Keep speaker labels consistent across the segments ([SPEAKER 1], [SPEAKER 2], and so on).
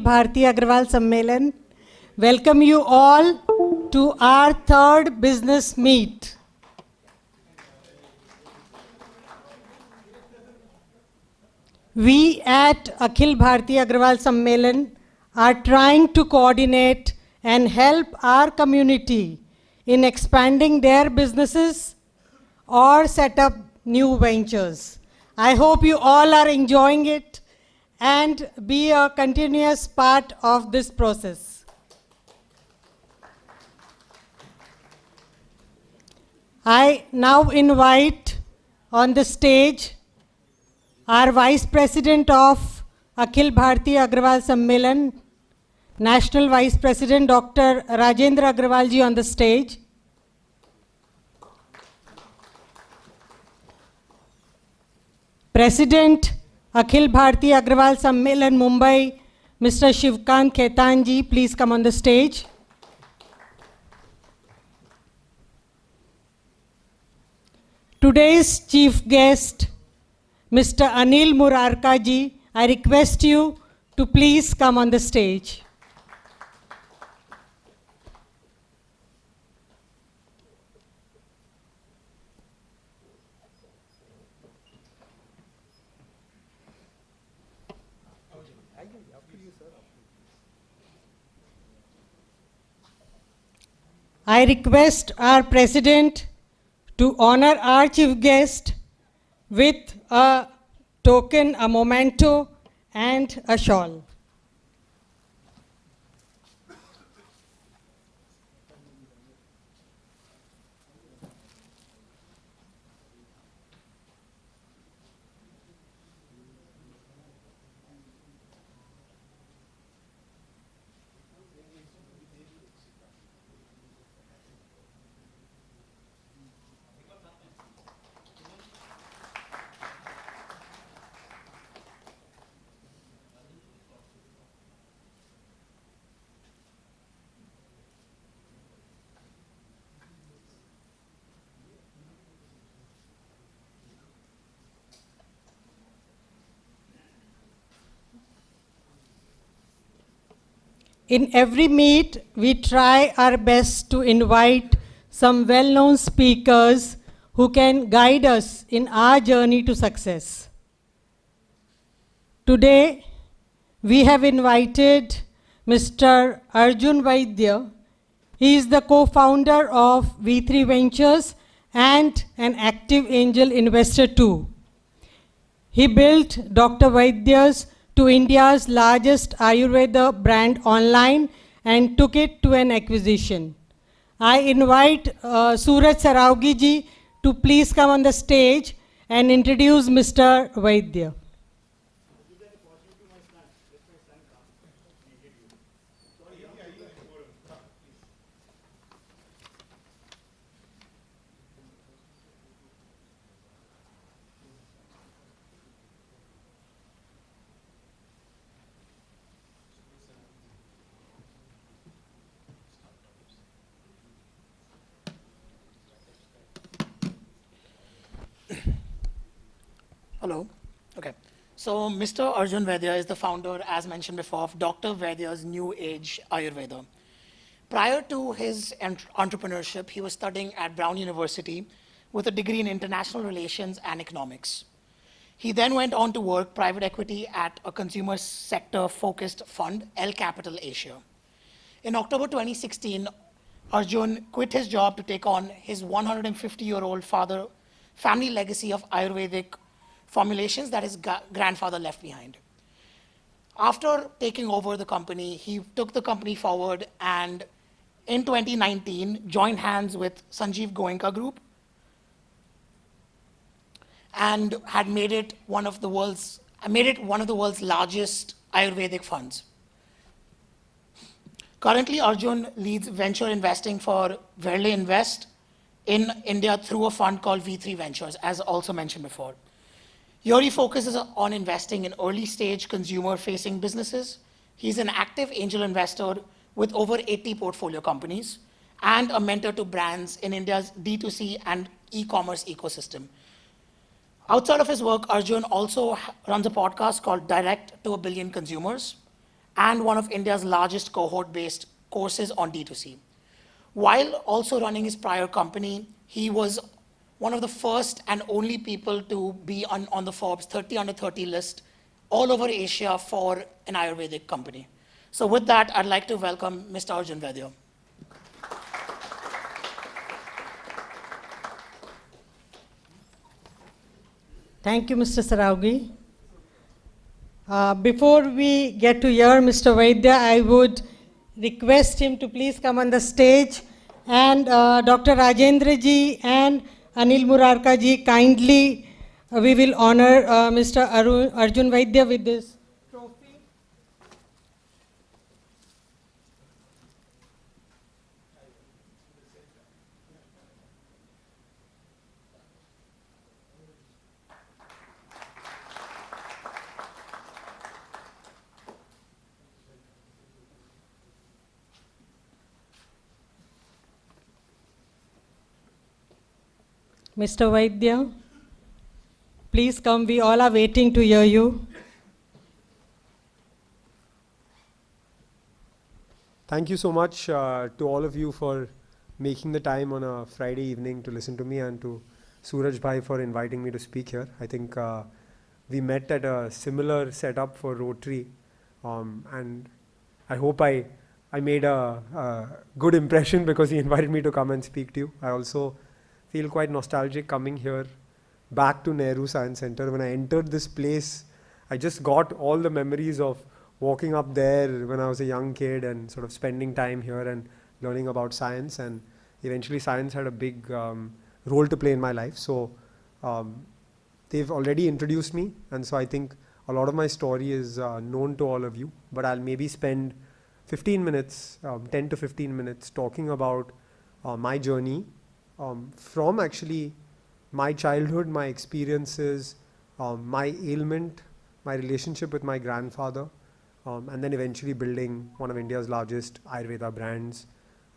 [SPEAKER 1] Bhartiya Agrawal sammelan. Welcome you all to our third business meet. We at Akhil Bhartiya Agrawal sammelan are trying to coordinate and help our community in expanding their businesses or set up new ventures. I hope you all are enjoying it and be a continuous part of this process. I now invite on the stage our Vice President of Akhil Bhartiya Agrawal Sammelan, National Vice President Dr. Rajendra Agrawal ji on the stage. President Akhil Bhartiya Agrawal Sammelan Mumbai, Mr. Shivkant Khaitan ji, please come on the stage. Today's chief guest, Mr. Anil Murarka ji, I request you to please come on the stage. I request our President to honor our chief guest with a token, a memento, and a shawl. In every meet, we try our best to invite some well-known speakers who can guide us in our journey to success. Today, we have invited Mr. Arjun Vaidya. He is the co-founder of V3 Ventures and an active angel investor too. He built Dr. Vaidya's to India's largest Ayurveda brand online and took it to an acquisition. I invite Suraj Saraugi ji to please come on the stage and introduce Mr. Vaidya.
[SPEAKER 2] Hello. Okay. So Mr. Arjun Vaidya is the founder, as mentioned before, of Dr. Vaidya's New Age Ayurveda. Prior to his entrepreneurship, he was studying at Brown University with a degree in international relations and economics. He then went on to work private equity at a consumer sector focused fund, L Capital Asia. In October 2016, Arjun quit his job to take on his 150-year-old family legacy of Ayurvedic formulations that his grandfather left behind. After taking over the company, he took the company forward and in 2019 joined hands with Sanjeev Goenka Group and had made it one of the world's largest Ayurvedic funds. Currently, Arjun leads venture investing for Verle Invest in India through a fund called V3 Ventures, as also mentioned before. Here he focuses on investing in early-stage consumer-facing businesses. He's an active angel investor with over 80 portfolio companies and a mentor to brands in India's D2C and e-commerce ecosystem. Outside of his work, Arjun also runs a podcast called Direct to a Billion Consumers and one of India's largest cohort-based courses on D2C. While also running his prior company, he was one of the first and only people to be on the Forbes 30 under 30 list all over Asia for an Ayurvedic company. So with that, I'd like to welcome Mr. Arjun Vaidya.
[SPEAKER 1] Thank you, Mr. Saraugi. Before we get to hear Mr. Vaidya, I would request him to please come on the stage, and Dr. Rajendra ji and Anil Murarka ji, kindly we will honor Mr. Arjun Vaidya with this trophy. Mr. Vaidya, please come. We all are waiting to hear you.
[SPEAKER 3] Thank you so much to all of you for making the time on a Friday evening to listen to me, and to Suraj Bhai for inviting me to speak here. I think we met at a similar setup for Rotary, and I hope I made a good impression because he invited me to come and speak to you. I also feel quite nostalgic coming here back to Nehru Science Center. When I entered this place, I just got all the memories of walking up there when I was a young kid and sort of spending time here and learning about science, and eventually science had a big role to play in my life. So they've already introduced me, and so I think a lot of my story is known to all of you, but I'll maybe spend 15 minutes, 10 to 15 minutes talking about my journey from actually my childhood, my experiences, my ailment, my relationship with my grandfather, and then eventually building one of India's largest Ayurveda brands,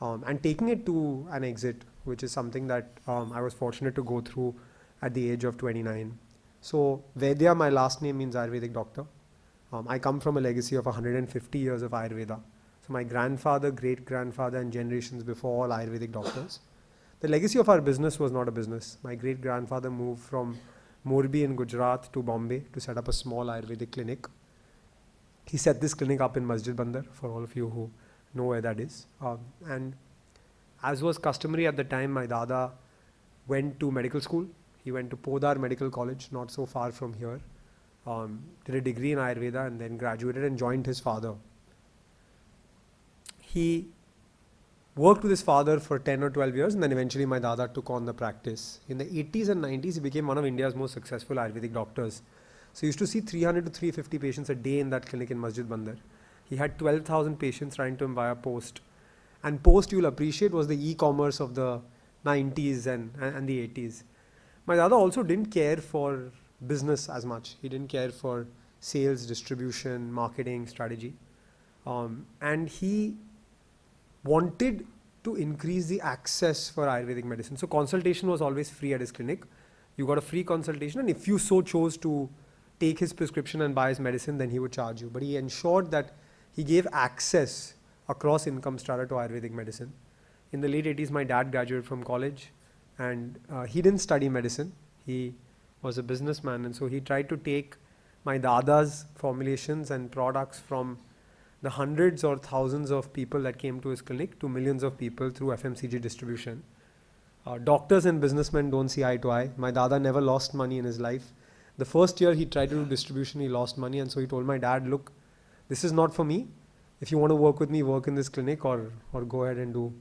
[SPEAKER 3] and taking it to an exit, which is something that I was fortunate to go through at the age of 29. So Vaidya, my last name means Ayurvedic doctor. I come from a legacy of 150 years of Ayurveda. So my grandfather, great-grandfather and generations before, all Ayurvedic doctors. The legacy of our business was not a business. My great-grandfather moved from Morbi in Gujarat to Bombay to set up a small Ayurvedic clinic. He set this clinic up in Masjid Bandar, for all of you who know where that is. And as was customary at the time, my dada went to medical school. He went to Podar Medical College, not so far from here. Did a degree in Ayurveda and then graduated and joined his father. He worked with his father for 10 or 12 years, and then eventually my dada took on the practice. In the 80s and 90s, he became one of India's most successful Ayurvedic doctors. So he used to see 300 to 350 patients a day in that clinic in Masjid Bandar. He had 12,000 patients trying to him via post. And post, you'll appreciate, was the e-commerce of the 90s and the 80s. My dada also didn't care for business as much. He didn't care for sales, distribution, marketing, strategy. And he wanted to increase the access for Ayurvedic medicine. So consultation was always free at his clinic. You got a free consultation, and if you so chose to take his prescription and buy his medicine, then he would charge you. But he ensured that he gave access across income strata to Ayurvedic medicine. In the late 80s, my dad graduated from college, and he didn't study medicine. He was a businessman, and so he tried to take my dada's formulations and products from the hundreds or thousands of people that came to his clinic to millions of people through FMCG distribution. Doctors and businessmen don't see eye to eye. My dada never lost money in his life. The first year he tried to do distribution, he lost money, and so he told my dad, look, this is not for me. If you want to work with me, work in this clinic, or go ahead and do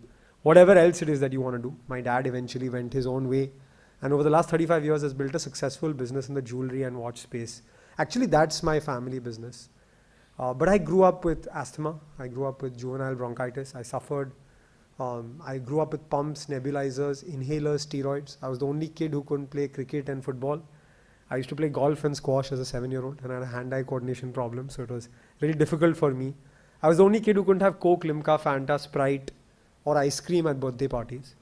[SPEAKER 3] whatever else it is that you want to do. My dad eventually went his own way, and over the last 35 years has built a successful business in the jewelry and watch space. Actually, that's my family business. But I grew up with asthma. I grew up with juvenile bronchitis. I suffered. I grew up with pumps, nebulizers, inhalers, steroids. I was the only kid who couldn't play cricket and football. I used to play golf and squash as a 7-year-old, and I had a hand-eye coordination problem, so it was really difficult for me. I was the only kid who couldn't have Coke, Limca, Fanta, Sprite, or ice cream at birthday parties.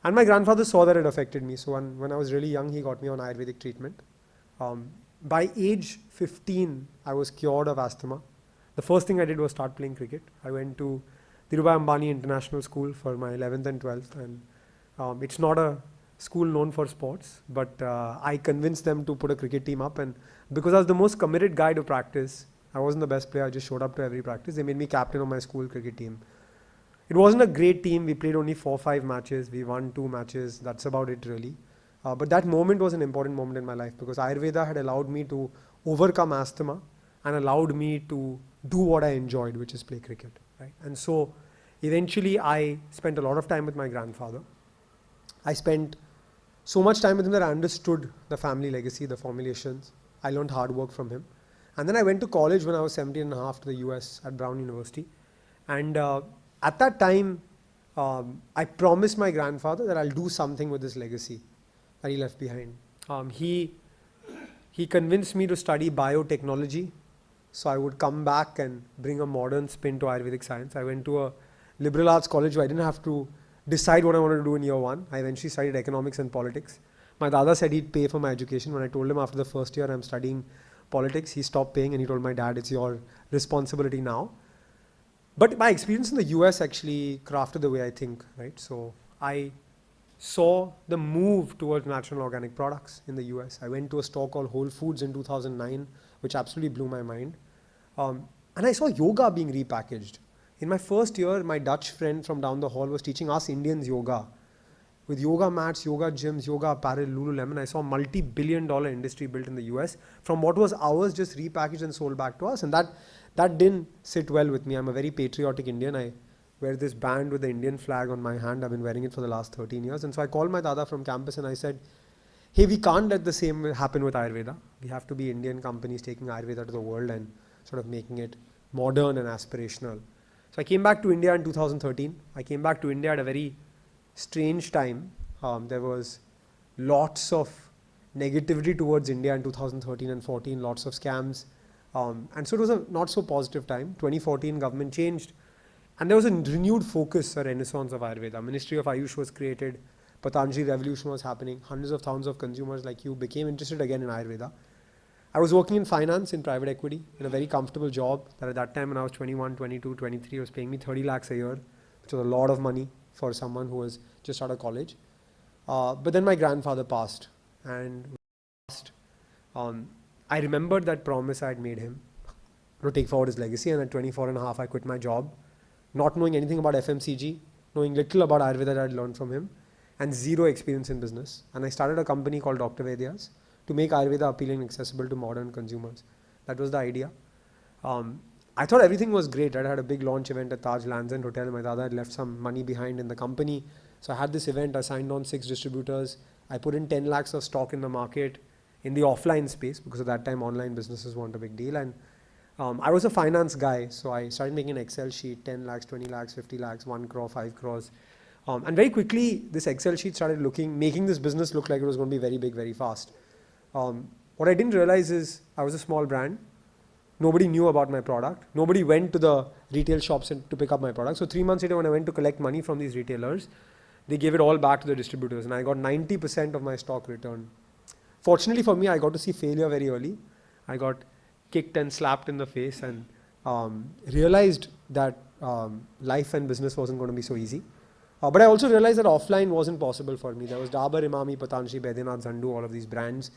[SPEAKER 3] And my grandfather saw that it affected me. So when I was really young, he got me on Ayurvedic treatment. By age 15, I was cured of asthma. the first thing I did was start playing cricket. I went to Dhirubhai Ambani International School for my 11th and 12th, and it's not a school known for sports, but I convinced them to put a cricket team up, and because I was the most committed guy to practice, I wasn't the best player, I just showed up to every practice. They made me captain of my school cricket team. It wasn't a great team, we played only 4-5 matches, we won 2 matches, that's about it really. But that moment was an important moment in my life because Ayurveda had allowed me to overcome asthma and allowed me to do what I enjoyed, which is play cricket. Right? And so eventually I spent a lot of time with my grandfather. I spent so much time with him that I understood the family legacy, the formulations. I learned hard work from him. And then I went to college when I was 17 and a half to the US at Brown University. And at that time, I promised my grandfather that I'll do something with this legacy that he left behind. He convinced me to study biotechnology, so I would come back and bring a modern spin to Ayurvedic science. I went to a liberal arts college where I didn't have to decide what I wanted to do in year 1. I eventually studied economics and politics. My dada said he'd pay for my education. When I told him after the first year I'm studying politics, he stopped paying and he told my dad, it's your responsibility now. But my experience in the US actually crafted the way I think, right? So I saw the move towards natural and organic products in the US. I went to a store called Whole Foods in 2009, which absolutely blew my mind. And I saw yoga being repackaged. In my first year, my Dutch friend from down the hall was teaching us Indians yoga. With yoga mats, yoga gyms, yoga apparel, Lululemon, I saw a multi-billion-dollar industry built in the US from what was ours just repackaged and sold back to us. And that didn't sit well with me. I'm a very patriotic Indian. I wear this band with the Indian flag on my hand. I've been wearing it for the last 13 years. And so I called my dada from campus and I said, hey, we can't let the same happen with Ayurveda. We have to be Indian companies taking Ayurveda to the world and sort of making it modern and aspirational. So I came back to India in 2013. I came back to India at a very strange time. There was lots of negativity towards India in 2013 and 14, lots of scams. And so it was a not so positive time. 2014, government changed. And there was a renewed focus, a renaissance of Ayurveda. Ministry of Ayush was created. Patanjali revolution was happening. Hundreds of thousands of consumers like you became interested again in Ayurveda. I was working in finance, in private equity, in a very comfortable job that at that time when I was 21, 22, 23, was paying me 30 lakhs a year, which was a lot of money for someone who was just out of college. But then my grandfather passed. And I remembered that promise I had made him to take forward his legacy. And at 24 and a half, I quit my job, not knowing anything about FMCG, knowing little about Ayurveda that I had learned from him, and zero experience in business. And I started a company called Dr. Vedya's to make Ayurveda appealing and accessible to modern consumers. That was the idea. I thought everything was great. I had a big launch event at Taj Lands End Hotel. My dada had left some money behind in the company. So I had this event. I signed on 6 distributors. I put in 10 lakhs of stock in the market in the offline space because at that time online businesses weren't a big deal. And I was a finance guy. So I started making an Excel sheet, 10 lakhs, 20 lakhs, 50 lakhs, 1 crore, 5 crores. And very quickly, this Excel sheet started making this business look like it was going to be very big, very fast. What I didn't realize is I was a small brand. Nobody knew about my product. Nobody went to the retail shops to pick up my product. So 3 months later, when I went to collect money from these retailers, they gave it all back to the distributors and I got 90% of my stock returned. Fortunately for me, I got to see failure very early. I got kicked and slapped in the face and realized that life and business wasn't going to be so easy. But I also realized that offline wasn't possible for me. There was Dabur, Imami, Patanjali, Baidyanath, Zandu, all of these brands.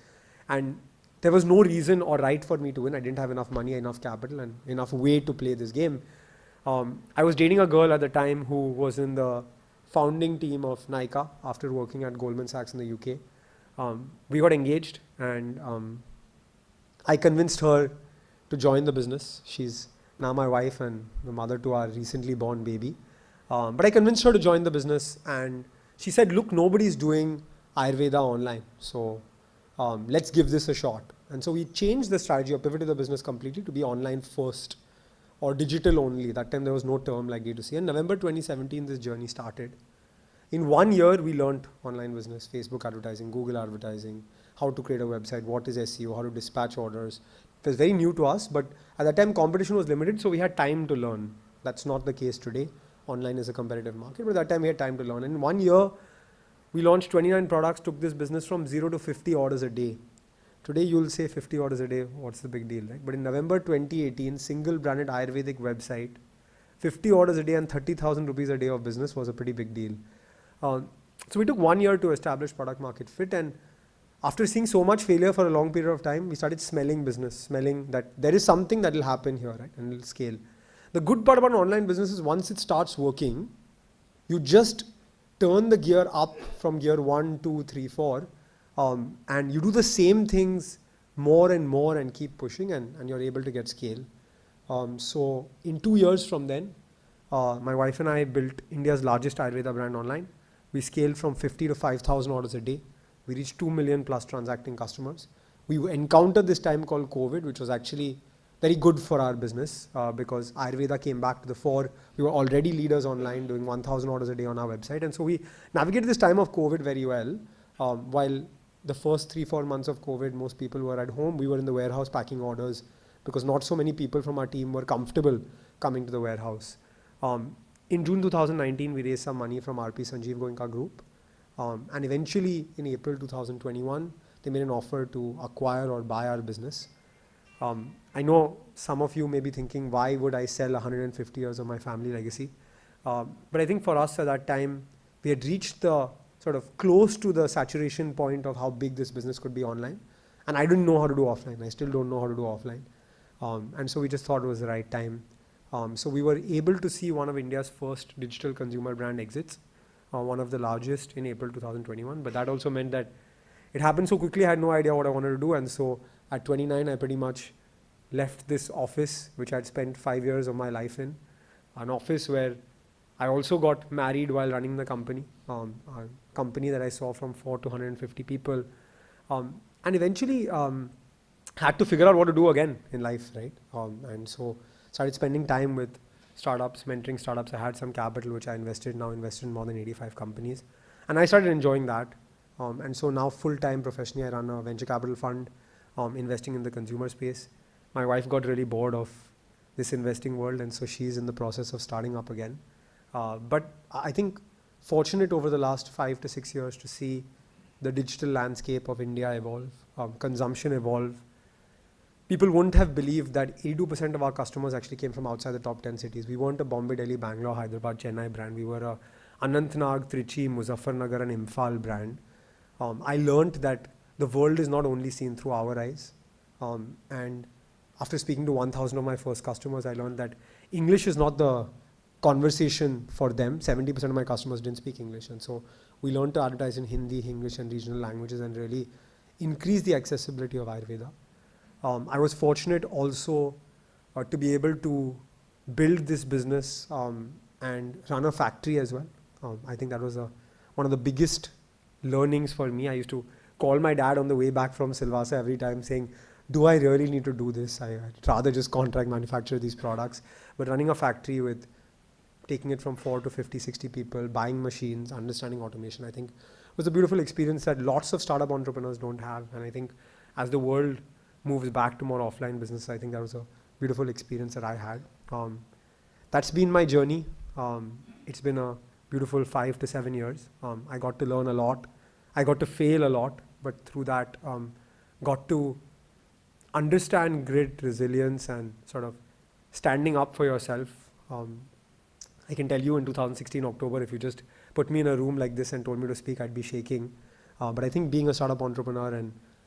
[SPEAKER 3] And there was no reason or right for me to win. I didn't have enough money, enough capital, and enough way to play this game. I was dating a girl at the time who was in the founding team of Nykaa after working at Goldman Sachs in the UK. We got engaged and I convinced her to join the business. She's now my wife and the mother to our recently born baby. But I convinced her to join the business and she said, look, nobody's doing Ayurveda online. So let's give this a shot. And so we changed the strategy or pivoted the business completely to be online first or digital only. That time there was no term like D2C. And November 2017, this journey started. In 1 year, we learned online business, Facebook advertising, Google advertising, how to create a website, what is SEO, how to dispatch orders. It was very new to us, but at that time competition was limited, so we had time to learn. That's not the case today. Online is a competitive market, but at that time we had time to learn. And in 1 year, we launched 29 products, took this business from 0 to 50 orders a day, Today you'll say 50 orders a day, what's the big deal, right? But in November 2018, single branded Ayurvedic website, 50 orders a day and 30,000 rupees a day of business was a pretty big deal. So we took 1 year to establish product market fit, and after seeing so much failure for a long period of time, we started smelling business, smelling that there is something that will happen here, right? And it'll scale. The good part about an online business is once it starts working, you just turn the gear up from gear 1, 2, 3, 4, and you do the same things more and more and keep pushing, and you're able to get scale. So in 2 years from then, my wife and I built India's largest Ayurveda brand online. We scaled from 50 to 5,000 orders a day. We reached 2 million plus transacting customers. We encountered this time called COVID, which was actually very good for our business because Ayurveda came back to the fore. We were already leaders online, doing 1,000 orders a day on our website. And so we navigated this time of COVID very well. While the first 3-4 months of COVID, most people were at home, we were in the warehouse packing orders because not so many people from our team were comfortable coming to the warehouse. In June 2019, we raised some money from RP Sanjeev Goenka Group. And eventually in April 2021, they made an offer to acquire or buy our business. I know some of you may be thinking, why would I sell 150 years of my family legacy? But I think for us at that time, we had reached the sort of close to the saturation point of how big this business could be online. And I didn't know how to do offline. I still don't know how to do offline. And so we just thought it was the right time. So we were able to see one of India's first digital consumer brand exits, one of the largest in April 2021. But that also meant that it happened so quickly, I had no idea what I wanted to do. And so at 29, I pretty much left this office, which I'd spent 5 years of my life in, an office where I also got married while running the company, a company that I saw from 4 to 150 people, and eventually had to figure out what to do again in life, right? And so started spending time with startups, mentoring startups. I had some capital, which I invested in more than 85 companies. And I started enjoying that. And so now full-time professionally, I run a venture capital fund, investing in the consumer space. My wife got really bored of this investing world, and so she's in the process of starting up again. But I think fortunate over the last 5 to 6 years to see the digital landscape of India evolve, consumption evolve. People wouldn't have believed that 82% of our customers actually came from outside the top 10 cities. We weren't a Bombay, Delhi, Bangalore, Hyderabad, Chennai brand. We were a Anantnag, Trichy, Muzaffarnagar and Imphal brand. I learned that the world is not only seen through our eyes. And after speaking to 1,000 of my first customers, I learned that English is not the conversation for them. 70% of my customers didn't speak English. And so we learned to advertise in Hindi, English and regional languages and really increase the accessibility of Ayurveda. I was fortunate also to be able to build this business and run a factory as well. I think that was one of the biggest learnings for me. I used to call my dad on the way back from Silvassa every time saying, do I really need to do this? I'd rather just contract manufacture these products. But running a factory with taking it from 4 to 50, 60 people, buying machines, understanding automation, I think was a beautiful experience that lots of startup entrepreneurs don't have. And I think as the world moves back to more offline business, I think that was a beautiful experience that I had. That's been my journey. It's been a beautiful 5 to 7 years. I got to learn a lot. I got to fail a lot, but through that, got to understand grit, resilience, and sort of standing up for yourself. I can tell you in 2016 October, if you just put me in a room like this and told me to speak, I'd be shaking. But I think being a startup entrepreneur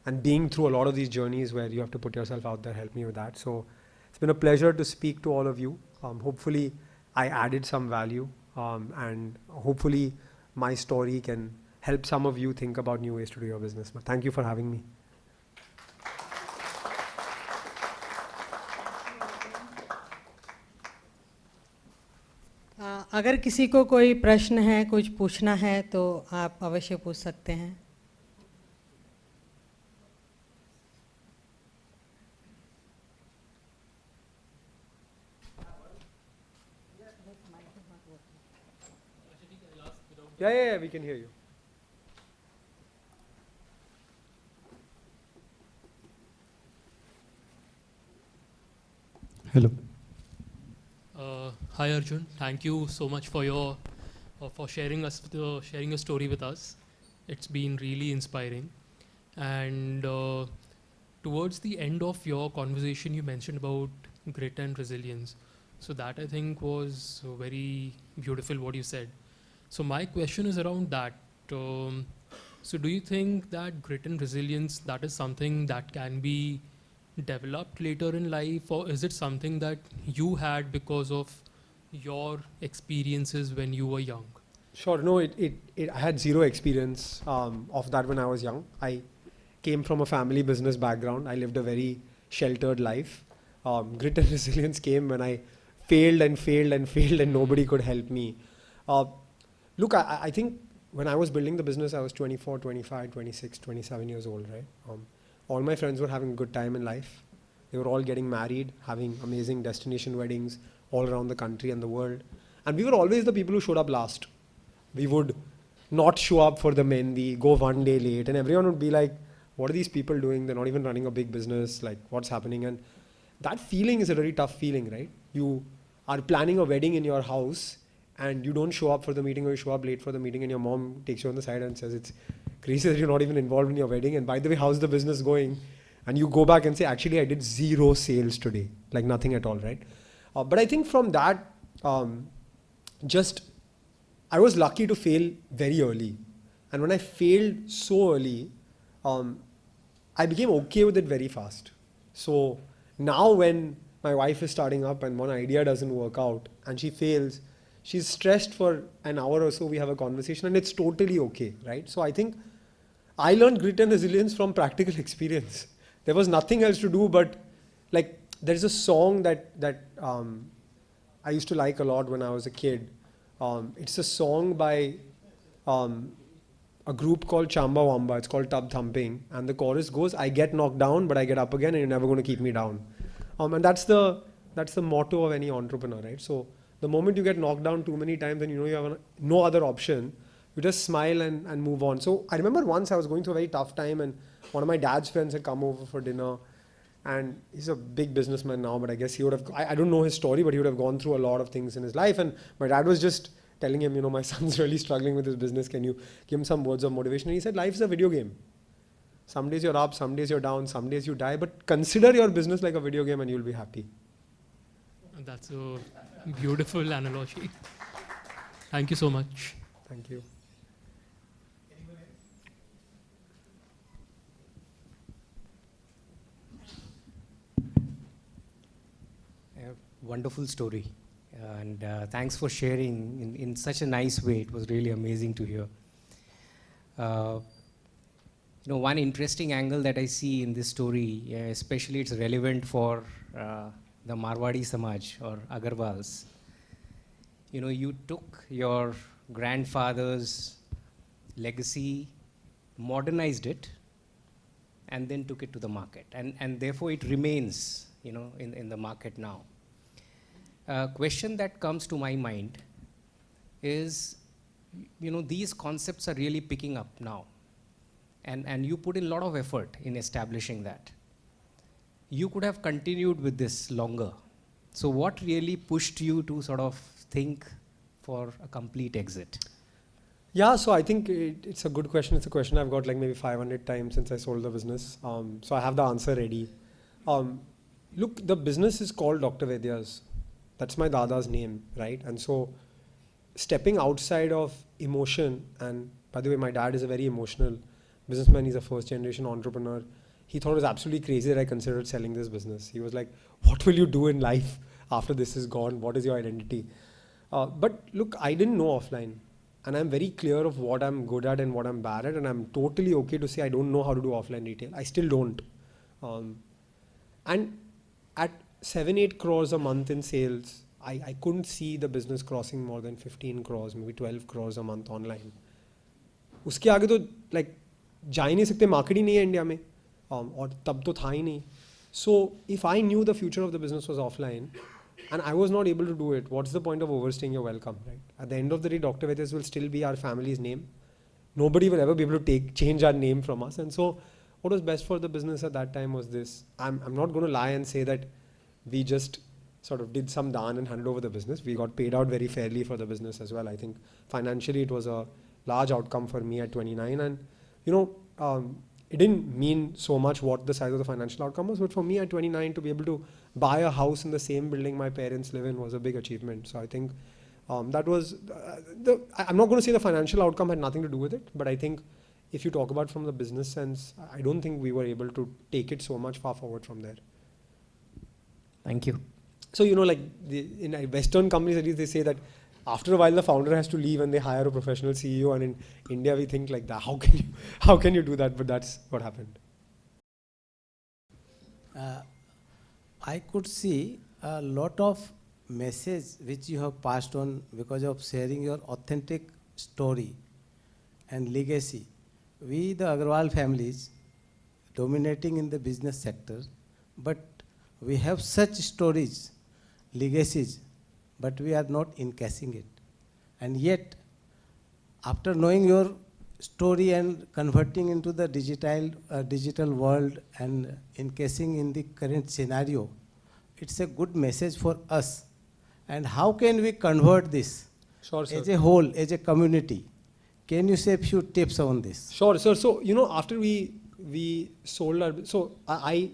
[SPEAKER 3] and being through a lot of these journeys where you have to put yourself out there helped me with that. So it's been a pleasure to speak to all of you. Hopefully I added some value, and hopefully my story can help some of you think about new ways to do your business. But thank you for having me.
[SPEAKER 1] अगर किसी को कोई प्रश्न है, कुछ पूछना है तो आप अवश्य पूछ सकते हैं.
[SPEAKER 3] Yeah, we can hear you.
[SPEAKER 4] Hello.
[SPEAKER 5] Hi Arjun, thank you so much for your for sharing your story with us. It's been really inspiring, and towards the end of your conversation, you mentioned about grit and resilience. So that I think was very beautiful what you said. So my question is around that. Um, so do you think that grit and resilience, that is something that can be developed later in life, or is it something that you had because of your experiences when you were young?
[SPEAKER 3] Sure. No, I had zero experience of that when I was young. I came from a family business background. I lived a very sheltered life. Grit and resilience came when I failed and failed and failed and nobody could help me. Uh, Look, I think when I was building the business, I was 24, 25, 26, 27 years old, right? All my friends were having a good time in life. They were all getting married, having amazing destination weddings all around the country and the world. And we were always the people who showed up last. We would not show up for the mehndi, go one day late, and everyone would be like, what are these people doing? They're not even running a big business. Like, what's happening? And that feeling is a very tough feeling, right? You are planning a wedding in your house and you don't show up for the meeting, or you show up late for the meeting, and your mom takes you on the side and says, it's crazy that you're not even involved in your wedding. And by the way, how's the business going? And you go back and say, actually, I did 0 sales today, like nothing at all, right? But I think from that, I was lucky to fail very early. And when I failed so early, I became okay with it very fast. So now when my wife is starting up and one idea doesn't work out and she fails, she's stressed for an hour or so, we have a conversation and it's totally okay, right? So I think I learned grit and resilience from practical experience. There was nothing else to do, but like there's a song that I used to like a lot when I was a kid. It's a song by a group called Chamba Wamba. It's called Tub Thumping, and the chorus goes, I get knocked down but I get up again and you're never going to keep me down. And that's the motto of any entrepreneur, right? So the moment you get knocked down too many times and you know you have no other option, you just smile and move on. So I remember once I was going through a very tough time and one of my dad's friends had come over for dinner, and he's a big businessman now, but I guess he would have, I don't know his story, but he would have gone through a lot of things in his life. And my dad was just telling him, you know, my son's really struggling with his business. Can you give him some words of motivation? And he said, life's a video game. Some days you're up, some days you're down, some days you die, but consider your business like a video game and you'll be happy.
[SPEAKER 5] That's a beautiful analogy. Thank you so much.
[SPEAKER 3] Thank you.
[SPEAKER 4] Wonderful story, and thanks for sharing in such a nice way. It was really amazing to hear. One interesting angle that I see in this story, especially it's relevant for the Marwadi Samaj or Agrawals. You took your grandfather's legacy, modernized it, and then took it to the market, and therefore it remains, in the market now. A question that comes to my mind is, these concepts are really picking up now. And you put in a lot of effort in establishing that. You could have continued with this longer. So what really pushed you to sort of think for a complete exit?
[SPEAKER 3] Yeah, so I think it's a good question. It's a question I've got like maybe 500 times since I sold the business. So I have the answer ready. Look, the business is called Dr. Vedya's. That's my dada's name, right? And so stepping outside of emotion, and by the way, my dad is a very emotional businessman. He's a first generation entrepreneur. He thought it was absolutely crazy that I considered selling this business. He was like, what will you do in life after this is gone? What is your identity? But look, I didn't know offline. And I'm very clear of what I'm good at and what I'm bad at. And I'm totally okay to say I don't know how to do offline retail. I still don't. And at 7-8 crores a month in sales, I couldn't see the business crossing more than 15 crores, maybe 12 crores a month online. उसके आगे तो like जा ही नहीं सकते, market ही नहीं है India में, और तब तो था ही नहीं. So if I knew the future of the business was offline and I was not able to do it, what's the point of overstaying your welcome, right? At the end of the day, Dr. Vedya's will still be our family's name. Nobody will ever be able to change our name from us. And so what was best for the business at that time was this. I'm not going to lie and say that we just sort of did some daan and handed over the business. We got paid out very fairly for the business as well. I think financially it was a large outcome for me at 29. And it didn't mean so much what the size of the financial outcome was, but for me at 29 to be able to buy a house in the same building my parents live in was a big achievement. So I think that was, I'm not going to say the financial outcome had nothing to do with it, but I think if you talk about from the business sense, I don't think we were able to take it so much far forward from there.
[SPEAKER 4] Thank you.
[SPEAKER 3] So, like in Western companies, at least they say that after a while the founder has to leave and they hire a professional CEO. And in India, we think like that. How can you do that? But that's what happened.
[SPEAKER 6] I could see a lot of message which you have passed on because of sharing your authentic story and legacy. We, the Agrawal families, dominating in the business sector, but we have such stories, legacies, but we are not encashing it. And yet, after knowing your story and converting into the digital world and encasing in the current scenario, it's a good message for us. And how can we convert this
[SPEAKER 3] Sure, sir.
[SPEAKER 6] as a whole, as a community? Can you say a few tips on this?
[SPEAKER 3] Sure, sir. So, after we sold our, so I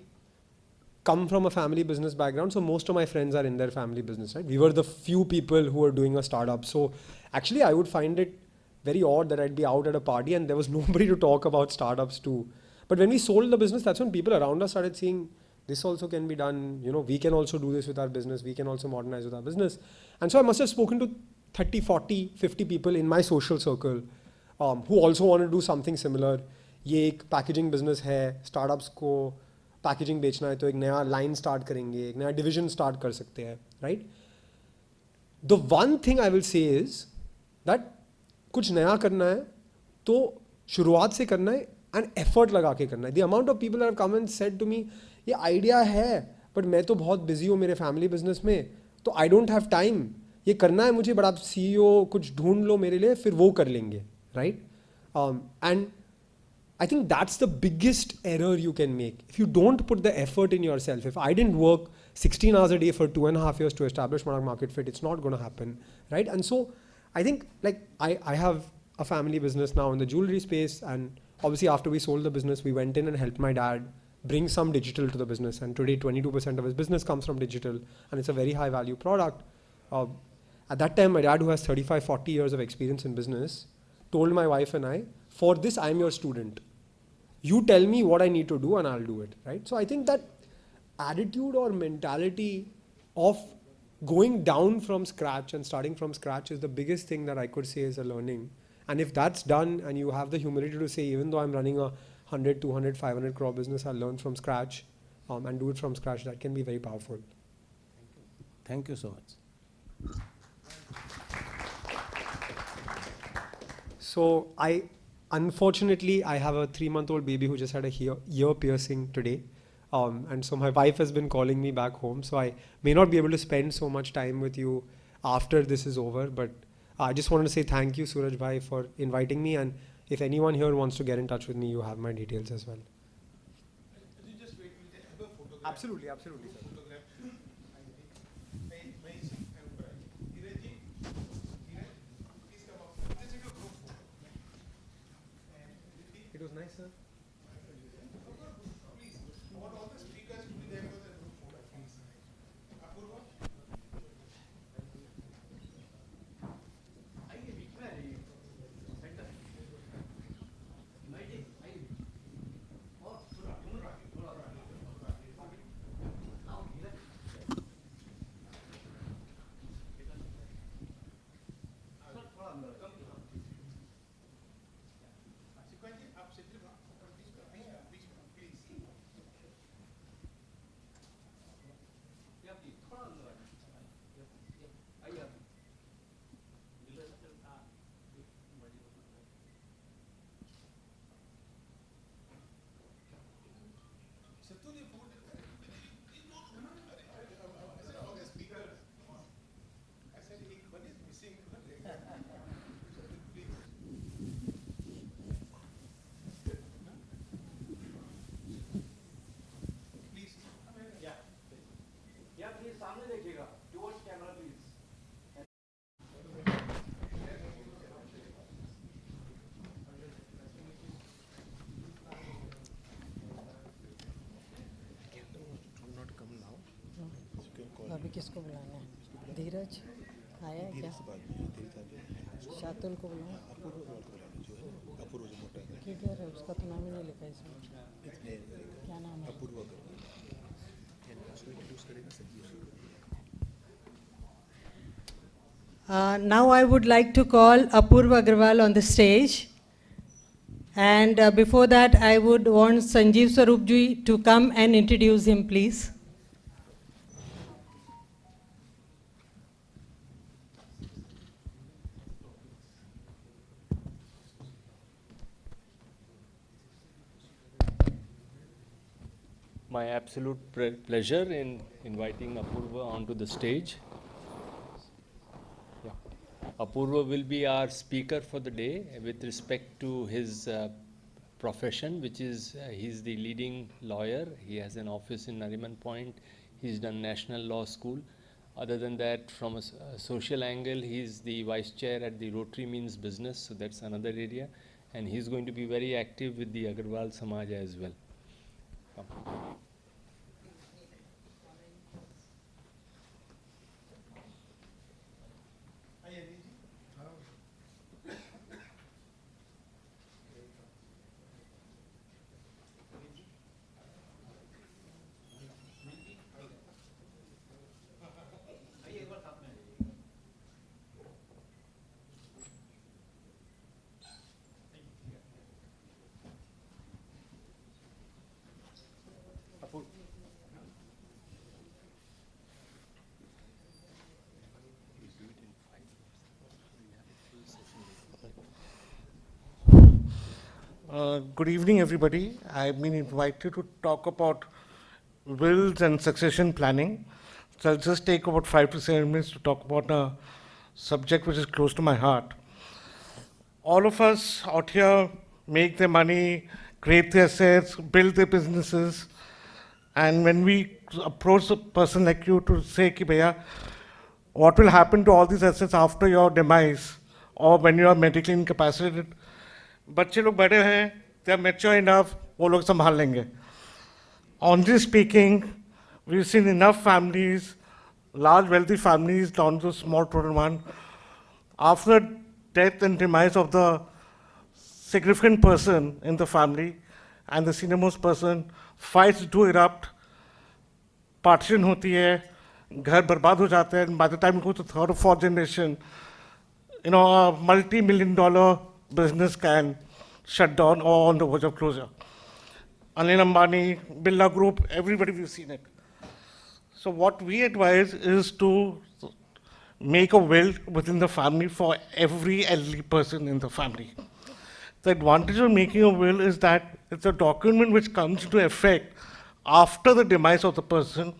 [SPEAKER 3] come from a family business background, so most of my friends are in their family business, right? We were the few people who were doing a startup. So actually I would find it very odd that I'd be out at a party and there was nobody to talk about startups to. But when we sold the business, that's when people around us started seeing this also can be done. We can also do this with our business. We can also modernize with our business. And so I must have spoken to 30, 40, 50 people in my social circle who also want to do something similar. ये एक packaging business है, startups को packaging बेचना है तो एक नया line start करेंगे, एक नया डिवीजन स्टार्ट कर सकते हैं, right? The one thing I will say is that कुछ नया करना है तो शुरुआत से करना है एंड एफर्ट लगा के करना है. The amount of people have come and said to me ये आइडिया है बट मैं तो बहुत बिजी हूँ मेरे फैमिली बिजनेस में, तो आई डोंट हैव टाइम, ये करना है मुझे, बट आप CEO कुछ ढूंढ लो मेरे लिए, फिर वो कर लेंगे, right? And I think that's the biggest error you can make. If you don't put the effort in yourself, if I didn't work 16 hours a day for 2.5 years to establish product market fit, it's not going to happen, right? And so I think like I have a family business now in the jewelry space, and obviously after we sold the business, we went in and helped my dad bring some digital to the business. And today 22% of his business comes from digital, and it's a very high value product. At that time, my dad, who has 35, 40 years of experience in business, told my wife and I, for this, I'm your student. You tell me what I need to do and I'll do it, right? So I think that attitude or mentality of going down from scratch and starting from scratch is the biggest thing that I could say is a learning. And if that's done and you have the humility to say, even though I'm running a 100, 200, 500 crore business, I'll learn from scratch and do it from scratch, that can be very powerful.
[SPEAKER 6] Thank you so much.
[SPEAKER 3] So unfortunately, I have a 3-month-old baby who just had a ear piercing today. And so my wife has been calling me back home. So I may not be able to spend so much time with you after this is over. But I just wanted to say thank you, Suraj Bhai, for inviting me. And if anyone here wants to get in touch with me, you have my details as well. Absolutely, absolutely, sir. It was nice, sir.
[SPEAKER 1] किसको बुलाना है? धीरज आया है क्या? शातुल को बुलाऊं? किधर है? उसका तो नाम ही नहीं लिखा इसमें. क्या नाम है? Now I would like to call Apurva Agrawal on the stage. And before that, I would want Sanjeev Swarupji to come and introduce him, please.
[SPEAKER 7] My absolute pleasure in inviting Apurva onto the stage. Yeah. Apurva will be our speaker for the day with respect to his profession, which is he's the leading lawyer. He has an office in Nariman Point. He's done National Law School. Other than that, from a social angle, he's the vice chair at the Rotary Means Business, so that's another area. And he's going to be very active with the Agrawal Samaj as well.
[SPEAKER 8] Good evening, everybody. I've been invited to talk about wills and succession planning. So I'll just take about 5 to 7 minutes to talk about a subject which is close to my heart. All of us out here make their money, create their assets, build their businesses. And when we approach a person like you to say, Ki bhaiya, what will happen to all these assets after your demise or when you are medically incapacitated? बच्चे लोग बड़े हैं, they are mature enough, वो लोग संभाल लेंगे. Honestly speaking, we've seen enough families, large wealthy families down to small total one. After the death and demise of the significant person in the family and the senior-most person, fights do erupt, partition होती है, घर बर्बाद हो जाते हैं, and by the time you go to third or fourth generation, a multi-million-dollar business can shut down or on the verge of closure. Anil Ambani, Birla Group, everybody, we've seen it. So what we advise is to make a will within the family for every elderly person in the family. The advantage of making a will is that it's a document which comes into effect after the demise of the person,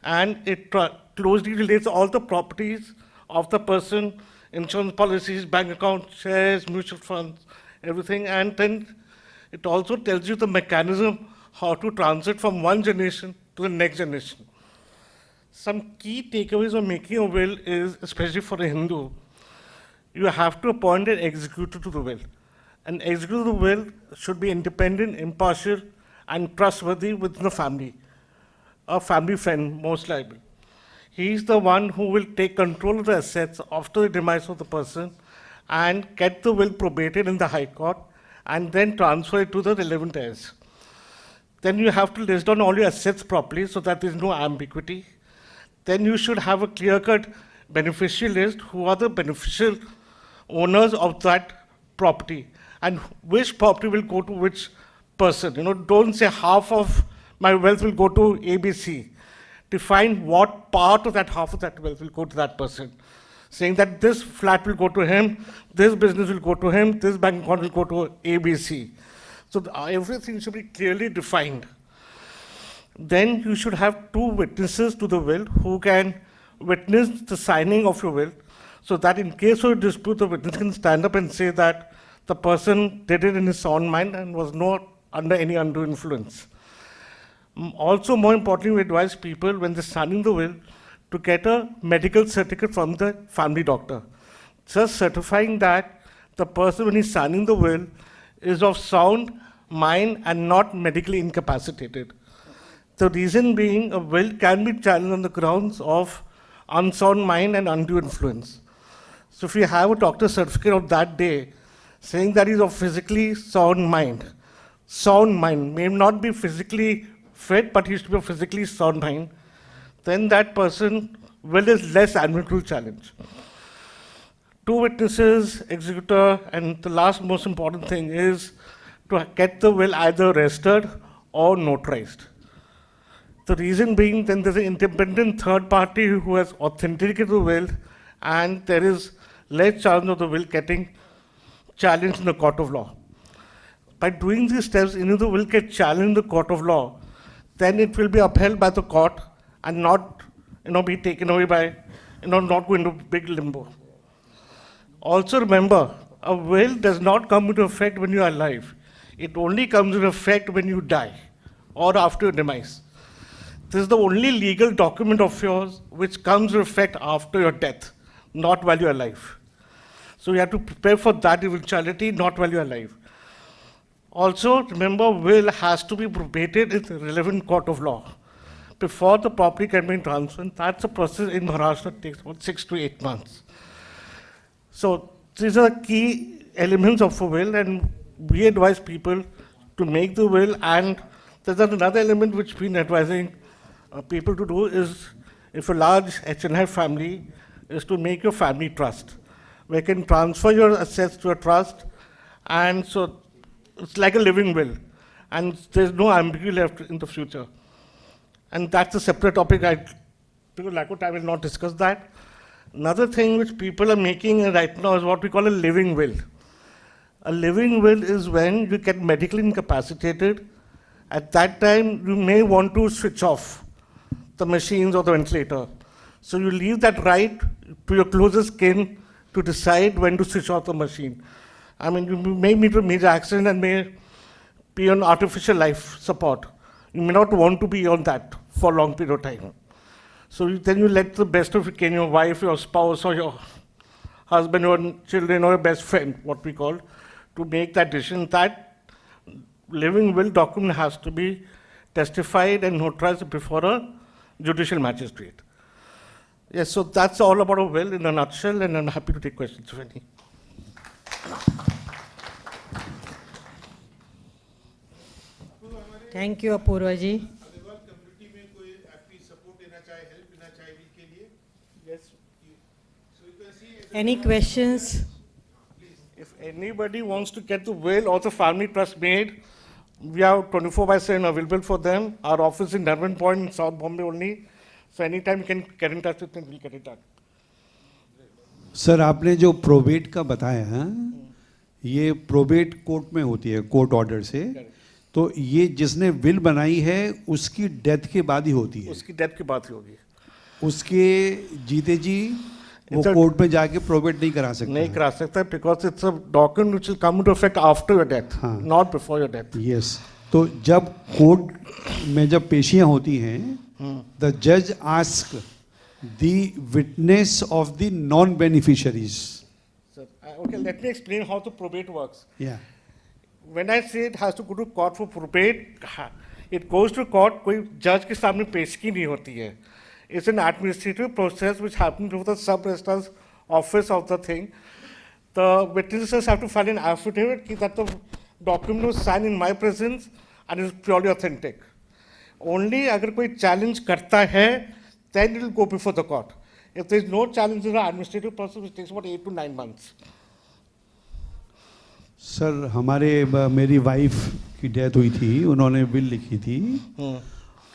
[SPEAKER 8] and it closely relates all the properties of the person, insurance policies, bank accounts, shares, mutual funds, everything. And then it also tells you the mechanism how to transit from one generation to the next generation. Some key takeaways of making a will is, especially for a Hindu, you have to appoint an executor to the will. An executor to the will should be independent, impartial, and trustworthy within the family. A family friend, most likely. He is the one who will take control of the assets after the demise of the person and get the will probated in the High Court and then transfer it to the relevant heirs. Then you have to list down all your assets properly so that there is no ambiguity. Then you should have a clear-cut beneficiary list who are the beneficial owners of that property and which property will go to which person. Don't say half of my wealth will go to ABC. Define what part of that half of that wealth will go to that person. Saying that this flat will go to him, this business will go to him, this bank account will go to ABC. So everything should be clearly defined. Then you should have 2 witnesses to the will who can witness the signing of your will, so that in case of a dispute, the witness can stand up and say that the person did it in his own mind and was not under any undue influence. Also, more importantly, we advise people when they're signing the will to get a medical certificate from the family doctor, just certifying that the person, when he's signing the will, is of sound mind and not medically incapacitated. The reason being, a will can be challenged on the grounds of unsound mind and undue influence. So if you have a doctor's certificate of that day saying that he's of physically sound mind may not be physically fit, but he should be a physically sound mind, then that person will is less admirable challenge. Two witnesses, executor, and the last most important thing is to get the will either registered or notarized. The reason being, then there's an independent third party who has authenticated the will, and there is less chance of the will getting challenged in the court of law. By doing these steps, if the will get challenged in the court of law, then it will be upheld by the court and not, be taken away by, not go into big limbo. Also remember, a will does not come into effect when you are alive. It only comes into effect when you die or after your demise. This is the only legal document of yours which comes into effect after your death, not while you are alive. So you have to prepare for that eventuality, not while you are alive. Also, remember, will has to be probated in the relevant court of law before the property can be transferred. That's a process in Maharashtra that takes about 6 to 8 months. So these are key elements of a will, and we advise people to make the will. And there's another element which we've been advising people to do is, if a large HNI family, is to make your family trust, where you can transfer your assets to a trust, and so it's like a living will, and there's no ambiguity left in the future. And that's a separate topic. Because of lack of time, I will not discuss that. Another thing which people are making right now is what we call a living will. A living will is when you get medically incapacitated. At that time, you may want to switch off the machines or the ventilator. So you leave that right to your closest kin to decide when to switch off the machine. I mean, you may meet a major accident and may be on artificial life support. You may not want to be on that for a long period of time. So then you let the best of it, your wife, your spouse, or your husband, or children, or your best friend, what we call, to make that decision. That living will document has to be testified and notarized before a judicial magistrate. Yes, so that's all about a will in a nutshell, and I'm happy to take questions if any.
[SPEAKER 1] Thank you, Apurva ji. Any questions?
[SPEAKER 8] If anybody wants to get the will or the family trust made, we are 24/7 available for them. Our office in Darwin Point in South Bombay only. So anytime you can get in touch with them, we'll get it done.
[SPEAKER 9] Sir, आपने जो probate का बताया है, ये probate court में होती है, court order से, तो ये जिसने विल बनाई है उसकी डेथ के बाद ही होती है?
[SPEAKER 8] उसकी डेथ के बाद ही होगी।
[SPEAKER 9] उसके जीते जी वो कोर्ट में जाके प्रोबेट नहीं करा सकता?
[SPEAKER 8] नहीं करा सकता, because it's a document which will come into effect after your death, not before your death.
[SPEAKER 9] Yes, तो जब कोर्ट में जब पेशियां होती हैं, द जज ask the witness of the non beneficiaries.
[SPEAKER 8] Okay, let me explain how the probate works.
[SPEAKER 9] Yeah.
[SPEAKER 8] When I say it has to go to court for probate, it goes to court, कोई judge के सामने पेशगी नहीं होती है. It's an administrative process which happens before the sub-registrar's office of the thing. The witnesses have to file an affidavit that the document was signed in my presence and is purely authentic. Only अगर कोई challenge करता है, then it will go before the court. If there is no challenge, in the administrative process which takes about 8 to 9 months.
[SPEAKER 9] Sir, मेरी wife की death हुई थी, उन्होंने bill लिखी थी,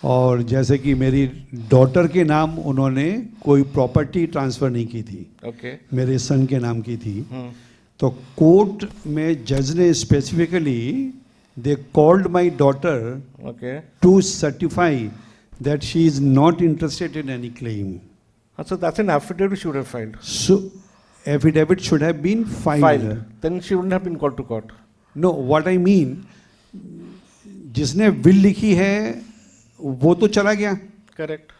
[SPEAKER 9] और जैसे कि मेरी डॉटर के नाम उन्होंने कोई प्रॉपर्टी ट्रांसफ़र नहीं की थी, मेरे सन के नाम की थी, तो कोर्ट में जज ने specifically they called my daughter to certify that she is not interested in any claim.
[SPEAKER 8] So that's an affidavit she would have filed.
[SPEAKER 9] So affidavit should have been filed.
[SPEAKER 8] Then she wouldn't have been called to court.
[SPEAKER 9] No, what I mean, जिसने bill लिखी है वो तो चला गया.
[SPEAKER 8] Correct.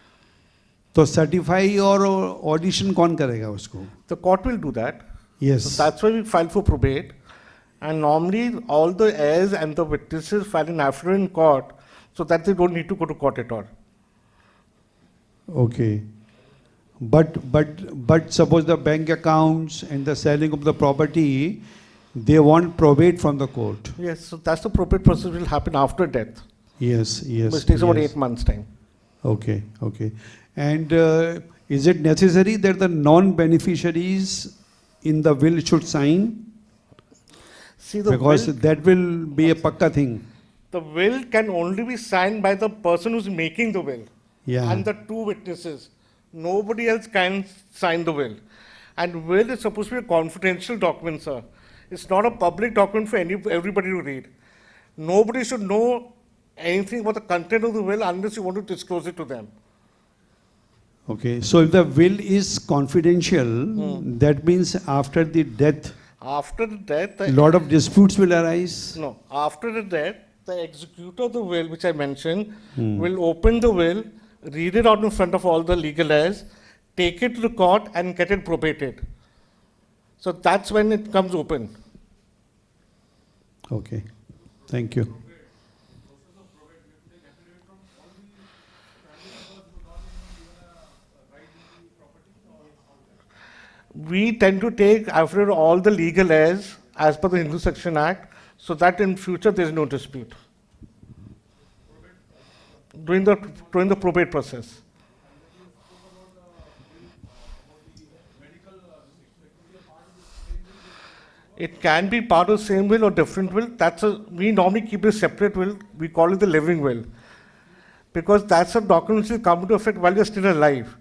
[SPEAKER 9] तो certify और audition कौन करेगा उसको?
[SPEAKER 8] The court will do that.
[SPEAKER 9] Yes.
[SPEAKER 8] So that's why we file for probate, and normally all the heirs and the witnesses file an affidavit in court, so that they don't need to go to court at all.
[SPEAKER 9] Okay. But suppose the bank accounts and the selling of the property, they want probate from the court.
[SPEAKER 8] Yes, so that's the probate process will happen after death,
[SPEAKER 9] Yes, yes.
[SPEAKER 8] which takes about
[SPEAKER 9] yes.
[SPEAKER 8] 8 months' time.
[SPEAKER 9] Okay, okay. And is it necessary that the non-beneficiaries in the will should sign?
[SPEAKER 8] See, the
[SPEAKER 9] Because
[SPEAKER 8] will,
[SPEAKER 9] that will be a pakka thing.
[SPEAKER 8] the will can only be signed by the person who's making the will
[SPEAKER 9] Yeah.
[SPEAKER 8] and the two witnesses. Nobody else can sign the will. And will is supposed to be a confidential document, sir. It's not a public document for everybody to read. Nobody should know anything about the content of the will unless you want to disclose it to them.
[SPEAKER 9] Okay, so if the will is confidential, that means after the death,
[SPEAKER 8] After the death,
[SPEAKER 9] a lot of disputes will arise.
[SPEAKER 8] no, after the death, the executor of the will, which I mentioned, will open the will, read it out in front of all the legal heirs, take it to the court and get it probated. So that's when it comes open.
[SPEAKER 9] Okay, thank you.
[SPEAKER 8] We tend to take after all the legal heirs as per the Hindu Section Act, so that in future there is no dispute. During the probate process. It can be part of the same will or different will. We normally keep a separate will. We call it the living will. Because that's a document which will come into effect while you're still alive.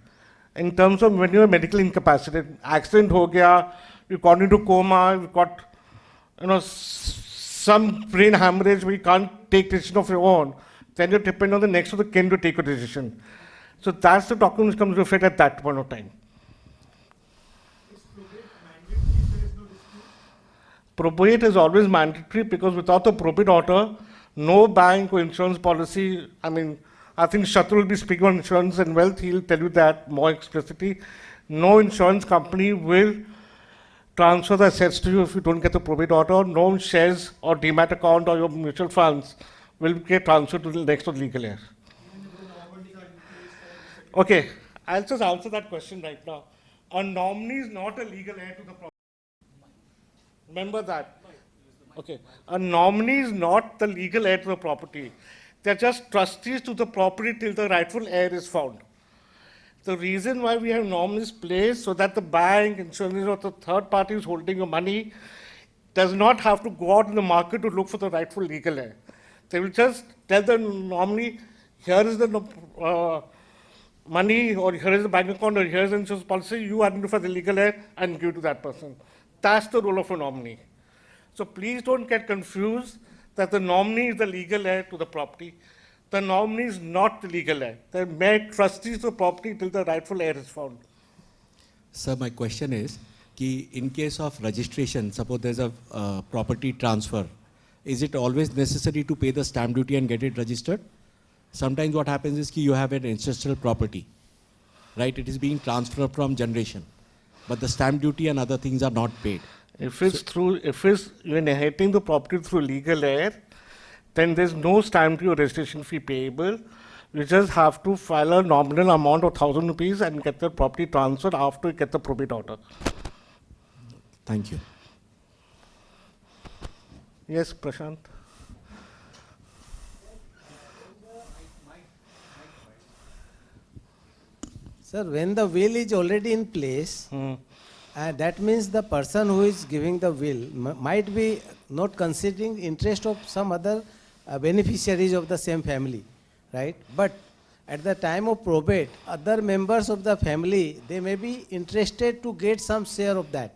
[SPEAKER 8] In terms of when you're medically incapacitated, accident ho gaya, you got into coma, you got, some brain hemorrhage where you can't take decision of your own, then you depend on the next of the kin to take a decision. So that's the document which comes into effect at that point of time. Probate is always mandatory because without the probate order, no bank or insurance policy, I think Shatru will be speaking on insurance and wealth, he'll tell you that more explicitly. No insurance company will transfer the assets to you if you don't get the probate order. No shares or demat account or your mutual funds will get transferred to the next of legal heir. Okay, I'll just answer that question right now. A nominee is not a legal heir to the property. Remember that. Okay. A nominee is not the legal heir to the property. They're just trustees to the property till the rightful heir is found. The reason why we have nominees placed so that the bank, insurance, or the third party who's holding your money does not have to go out in the market to look for the rightful legal heir. They will just tell the nominee, here is the money, or here is the bank account, or here is the insurance policy, you identify the legal heir and give to that person. That's the role of a nominee. So please don't get confused that the nominee is the legal heir to the property. The nominee is not the legal heir. They're mere trustees of the property till the rightful heir is found.
[SPEAKER 10] Sir, my question is, in case of registration, suppose there's a property transfer, is it always necessary to pay the stamp duty and get it registered? Sometimes what happens is you have an ancestral property, right? It is being transferred from generation, but the stamp duty and other things are not paid.
[SPEAKER 8] If you're inheriting the property through legal heir, then there's no stamp duty or registration fee payable. You just have to file a nominal amount of 1,000 rupees and get the property transferred after you get the probate order.
[SPEAKER 10] Thank you.
[SPEAKER 8] Yes, Prashant.
[SPEAKER 6] Sir, when the will is already in place, that means the person who is giving the will might be not considering interest of some other beneficiaries of the same family, right? But at the time of probate, other members of the family, they may be interested to get some share of that.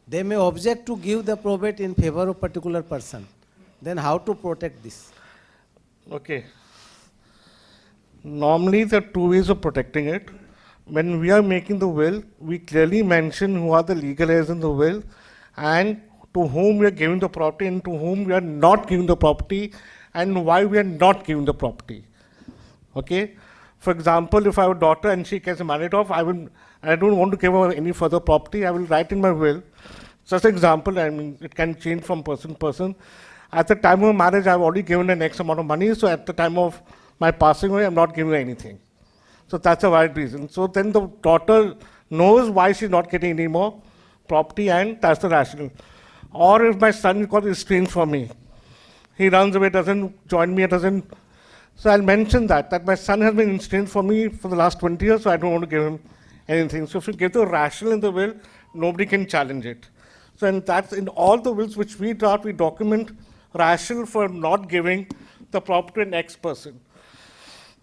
[SPEAKER 6] They may object to give the probate in favor of particular person. Then how to protect this?
[SPEAKER 8] Okay. Normally there are two ways of protecting it. When we are making the will, we clearly mention who are the legal heirs in the will and to whom we are giving the property and to whom we are not giving the property and why we are not giving the property. Okay? For example, if I have a daughter and she gets married off, I don't want to give her any further property, I will write in my will. Just an example, it can change from person to person. At the time of marriage, I have already given an X amount of money, so at the time of my passing away, I am not giving her anything. So that's a valid reason. So then the daughter knows why she's not getting any more property, and that's the rationale. Or if my son got estranged from me, he runs away, doesn't join me, doesn't. So I'll mention that my son has been estranged from me for the last 20 years, so I don't want to give him anything. So if you give the rationale in the will, nobody can challenge it. So and that's in all the wills which we draft, we document rationale for not giving the property to an X person.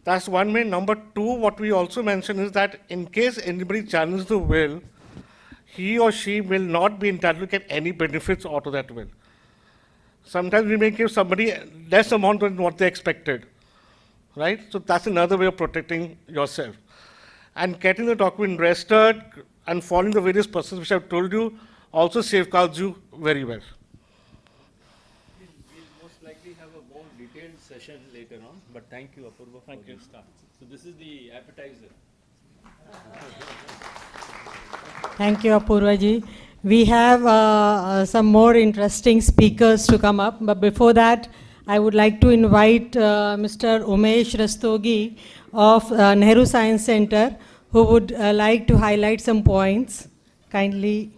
[SPEAKER 8] That's one way. Number two, what we also mention is that in case anybody challenges the will, he or she will not be entitled to get any benefits out of that will. Sometimes we may give somebody less amount than what they expected, right? So that's another way of protecting yourself. And getting the document registered and following the various processes which I've told you also safeguards you very well.
[SPEAKER 7] We'll most likely have a more detailed session later on, but thank you, Apurva, for the start. So this is the appetizer.
[SPEAKER 1] Thank you, Apurva ji. We have some more interesting speakers to come up, but before that, I would like to invite Mr. Umesh Rastogi of Nehru Science Center, who would like to highlight some points. Kindly.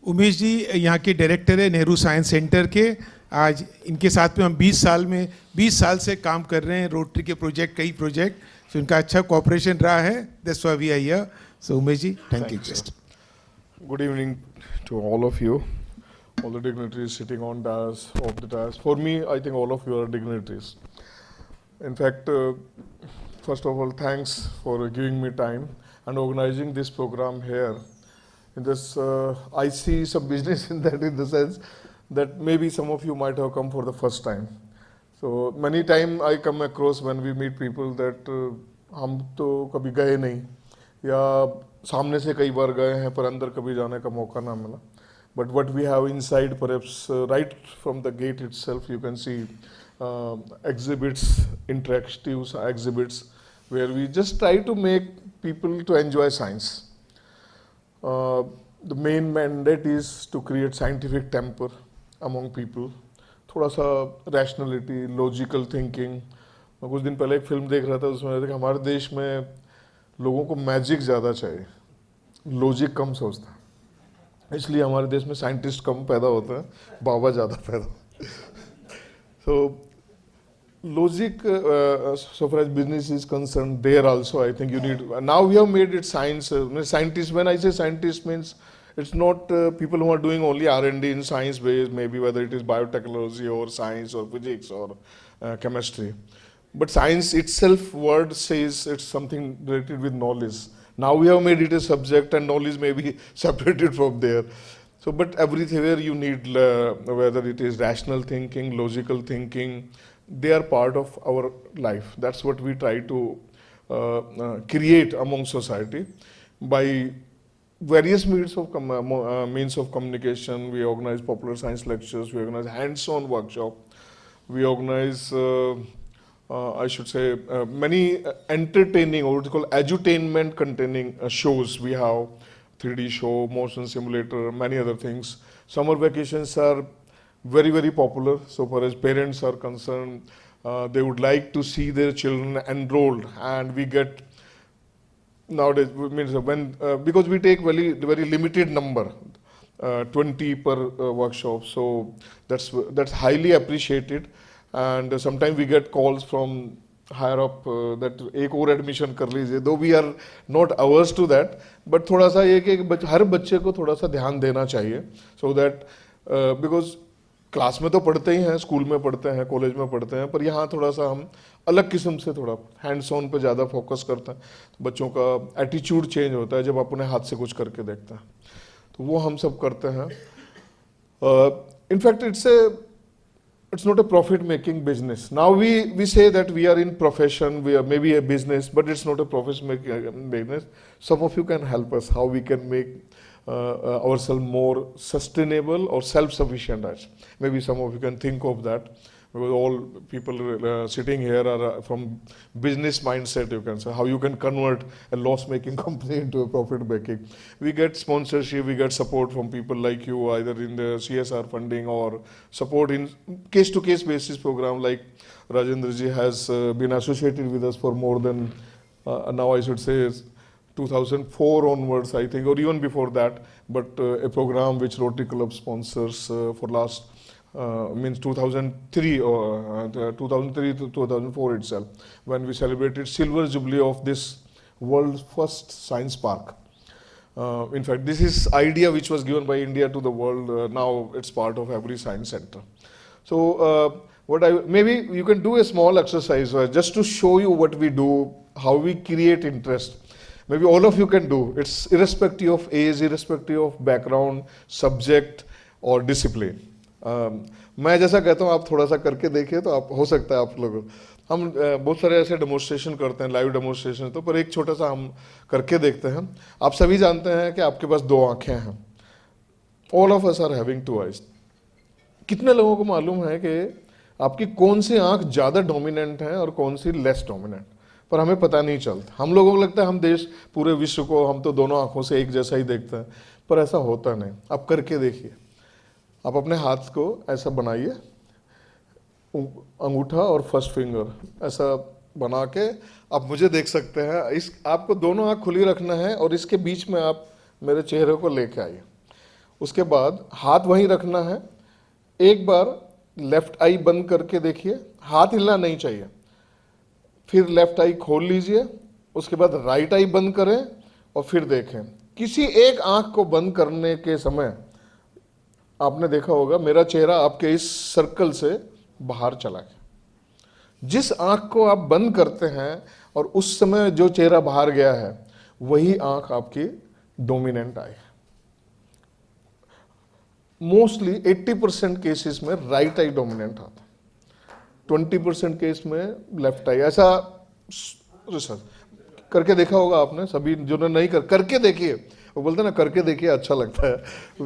[SPEAKER 11] Umesh ji यहाँ के director है Nehru science centre के। आज इनके साथ में हम 20 साल से काम कर रहे हैं, रोटरी के प्रोजेक्ट, कई प्रोजेक्ट, तो इनका अच्छा कोऑपरेशन रहा है। That's why we are here. So Umesh ji, thank you.
[SPEAKER 12] Good evening to all of you, all the dignitaries sitting on dais, off the dais. For me, I think all of you are dignitaries. In fact, first of all, thanks for giving me time and organizing this program here. In this, I see some business in that, in the sense that maybe some of you might have come for the first time. So many times I come across when we meet people that हम तो कभी गए नहीं, या सामने से कई बार गए हैं पर अंदर कभी जाने का मौका ना मिला. But what we have inside, perhaps right from the gate itself, you can see exhibits, interactive exhibits, where we just try to make people to enjoy science. The main mandate is to create scientific temper among people. थोड़ा सा rationality, logical thinking. मैं कुछ दिन पहले एक film देख रहा था, उसमें देखा हमारे देश में लोगों को मैजिक ज़्यादा चाहिए, लॉजिक कम सोचता है, इसलिए हमारे देश में साइंटिस्ट कम पैदा होते हैं, बाबा ज़्यादा पैदा. So logic, so far as business is concerned, there also I think you need. Now we have made it science. Scientists, when I say scientists, means it's not people who are doing only R&D in science base, maybe whether it is biotechnology or science or physics or chemistry. But science itself, word says it's something related with knowledge. Now we have made it a subject and knowledge may be separated from there. So, but everywhere you need, whether it is rational thinking, logical thinking, they are part of our life. That's what we try to create among society by various means of communication. We organize popular science lectures, we organize hands-on workshop, we organize I should say many entertaining, or what you call edutainment containing shows. We have 3D show, motion simulator, many other things. Summer vacations are very, very popular. So far as parents are concerned, they would like to see their children enrolled, and we get nowadays, means when because we take very, very limited number, 20 per workshop. So that's highly appreciated. And sometimes we get calls from higher up that एक और admission कर लीजिए. Though we are not averse to that, but थोड़ा सा ये कि हर बच्चे को थोड़ा सा ध्यान देना चाहिए. So that because क्लास में तो पढ़ते ही हैं, स्कूल में पढ़ते हैं, कॉलेज में पढ़ते हैं, पर यहाँ थोड़ा सा हम अलग किस्म से थोड़ा हैंड्स ऑन पे ज़्यादा फोकस करते हैं. बच्चों का एटीट्यूड चेंज होता है जब अपने हाथ से कुछ करके देखते हैं, तो वो हम सब करते हैं. In fact it's not a profit-making business. Now we say that we are in profession, we are maybe a business, but it's not a profit-making business. Some of you can help us how we can make ourselves more sustainable or self-sufficient. Maybe some of you can think of that. because all people sitting here are from business mindset, you can say, how you can convert a loss-making company into a profit-making. We get sponsorship, we get support from people like you, either in the CSR funding or support in case-to-case basis program, like Rajendra ji has been associated with us for more than, now I should say, 2004 onwards, I think, or even before that, but a program which Rotary Club sponsors for last, means 2003 or 2003 to 2004 itself, when we celebrated silver jubilee of this world's first science park. In fact, this is idea which was given by India to the world. Now it's part of every science center. So maybe you can do a small exercise just to show you what we do, how we create interest. Maybe all of you can do. It's irrespective of age, irrespective of background, subject or discipline. मैं जैसा कहता हूँ आप थोड़ा सा करके देखिए तो आप हो सकता है आप लोग हम बहुत सारे ऐसे डेमोन्स्ट्रेशन करते हैं, लाइव डेमोन्स्ट्रेशन, तो पर एक छोटा सा हम करके देखते हैं. आप सभी जानते हैं कि आपके पास दो आंखें हैं. All of us are having two eyes. कितने लोगों को मालूम है कि आपकी कौन सी आंख ज़्यादा डोमिनेंट है और कौन सी लेस डोमिनेंट, पर हमें पता नहीं चलता. हम लोगों को लगता है हम देश पूरे विश्व को हम तो दोनों आंखों से एक जैसा ही देखते हैं, पर ऐसा होता नहीं. आप करके देखिए. आप अपने हाथ को ऐसा बनाइए, अंगूठा और फर्स्ट फिंगर ऐसा बना के आप मुझे देख सकते हैं. इस आपको दोनों आंख खुली रखना है और इसके बीच में आप मेरे चेहरे को लेके आइए. उसके बाद हाथ वहीं रखना है. एक बार लेफ्ट आई बंद करके देखिए, हाथ हिलना नहीं चाहिए. फिर लेफ्ट आई खोल लीजिए, उसके बाद राइट आई बंद करें और फिर देखें. किसी एक आंख को बंद करने के समय आपने देखा होगा मेरा चेहरा आपके इस सर्कल से बाहर चला गया. जिस आंख को आप बंद करते हैं और उस समय जो चेहरा बाहर गया है वही आंख आपकी डोमिनेंट आई. मोस्टली 80% केसेस में राइट आई डोमिनेंट आता, 20% केस में लेफ्ट आई. ऐसा रिसर्च करके देखा होगा आपने सभी जो नहीं करके देखिए. वो बोलते हैं ना करके देखिए अच्छा लगता है.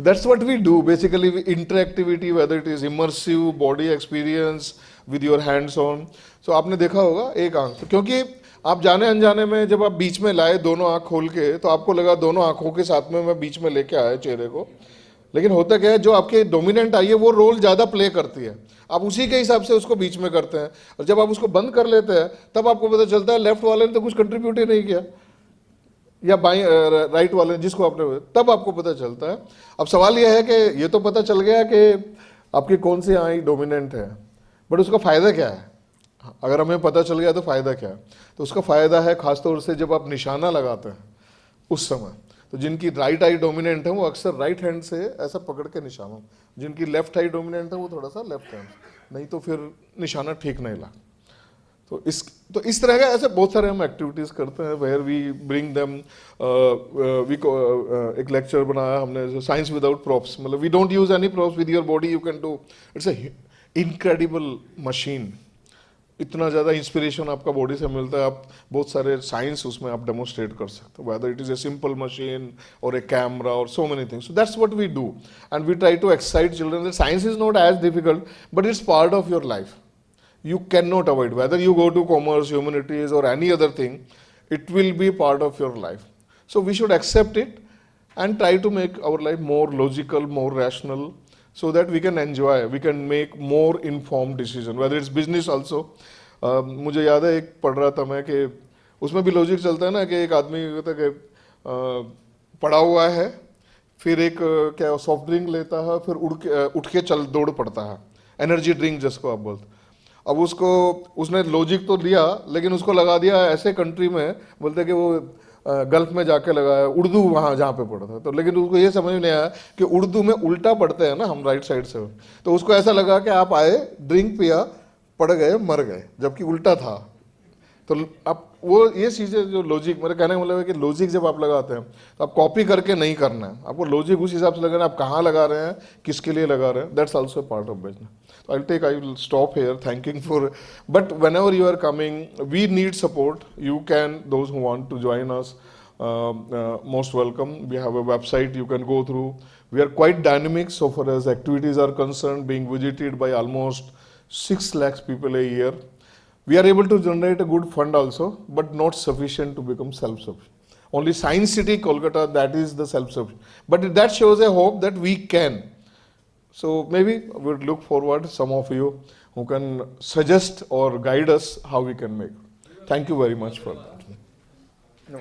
[SPEAKER 12] That's what we do basically. Interactivity, whether it is immersive body experience with your hands on. So आपने देखा होगा एक आंख, क्योंकि आप जाने अनजाने में जब आप बीच में लाए दोनों आंख खोल के तो आपको लगा दोनों आंखों के साथ में मैं बीच में लेके आया चेहरे को. लेकिन होता क्या है, जो आपके डोमिनेंट आई है वो रोल ज़्यादा प्ले करती है. आप उसी के हिसाब से उसको बीच में करते हैं और जब आप उसको बंद कर लेते हैं तब आपको पता चलता है लेफ्ट वाले ने तो कुछ कंट्रीब्यूट ही नहीं किया, या बाई राइट वाले जिसको आपने, तब आपको पता चलता है. अब सवाल यह है कि ये तो पता चल गया कि आपकी कौन सी आई डोमिनेंट है, बट उसका फ़ायदा क्या है? अगर हमें पता चल गया तो फ़ायदा क्या है? तो उसका फ़ायदा है खासतौर से जब आप निशाना लगाते हैं उस समय. तो जिनकी राइट आई डोमिनेंट है वो अक्सर राइट हैंड से ऐसा पकड़ के निशाना, जिनकी लेफ्ट आई डोमिनेंट है वो थोड़ा सा लेफ्ट हैंड, नहीं तो फिर निशाना ठीक नहीं लगा. तो इस तरह का ऐसे बहुत सारे हम एक्टिविटीज़ करते हैं वेयर वी ब्रिंग देम. एक लेक्चर बनाया हमने साइंस विदाउट प्रॉप्स, मतलब we don't use any props, with your body you can do. It's a incredible machine. इतना ज़्यादा इंस्पिरेशन आपका बॉडी से मिलता है. आप बहुत सारे साइंस उसमें आप डेमोन्स्ट्रेट कर सकते हो, whether it is a simple machine और ए कैमरा और so many things. So that's what we do and we try to excite children that science is not as difficult but it's part of your life. You cannot avoid, whether you go to commerce, humanities or any other thing, it will be part of your life. So we should accept it and try to make our life more logical, more rational, so that we can enjoy, we can make more informed decision, whether it's business also. मुझे याद है एक पढ़ रहा था मैं कि उसमें भी लॉजिक चलता है ना कि एक आदमी कहता है कि पड़ा हुआ है, फिर एक क्या सॉफ्ट ड्रिंक लेता है, फिर उठ के चल दौड़ पड़ता है, एनर्जी ड्रिंक जिसको आप बोलते. अब उसने लॉजिक तो लिया लेकिन उसको लगा दिया ऐसे कंट्री में, बोलते कि वो गल्फ में जाके लगाया उर्दू वहाँ जहाँ पे पढ़ा था. तो लेकिन उसको ये समझ नहीं आया कि उर्दू में उल्टा पढ़ते हैं ना हम राइट साइड से. तो उसको ऐसा लगा कि आप आए, ड्रिंक पिया, पड़ गए, मर गए, जबकि उल्टा था. तो आप वो ये चीज़ें जो लॉजिक, मेरे कहने का मतलब है कि लॉजिक जब आप लगाते हैं तो आप कॉपी करके नहीं करना है, आपको लॉजिक उस हिसाब से लगाना है. आप कहाँ लगा रहे हैं, किसके लिए लगा रहे हैं, that's also part of business. I will stop here thanking for, but whenever you are coming, we need support. You can, those who want to join us, most welcome. We have a website you can go through. We are quite dynamic so far as activities are concerned, being visited by almost 6 lakhs people a year. We are able to generate a good fund also, but not sufficient to become self-sufficient. Only Science City, Kolkata, that is the self-sufficient. But that shows a hope that we can. So maybe we'll look forward some of you who can suggest or guide us how we can make. Thank you very much for that. No.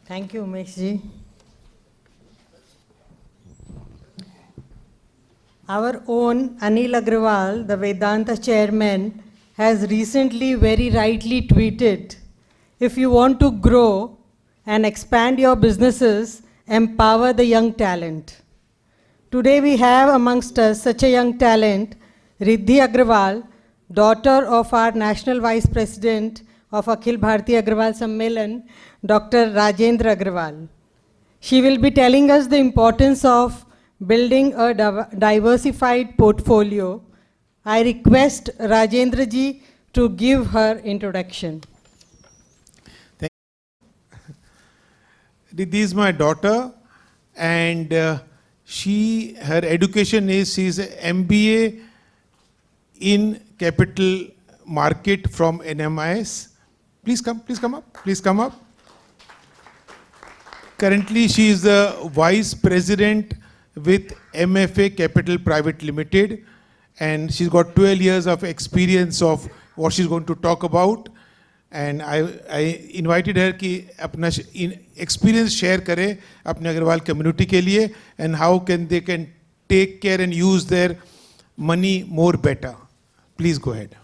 [SPEAKER 1] Thank you, Umesh ji. Our own Anil Agrawal, the Vedanta chairman, has recently very rightly tweeted, if you want to grow and expand your businesses, empower the young talent. Today we have amongst us such a young talent, Riddhi Agrawal, daughter of our National Vice President of Akhil Bhartiya Agrawal Sammelan, Dr. Rajendra Agrawal. She will be telling us the importance of building a diversified portfolio. I request Rajendra ji to give her introduction.
[SPEAKER 11] Riddhi is my daughter, and her education is, she's an MBA in capital market from NMIS. Please come up. Currently, she is the vice president with MFA Capital Private Limited, and she's got 12 years of experience of what she's going to talk about. And I invited her कि अपना experience share करे अपने Agarwal community के लिए, and how they can take care and use their money more better. Please go ahead.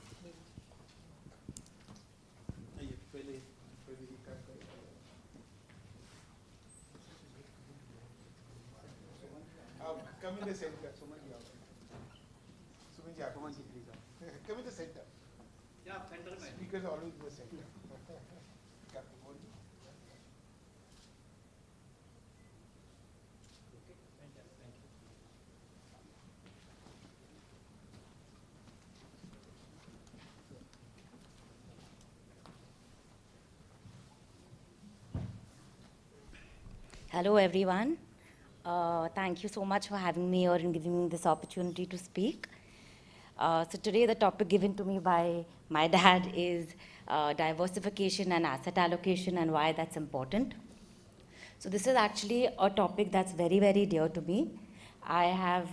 [SPEAKER 11] Come in the center. Come in the center. Yeah, center. Speakers always in the center.
[SPEAKER 13] Hello everyone. Thank you so much for having me here and giving me this opportunity to speak. So today the topic given to me by my dad is diversification and asset allocation and why that's important. So this is actually a topic that's very, very dear to me. I have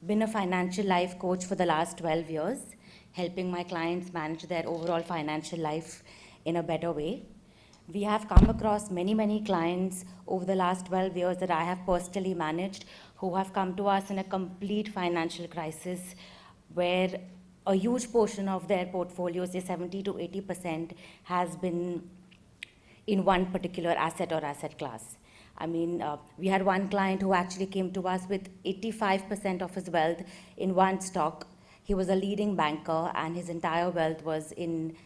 [SPEAKER 13] been a financial life coach for the last 12 years, helping my clients manage their overall financial life in a better way. We have come across many, many clients over the last 12 years that I have personally managed who have come to us in a complete financial crisis where a huge portion of their portfolios, say 70 to 80%, has been in one particular asset or asset class. I mean, we had one client who actually came to us with 85% of his wealth in one stock. He was a leading banker and his entire wealth was in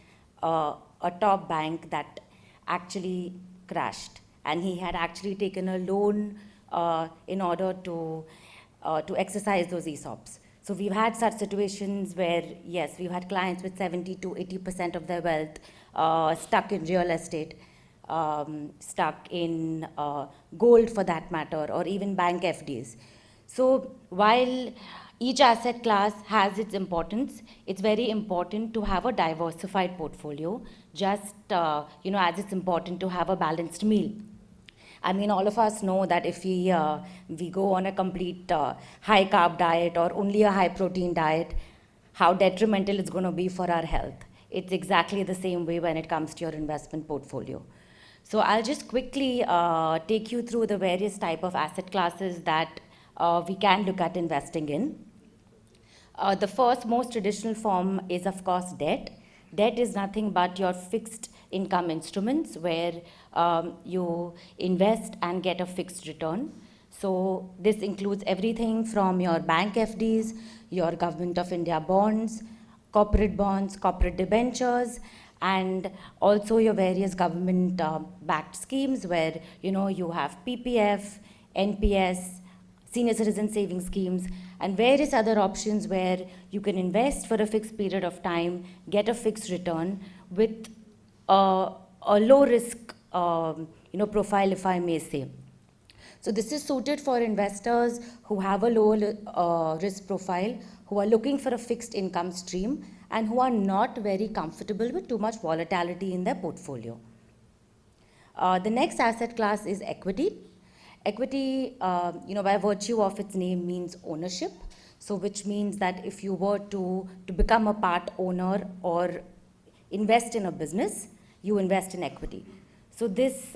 [SPEAKER 13] a top bank that actually crashed, and he had actually taken a loan in order to exercise those ESOPs. So we've had such situations where, yes, we've had clients with 70 to 80% of their wealth stuck in real estate, stuck in gold for that matter, or even bank FDs. So while each asset class has its importance, it's very important to have a diversified portfolio, just as it's important to have a balanced meal. I mean, all of us know that if we go on a complete high carb diet or only a high protein diet, how detrimental it's going to be for our health. It's exactly the same way when it comes to your investment portfolio. So I'll just quickly take you through the various type of asset classes that we can look at investing in. The first most traditional form is, of course, debt. Debt is nothing but your fixed income instruments where you invest and get a fixed return. So this includes everything from your bank FDs, your Government of India bonds, corporate debentures, and also your various government backed schemes where you have PPF, NPS, senior citizen savings schemes, and various other options where you can invest for a fixed period of time, get a fixed return with a low risk profile, if I may say. So this is suited for investors who have a low risk profile, who are looking for a fixed income stream, and who are not very comfortable with too much volatility in their portfolio. The next asset class is equity. Equity, by virtue of its name, means ownership. So which means that if you were to become a part owner or invest in a business, you invest in equity. So this,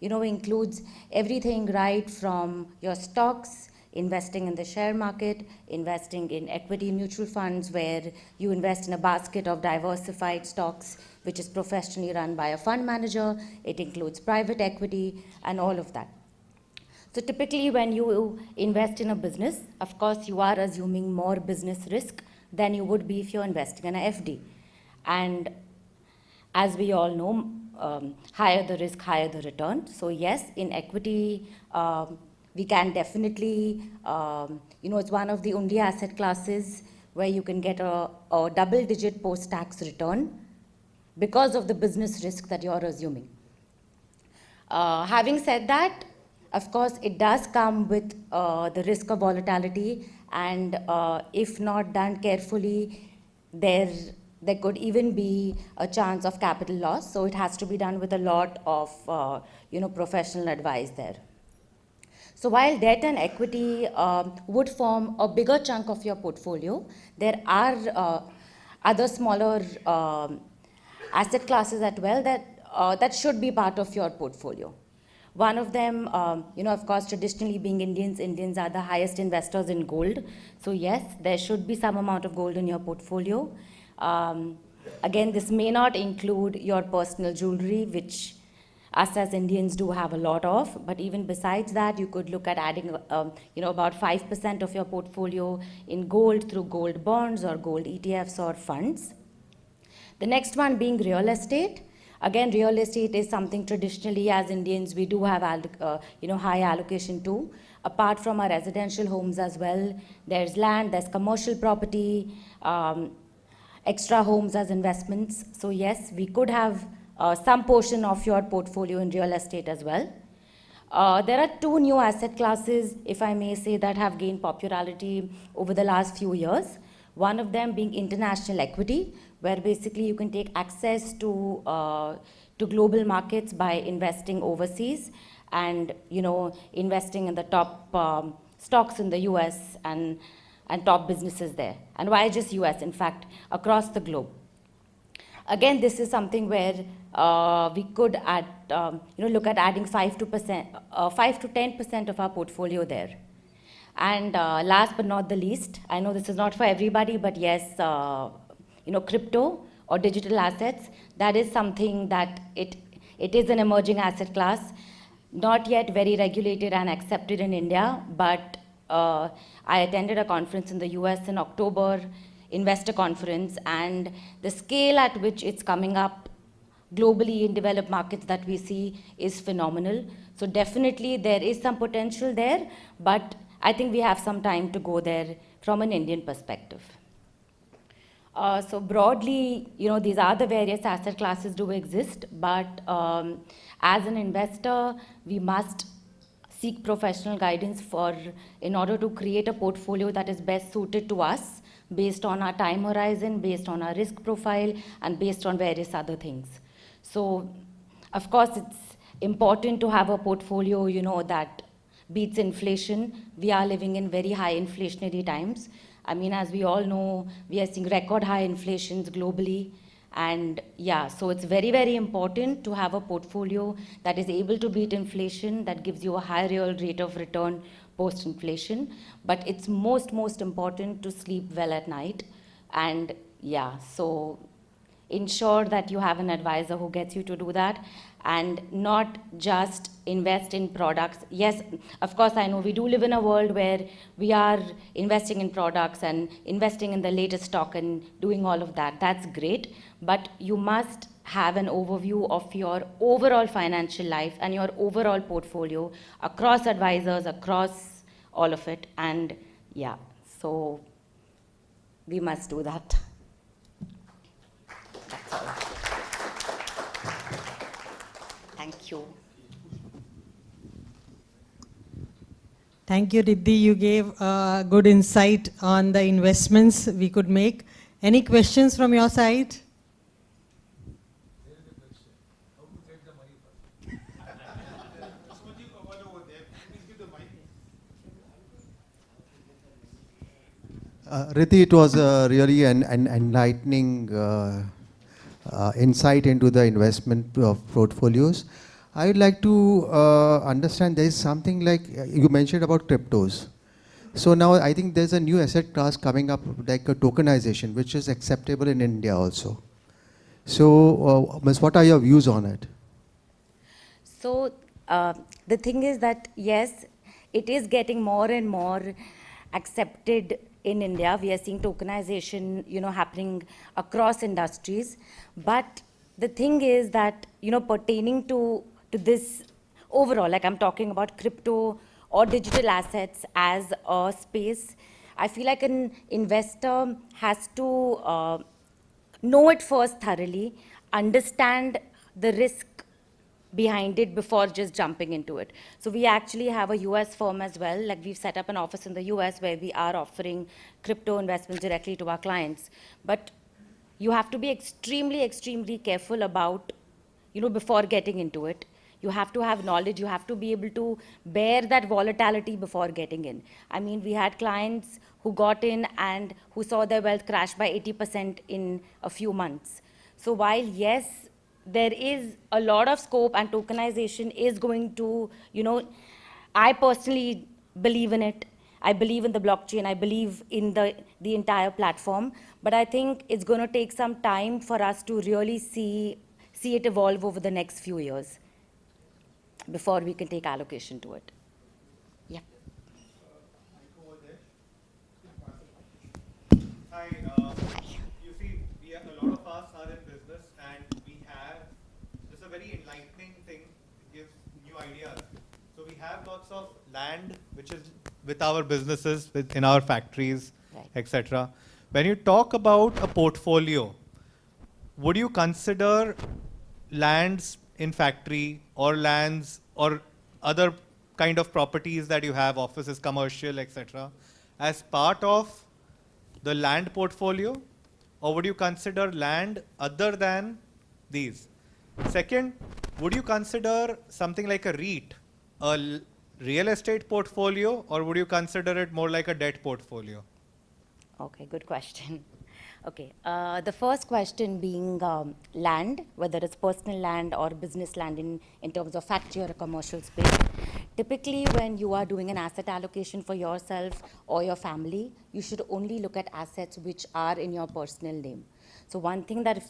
[SPEAKER 13] includes everything right from your stocks, investing in the share market, investing in equity mutual funds where you invest in a basket of diversified stocks, which is professionally run by a fund manager. It includes private equity and all of that. So typically when you invest in a business, of course you are assuming more business risk than you would be if you're investing in an FD. And as we all know, higher the risk, higher the return. So yes, in equity, we can definitely, it's one of the only asset classes where you can get a double-digit post-tax return because of the business risk that you're assuming. Having said that, of course, it does come with the risk of volatility, and if not done carefully, there could even be a chance of capital loss. So it has to be done with a lot of professional advice there. So while debt and equity would form a bigger chunk of your portfolio, there are other smaller asset classes as well that should be part of your portfolio. One of them, of course, traditionally being Indians are the highest investors in gold. So yes, there should be some amount of gold in your portfolio. Again, this may not include your personal jewelry, which us as Indians do have a lot of, but even besides that, you could look at adding, about 5% of your portfolio in gold through gold bonds or gold ETFs or funds. The next one being real estate. Again, real estate is something traditionally as Indians we do have high allocation to. Apart from our residential homes as well, there's land, there's commercial property, extra homes as investments. So yes, we could have some portion of your portfolio in real estate as well. There are two new asset classes, if I may say, that have gained popularity over the last few years. One of them being international equity, where basically you can take access to global markets by investing overseas and investing in the top stocks in the US and top businesses there. And why just US? In fact, across the globe. Again, this is something where we could add, look at adding 5 to 10% of our portfolio there. And last but not the least, I know this is not for everybody, but yes, crypto or digital assets, that is something that it is an emerging asset class, not yet very regulated and accepted in India, but I attended a conference in the US in October, investor conference, and the scale at which it's coming up globally in developed markets that we see is phenomenal. So definitely there is some potential there, but I think we have some time to go there from an Indian perspective. So broadly, these are the various asset classes do exist, but as an investor, we must seek professional guidance in order to create a portfolio that is best suited to us based on our time horizon, based on our risk profile, and based on various other things. So, of course, it's important to have a portfolio, that beats inflation. We are living in very high inflationary times. I mean, as we all know, we are seeing record high inflations globally. And yeah, so it's very, very important to have a portfolio that is able to beat inflation, that gives you a high real rate of return post-inflation. But it's most important to sleep well at night. And yeah, so ensure that you have an advisor who gets you to do that, and not just invest in products. Yes, of course, I know we do live in a world where we are investing in products and investing in the latest stock and doing all of that. That's great, but you must have an overview of your overall financial life and your overall portfolio across advisors, across all of it. And yeah, so we must do that. That's all. Thank you.
[SPEAKER 1] Thank you, Riddhi. You gave good insight on the investments we could make. Any questions from your side?
[SPEAKER 14] Riddhi, it was really an enlightening insight into the investment of portfolios. I would like to understand, there is something like, you mentioned about cryptos. So now I think there's a new asset class coming up, like a tokenization, which is acceptable in India also. So, Ms., what are your views on it?
[SPEAKER 13] So the thing is that, yes, it is getting more and more accepted in India. We are seeing tokenization, happening across industries. But the thing is that, pertaining to this overall, like I'm talking about crypto or digital assets as a space, I feel like an investor has to know it first thoroughly, understand the risk behind it before just jumping into it. So we actually have a US firm as well. Like, we've set up an office in the US where we are offering crypto investments directly to our clients. But you have to be extremely, extremely careful about, before getting into it. You have to have knowledge. You have to be able to bear that volatility before getting in. I mean, we had clients who got in and who saw their wealth crash by 80% in a few months. So while, yes, there is a lot of scope and tokenization is going to, I personally believe in it. I believe in the blockchain. I believe in the entire platform. But I think it's going to take some time for us to really see it evolve over the next few years before we can take allocation to it. Yeah.
[SPEAKER 15] Hi. You see, a lot of us are in business, and we have, this is a very enlightening thing, it gives new ideas. So we have lots of land which is with our businesses, in our factories,
[SPEAKER 13] Right.
[SPEAKER 15] etc. When you talk about a portfolio, would you consider lands in factory or lands or other kind of properties that you have, offices, commercial, etc., as part of the land portfolio, or would you consider land other than these? Second, would you consider something like a REIT, a real estate portfolio, or would you consider it more like a debt portfolio?
[SPEAKER 13] Okay, good question. Okay, the first question being land, whether it's personal land or business land in terms of factory or a commercial space. Typically, when you are doing an asset allocation for yourself or your family, you should only look at assets which are in your personal name. So one thing that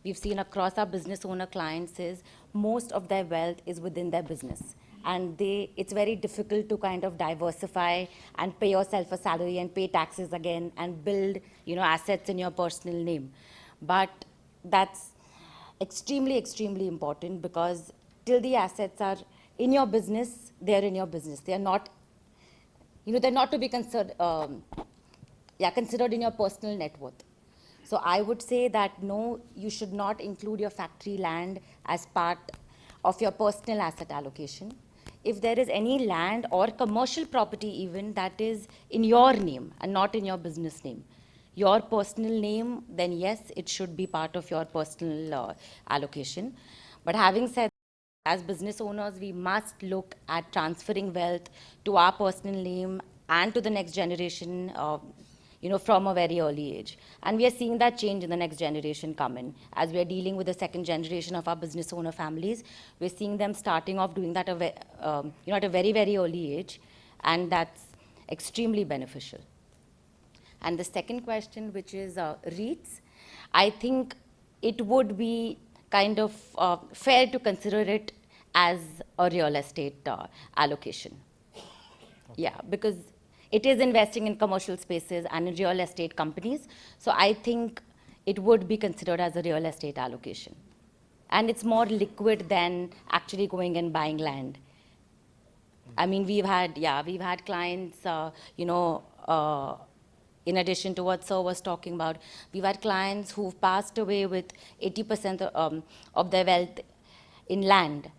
[SPEAKER 13] we've seen across our business owner clients is most of their wealth is within their business. And it's very difficult to kind of diversify and pay yourself a salary and pay taxes again and build, assets in your personal name. But that's extremely, extremely important, because till the assets are in your business, they're in your business. They're not, they're not to be considered, considered in your personal net worth. So I would say that no, you should not include your factory land as part of your personal asset allocation. If there is any land or commercial property even that is in your name and not in your business name, your personal name, then yes, it should be part of your personal allocation. But having said that, as business owners, we must look at transferring wealth to our personal name and to the next generation, from a very early age. And we are seeing that change in the next generation come in. As we are dealing with the second generation of our business owner families, we're seeing them starting off doing that at a very, very early age, and that's extremely beneficial. And the second question, which is REITs, I think it would be kind of fair to consider it as a real estate allocation. Yeah, because it is investing in commercial spaces and in real estate companies. So I think it would be considered as a real estate allocation. And it's more liquid than actually going and buying land. I mean, we've had clients, in addition to what Sir was talking about, we've had clients who've passed away with 80% of their wealth in land,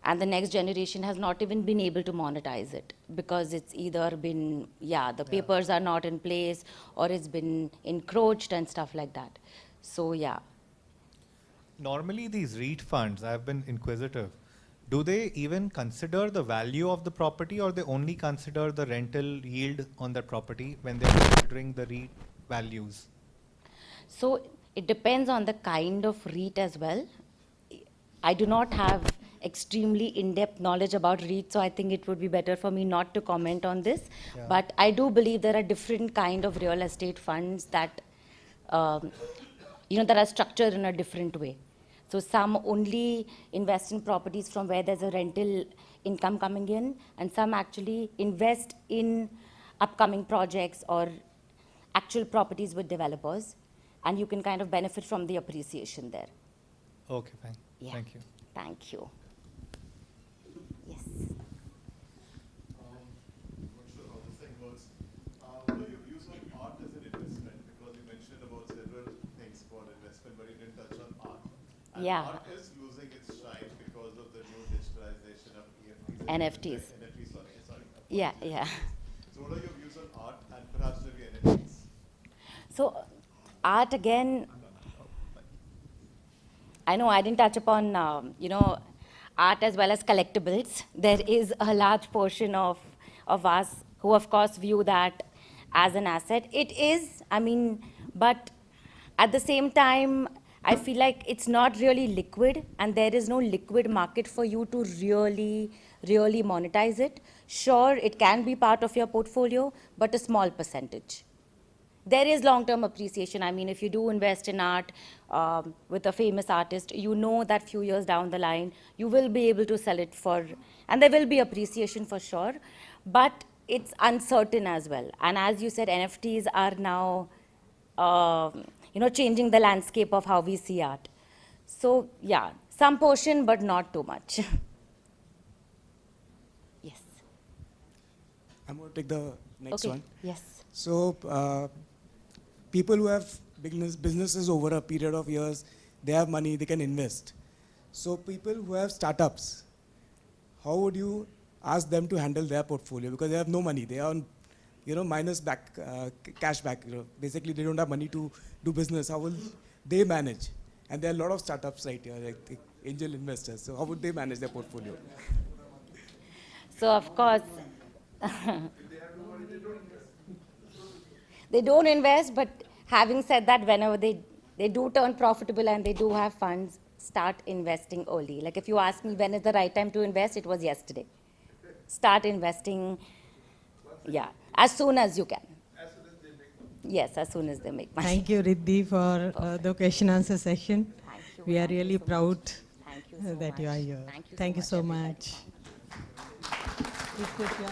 [SPEAKER 13] and the next generation has not even been able to monetize it because it's either been, the papers are not in place or it's been encroached and stuff like that. So, yeah.
[SPEAKER 15] Normally, these REIT funds, I've been inquisitive, do they even consider the value of the property, or they only consider the rental yield on that property when they're considering the REIT values?
[SPEAKER 13] So it depends on the kind of REIT as well. I do not have extremely in-depth knowledge about REIT, so I think it would be better for me not to comment on this.
[SPEAKER 15] Yeah.
[SPEAKER 13] But I do believe there are different kind of real estate funds that, that are structured in a different way. So some only invest in properties from where there's a rental income coming in, and some actually invest in upcoming projects or actual properties with developers, and you can kind of benefit from the appreciation there.
[SPEAKER 15] Okay, fine.
[SPEAKER 13] Yeah.
[SPEAKER 15] Thank you.
[SPEAKER 13] Thank you. Yes.
[SPEAKER 16] Not sure how this thing works. What are your views on art as an investment? Because you mentioned about several things for investment, but you didn't touch on art. And
[SPEAKER 13] Yeah.
[SPEAKER 16] art is losing its shine because of the new digitalization of
[SPEAKER 13] NFTs.
[SPEAKER 16] NFTs, sorry.
[SPEAKER 13] Yeah, yeah.
[SPEAKER 16] So what are your views on art and perhaps maybe NFTs?
[SPEAKER 13] So art again, I know I didn't touch upon, art as well as collectibles. There is a large portion of us who of course view that as an asset. It is, but at the same time, I feel like it's not really liquid, and there is no liquid market for you to really monetize it. Sure, it can be part of your portfolio, but a small percentage. There is long-term appreciation. If you do invest in art with a famous artist, you know that few years down the line, you will be able to sell it for, and there will be appreciation for sure, but it's uncertain as well. And as you said, NFTs are now, changing the landscape of how we see art. So, yeah, some portion, but not too much. Yes.
[SPEAKER 17] I'm going to take the next one.
[SPEAKER 13] Yes.
[SPEAKER 17] So, people who have businesses over a period of years, they have money, they can invest. So, people who have startups, how would you ask them to handle their portfolio? Because they have no money, they are on, minus back, cash back. Basically, they don't have money to do business. How will they manage? And there are a lot of startups right here, like angel investors. So, how would they manage their portfolio?
[SPEAKER 13] So, of course, they don't invest, but having said that, whenever they do turn profitable and they do have funds, start investing early. Like if you ask me when is the right time to invest, it was yesterday. Start investing, as soon as you can.
[SPEAKER 16] As soon as they make money.
[SPEAKER 13] Yes, as soon as they make money.
[SPEAKER 1] Thank you, Riddhi, for the question answer session.
[SPEAKER 13] Thank you.
[SPEAKER 1] We are
[SPEAKER 13] Thank you
[SPEAKER 1] really
[SPEAKER 13] so
[SPEAKER 1] proud
[SPEAKER 13] Thank you so
[SPEAKER 1] that you are
[SPEAKER 13] much.
[SPEAKER 1] here.
[SPEAKER 13] Thank you so much,
[SPEAKER 1] much. Please put your-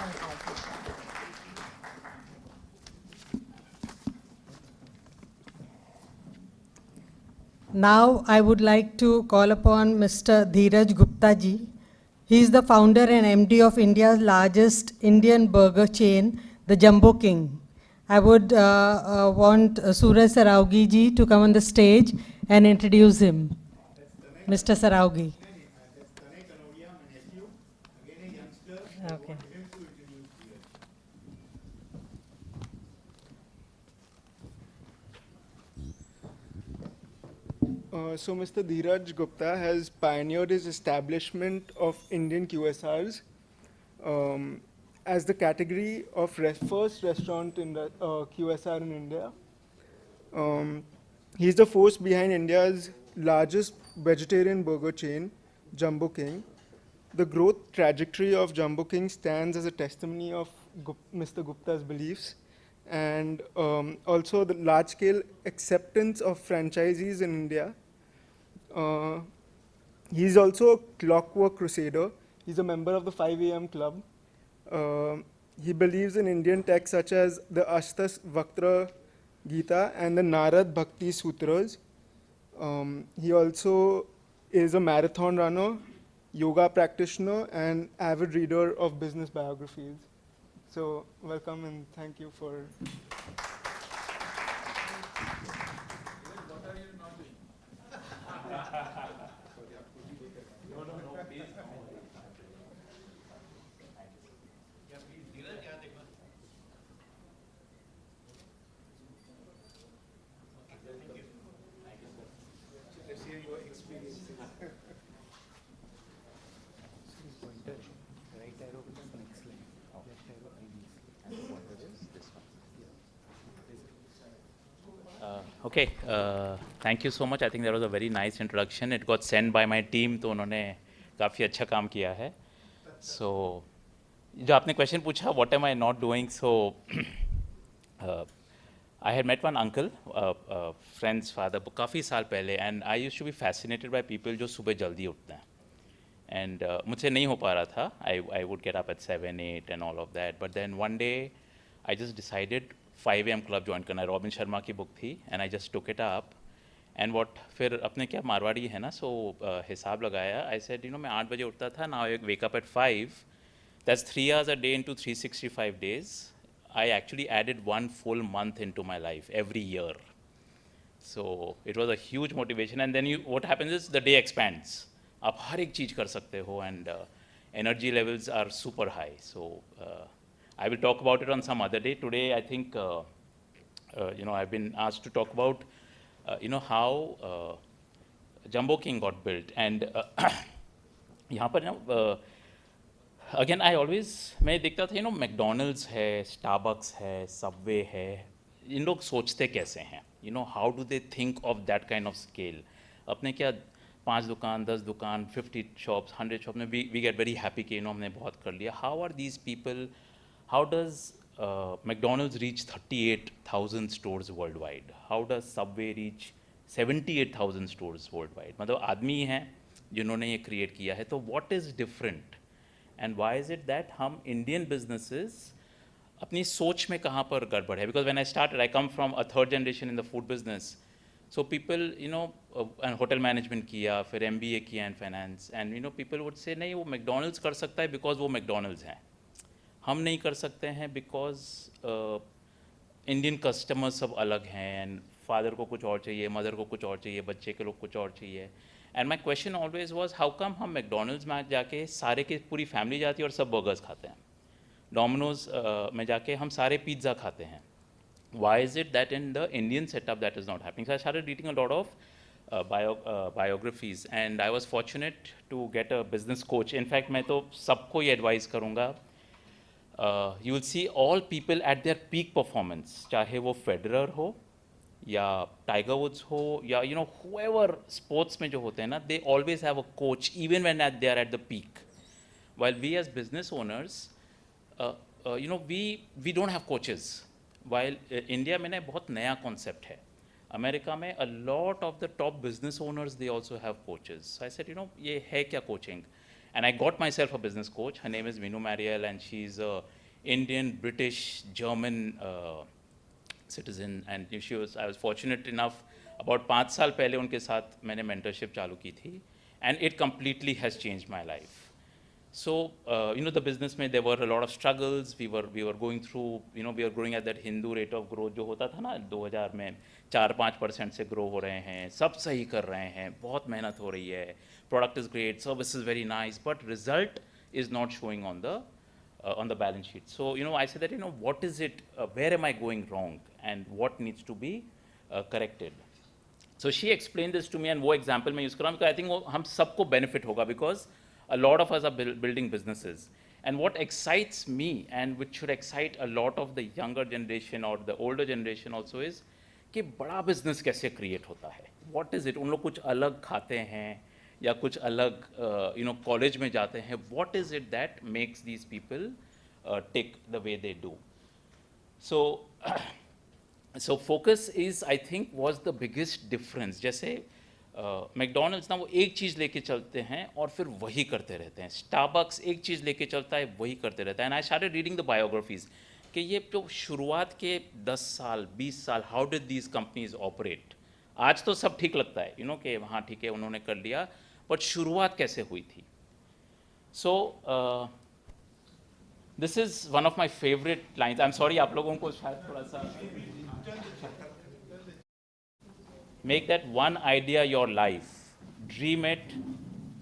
[SPEAKER 1] Now I would like to call upon Mr. Dheeraj Gupta ji. He is the founder and MD of India's largest Indian burger chain, the Jumbo King. I would want Suraj Saraugi ji to come on the stage and introduce him. Mr. Saraugi. Okay.
[SPEAKER 18] So Mr. Dheeraj Gupta has pioneered his establishment of Indian QSRs as the category of first restaurant in the QSR in India. He's the force behind India's largest vegetarian burger chain, Jumbo King. The growth trajectory of Jumbo King stands as a testimony of Mr. Gupta's beliefs, and also the large-scale acceptance of franchisees in India Uh, he's also a clockwork crusader. He's a member of the 5 a.m. club. He believes in Indian texts such as the Ashtas Vaktra Gita and the Narad Bhakti Sutras. He also is a marathon runner, yoga practitioner, and avid reader of business biographies. So, welcome and thank you for.
[SPEAKER 19] Okay, thank you so much. I think that was a very nice introduction. It got sent by my team, तो उन्होंने काफ़ी अच्छा काम किया है. So, जो आपने question पूछा, what am I not doing? So, I had met one uncle, friend's father, काफ़ी साल पहले, and I used to be fascinated by people जो सुबह जल्दी उठते हैं. And मुझसे नहीं हो पा रहा था. I would get up at 7, 8 and all of that. But then one day, I just decided 5 a.m. club join करना है. रॉबिन शर्मा की बुक थी, and I just took it up. And what फिर अपने क्या मारवाड़ी है ना, so हिसाब लगाया. I said, you know, मैं 8 बजे उठता था. Now I wake up at 5. That's 3 hours a day into 365 days. I actually added 1 full month into my life every year. So it was a huge motivation. And then what happens is the day expands. आप हर एक चीज़ कर सकते हो, and energy levels are super high. So I will talk about it on some other day. Today, I think, you know, I've been asked to talk about, you know, how Jumbo King got built. And यहाँ पर ना, again, I always, मैं देखता था, you know, McDonald's है, Starbucks है, Subway है, इन लोग सोचते कैसे हैं? You know, how do they think of that kind of scale? अपने क्या 5 दुकान, 10 दुकान, 50 shops, 100 shops में we get very happy कि, you know, हमने बहुत कर लिया. How are these people? How does McDonald's reach 38,000 stores worldwide? How does Subway reach 78,000 stores worldwide? मतलब आदमी हैं जिन्होंने ये create किया है. तो what is different? And why is it that हम Indian businesses अपनी सोच में कहाँ पर गड़बड़ है? Because when I started, I come from a third generation in the food business. So people, you know, and hotel management किया, फिर MBA किया in finance, and you know, people would say नहीं वो McDonald's कर सकता है because वो McDonald's हैं. हम नहीं कर सकते हैं बिकॉज इंडियन कस्टमर सब अलग हैं, एंड फादर को कुछ और चाहिए, मदर को कुछ और चाहिए, बच्चे के लोग कुछ और चाहिए. And my question always was how come हम मैकडोनल्ड्स में जाके सारे की पूरी फैमिली जाती है और सब बर्गर्स खाते हैं, डोमिनोज में जाके हम सारे पिज़्ज़ा खाते हैं. Why is it that in the Indian setup that is not happening? So I started reading a lot of biographies, and I was fortunate to get a business coach. In fact, मैं तो सबको ये advise करूँगा. You will see all people at their peak performance, चाहे वो Federer हो या tiger woods हो या you know whoever sports में जो होते हैं ना, they always have a coach even when they are at the peak. While we as business owners, you know, we don't have coaches. While India में ना बहुत नया concept है. अमेरिका में a lot of the top business owners, they also have coaches. So I said, you know, ये है क्या coaching? And I got myself a business coach. Her name is Minu Mariel, and she's a Indian, British, German citizen. And I was fortunate enough, about 5 साल पहले उनके साथ मैंने mentorship चालू की थी, and it completely has changed my life. So, you know, the business में there were a lot of struggles. We were going through, you know, we were growing at that Hindu rate of growth जो होता था ना 2000 में 4-5% से grow हो रहे हैं, सब सही कर रहे हैं, बहुत मेहनत हो रही है, product is great, service is very nice, but result is not showing on the balance sheet. So, you know, I said that, you know, what is it, where am I going wrong, and what needs to be corrected? So she explained this to me, and वो example मैं use कर रहा हूँ because I think वो हम सबको benefit होगा, because a lot of us are building businesses. And what excites me, and which should excite a lot of the younger generation or the older generation also, is कि बड़ा business कैसे create होता है? What is it? उन लोग कुछ अलग खाते हैं या कुछ अलग you know college में जाते हैं. What is it that makes these people tick the way they do? So so focus is, I think, was the biggest difference. जैसे मैकडोनल्ड्स ना वो एक चीज़ लेके चलते हैं और फिर वही करते रहते हैं. स्टारबक्स एक चीज़ लेके चलता है, वही करते रहता है. And I started reading the biographies कि ये जो शुरुआत के 10 साल 20 साल how did these companies operate. आज तो सब ठीक लगता है कि हाँ ठीक है उन्होंने कर लिया, बट शुरुआत कैसे हुई थी. So this is one of my favourite lines. I am sorry आप लोगों को शायद थोड़ा सा. Make that one idea your life. Dream it,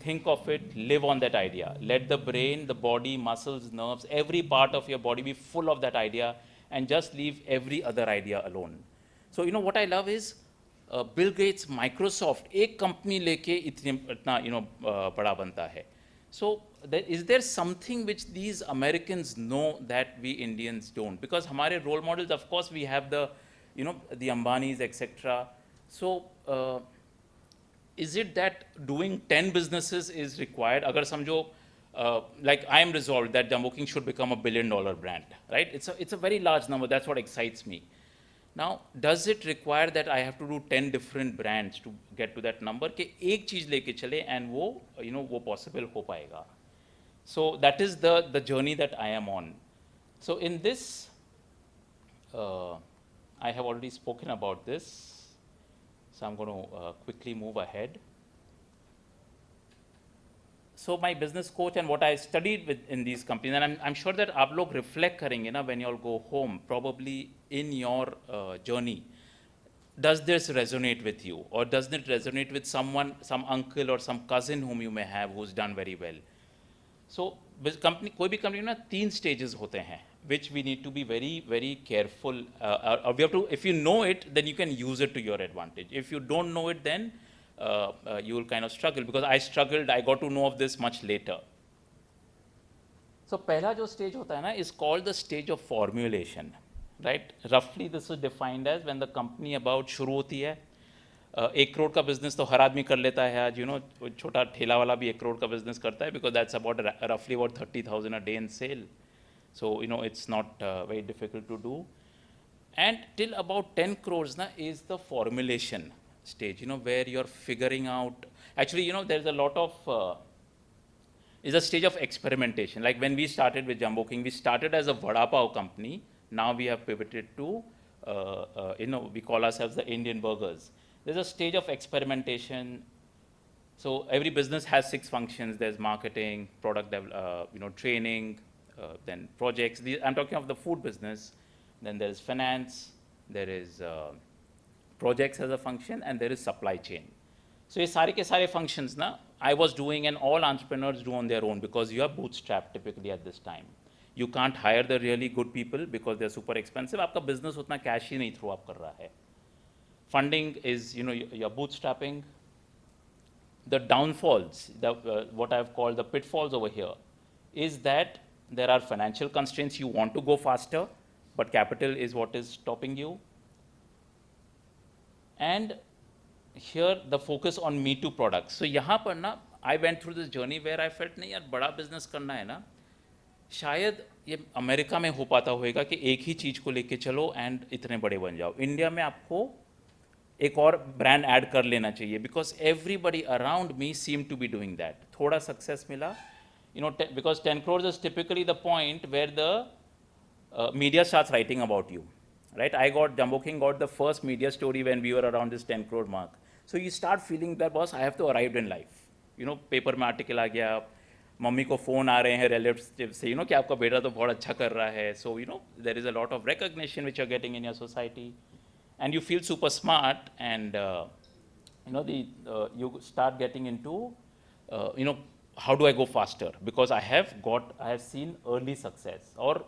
[SPEAKER 19] think of it, live on that idea. Let the brain, the body, muscles, nerves, every part of your body be full of that idea, and just leave every other idea alone. So what I love is Bill Gates, Microsoft, एक company लेके इतना बड़ा बनता है. So is there something which these Americans know that we Indians don't? Because हमारे role models, of course, we have the the Ambanis, etc. So, is it that doing 10 businesses is required? Agar samjho, like I am resolved that Jumbo King should become a $1 billion brand, right? It's a very large number. That's what excites me. Now, does it require that I have to do 10 different brands to get to that number? कि एक चीज़ लेके चले and वो वो possible हो पाएगा. So that is the journey that I am on. So in this, I have already spoken about this. So I'm going to quickly move ahead. So my business coach and what I studied in these companies, and I'm sure that आप लोग reflect करेंगे ना when you all go home, probably in your journey. Does this resonate with you, or does it resonate with someone, some uncle or some cousin whom you may have who's done very well? So कोई भी company ना 3 stages होते हैं, which we need to be very, very careful. We have to, if you know it, then you can use it to your advantage. If you don't know it, then you will kind of struggle. Because I struggled, I got to know of this much later. So पहला जो stage होता है ना is called the stage of formulation, right? Roughly this is defined as when the company about शुरू होती है. 1 करोड़ का business तो हर आदमी कर लेता है आज, छोटा ठेला वाला भी 1 करोड़ का बिजनेस करता है, because that's about roughly about 30,000 a day in sale. So it's not very difficult to do. And till about 10 crores na is the formulation stage, where you're figuring out. Actually, there's a lot of is a stage of experimentation. Like when we started with Jumbo King, we started as a vada pav company. Now we have pivoted to we call ourselves the Indian burgers. There's a stage of experimentation. So every business has 6 functions. There's marketing, product training, then projects. I'm talking of the food business. Then there is finance, there is projects as a function, and there is supply chain. So ये सारे के सारे functions ना I was doing, and all entrepreneurs do on their own, because you are bootstrapped typically at this time. You can't hire the really good people because they're super expensive. आपका business उतना cash ही नहीं throw up कर रहा है. Funding is you're bootstrapping. The downfalls, what I've called the pitfalls over here, is that there are financial constraints. You want to go faster, but capital is what is stopping you. And here the focus on Me Too products. So यहाँ पर ना I went through this journey where I felt नहीं यार बड़ा business करना है ना, शायद ये अमेरिका में हो पाता होगा कि एक ही चीज़ को लेके चलो and इतने बड़े बन जाओ. इंडिया में आपको एक और ब्रांड ऐड कर लेना चाहिए, because everybody around me seemed to be doing that. थोड़ा success मिला, because 10 crores is typically the point where the media starts writing about you, right? Jumbo King got the first media story when we were around this 10 crore mark. So you start feeling that, boss, I have to arrive in life. Paper में article आ गया, mummy को phone आ रहे हैं relatives से, कि आपका बेटा तो बहुत अच्छा कर रहा है. So, there is a lot of recognition which you're getting in your society. And you feel super smart, and you start getting into, how do I go faster? Because I have seen early success or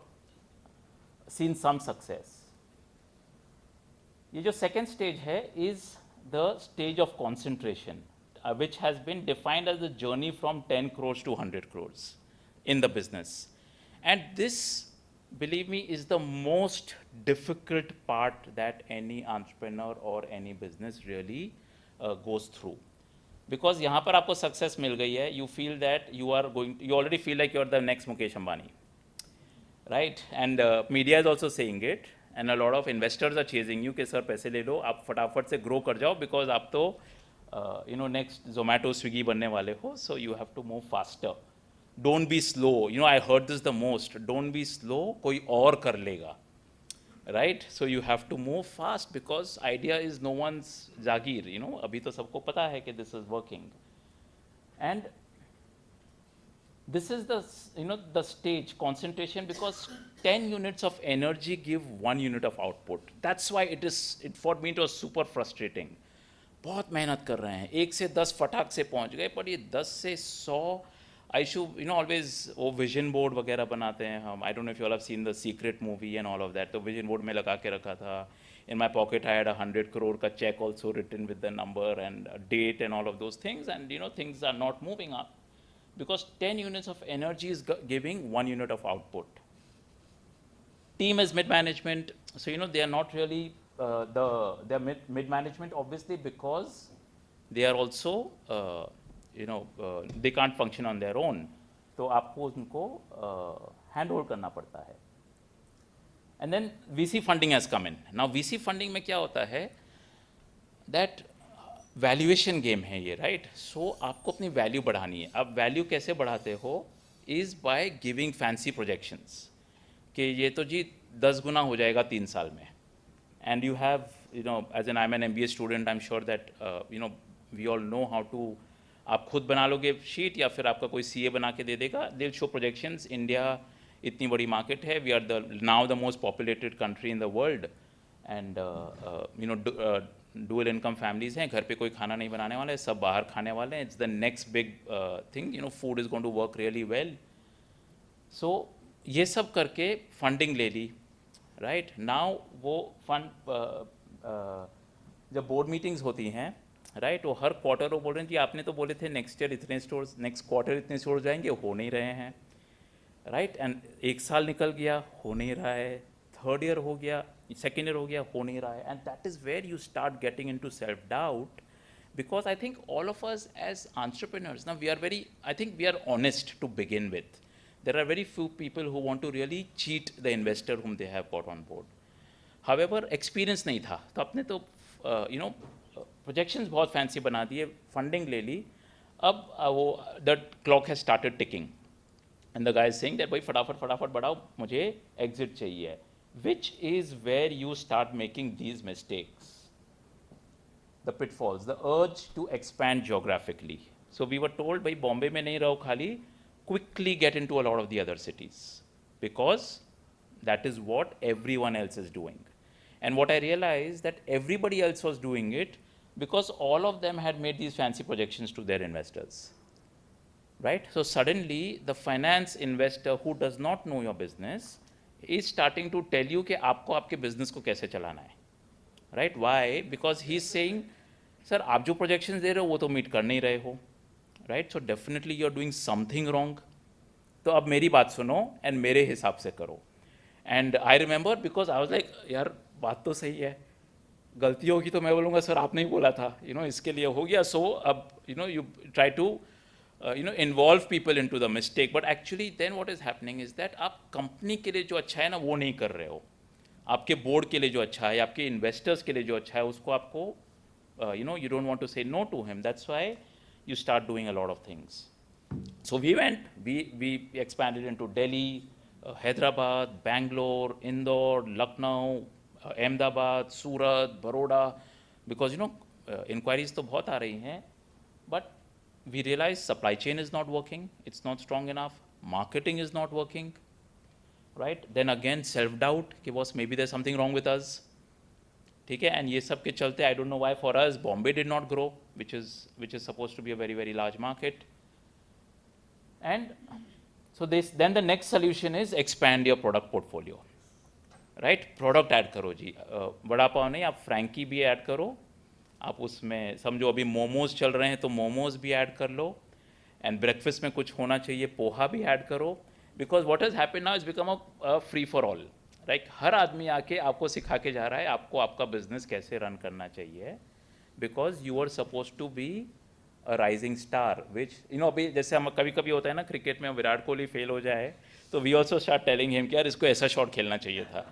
[SPEAKER 19] seen some success. ये जो second stage है is the stage of concentration, which has been defined as the journey from 10 crores to 100 crores in the business. And this, believe me, is the most difficult part that any entrepreneur or any business really goes through. Because यहाँ पर आपको success मिल गई है, you feel that you already feel like you're the next Mukesh Ambani, right? And media is also saying it, and a lot of investors are chasing you कि sir पैसे ले लो, आप फटाफट से grow कर जाओ, because आप तो next Zomato, Swiggy बनने वाले हो, so you have to move faster. Don't be slow. I heard this the most. Don't be slow, कोई और कर लेगा. Right? So you have to move fast because idea is no one's जागीर. अभी तो सबको पता है कि this is working. And this is the stage concentration, because 10 units of energy give 1 unit of output. That's why for me it was super frustrating. बहुत मेहनत कर रहे हैं, 1 से 10 फटाक से पहुंच गए, पर ये 10 से 100 I should always वो vision board वगैरह बनाते हैं हम. I don't know if you all have seen the Secret movie and all of that. तो vision board में लगा के रखा था. In my pocket I had 100 crore का check also written with the number and a date and all of those things, and things are not moving up because 10 units of energy is giving 1 unit of output. Team is mid-management, so they are not really they're mid-management obviously because they are also they can't function on their own. तो आपको उनको handhold करना पड़ता है. And then VC funding has come in. Now VC funding में क्या होता है? That valuation game है ये, right? So आपको अपनी value बढ़ानी है. अब value कैसे बढ़ाते हो? Is by giving fancy projections. कि ये तो जी 10 गुना हो जाएगा 3 साल में. And you have, as I'm an MBA student, I'm sure that, we all know how to, आप खुद बना लोगे शीट या फिर आपका कोई CA बना के दे देगा. They'll show projections. India इतनी बड़ी market है. We are now the most populated country in the world. And, dual income families हैं. घर पे कोई खाना नहीं बनाने वाला है. सब बाहर खाने वाले हैं. It's the next big thing. Food is going to work really well. So ये सब करके funding ले ली. Right? Now वो fund जब board meetings होती हैं, right? वो हर quarter वो बोल रहे हैं कि आपने तो बोले थे next year इतने stores, next quarter इतने stores जाएंगे, हो नहीं रहे हैं. Right? And 1 साल निकल गया, हो नहीं रहा है. 3rd year हो गया, 2nd year हो गया, हो नहीं रहा है. And that is where you start getting into self-doubt, because I think all of us as entrepreneurs, now I think we are honest to begin with. There are very few people who want to really cheat the investor whom they have brought on board. However, experience नहीं था, तो अपने तो projections बहुत fancy बना दिए, funding ले ली. अब the clock has started ticking. And the guy is saying that भाई फटाफट बढ़ाओ, मुझे exit चाहिए. Which is where you start making these mistakes. The pitfalls, the urge to expand geographically. So we were told भाई Bombay में नहीं रहो खाली, quickly get into a lot of the other cities, because that is what everyone else is doing. And what I realized that everybody else was doing it because all of them had made these fancy projections to their investors. Right? So suddenly the finance investor who does not know your business is starting to tell you कि आपको आपके business को कैसे चलाना है. Right? Why? Because he's saying, sir, आप जो projections दे रहे हो वो तो meet कर नहीं रहे हो. Right? So definitely you're doing something wrong. तो अब मेरी बात सुनो and मेरे हिसाब से करो. And I remember because I was like, यार बात तो सही है. गलती होगी तो मैं बोलूँगा सर आपने ही बोला था. इसके लिए हो गया. So अब you try to involve people into the mistake. But actually then what is happening is that आप company के लिए जो अच्छा है ना वो नहीं कर रहे हो. आपके board के लिए जो अच्छा है, आपके investors के लिए जो अच्छा है उसको आपको you don't want to say no to him. That's why you start doing a lot of things. So we expanded into Delhi, Hyderabad, Bangalore, Indore, Lucknow, Ahmedabad, Surat, Baroda, because inquiries तो बहुत आ रही हैं, but we realized supply chain is not working, it's not strong enough, marketing is not working, right? Then again self-doubt कि boss maybe there's something wrong with us. ठीक है, and ये सब के चलते I don't know why for us Bombay did not grow, which is supposed to be a very very large market. And so then the next solution is expand your product portfolio. Right? Product add करो जी. बड़ा पाव नहीं, आप Frankie भी add करो. आप उसमें समझो अभी मोमोज चल रहे हैं तो मोमोज भी ऐड कर लो. एंड ब्रेकफास्ट में कुछ होना चाहिए, पोहा भी ऐड करो. Because what has happened now is become a free for all. Right? हर आदमी आके आपको सिखा के जा रहा है आपको आपका बिजनेस कैसे रन करना चाहिए. Because you are suppose to be a rising star, which अभी जैसे हम कभी कभी होता है ना क्रिकेट में विराट कोहली फेल हो जाए तो we also start telling him कि यार इसको ऐसा शॉट खेलना चाहिए था.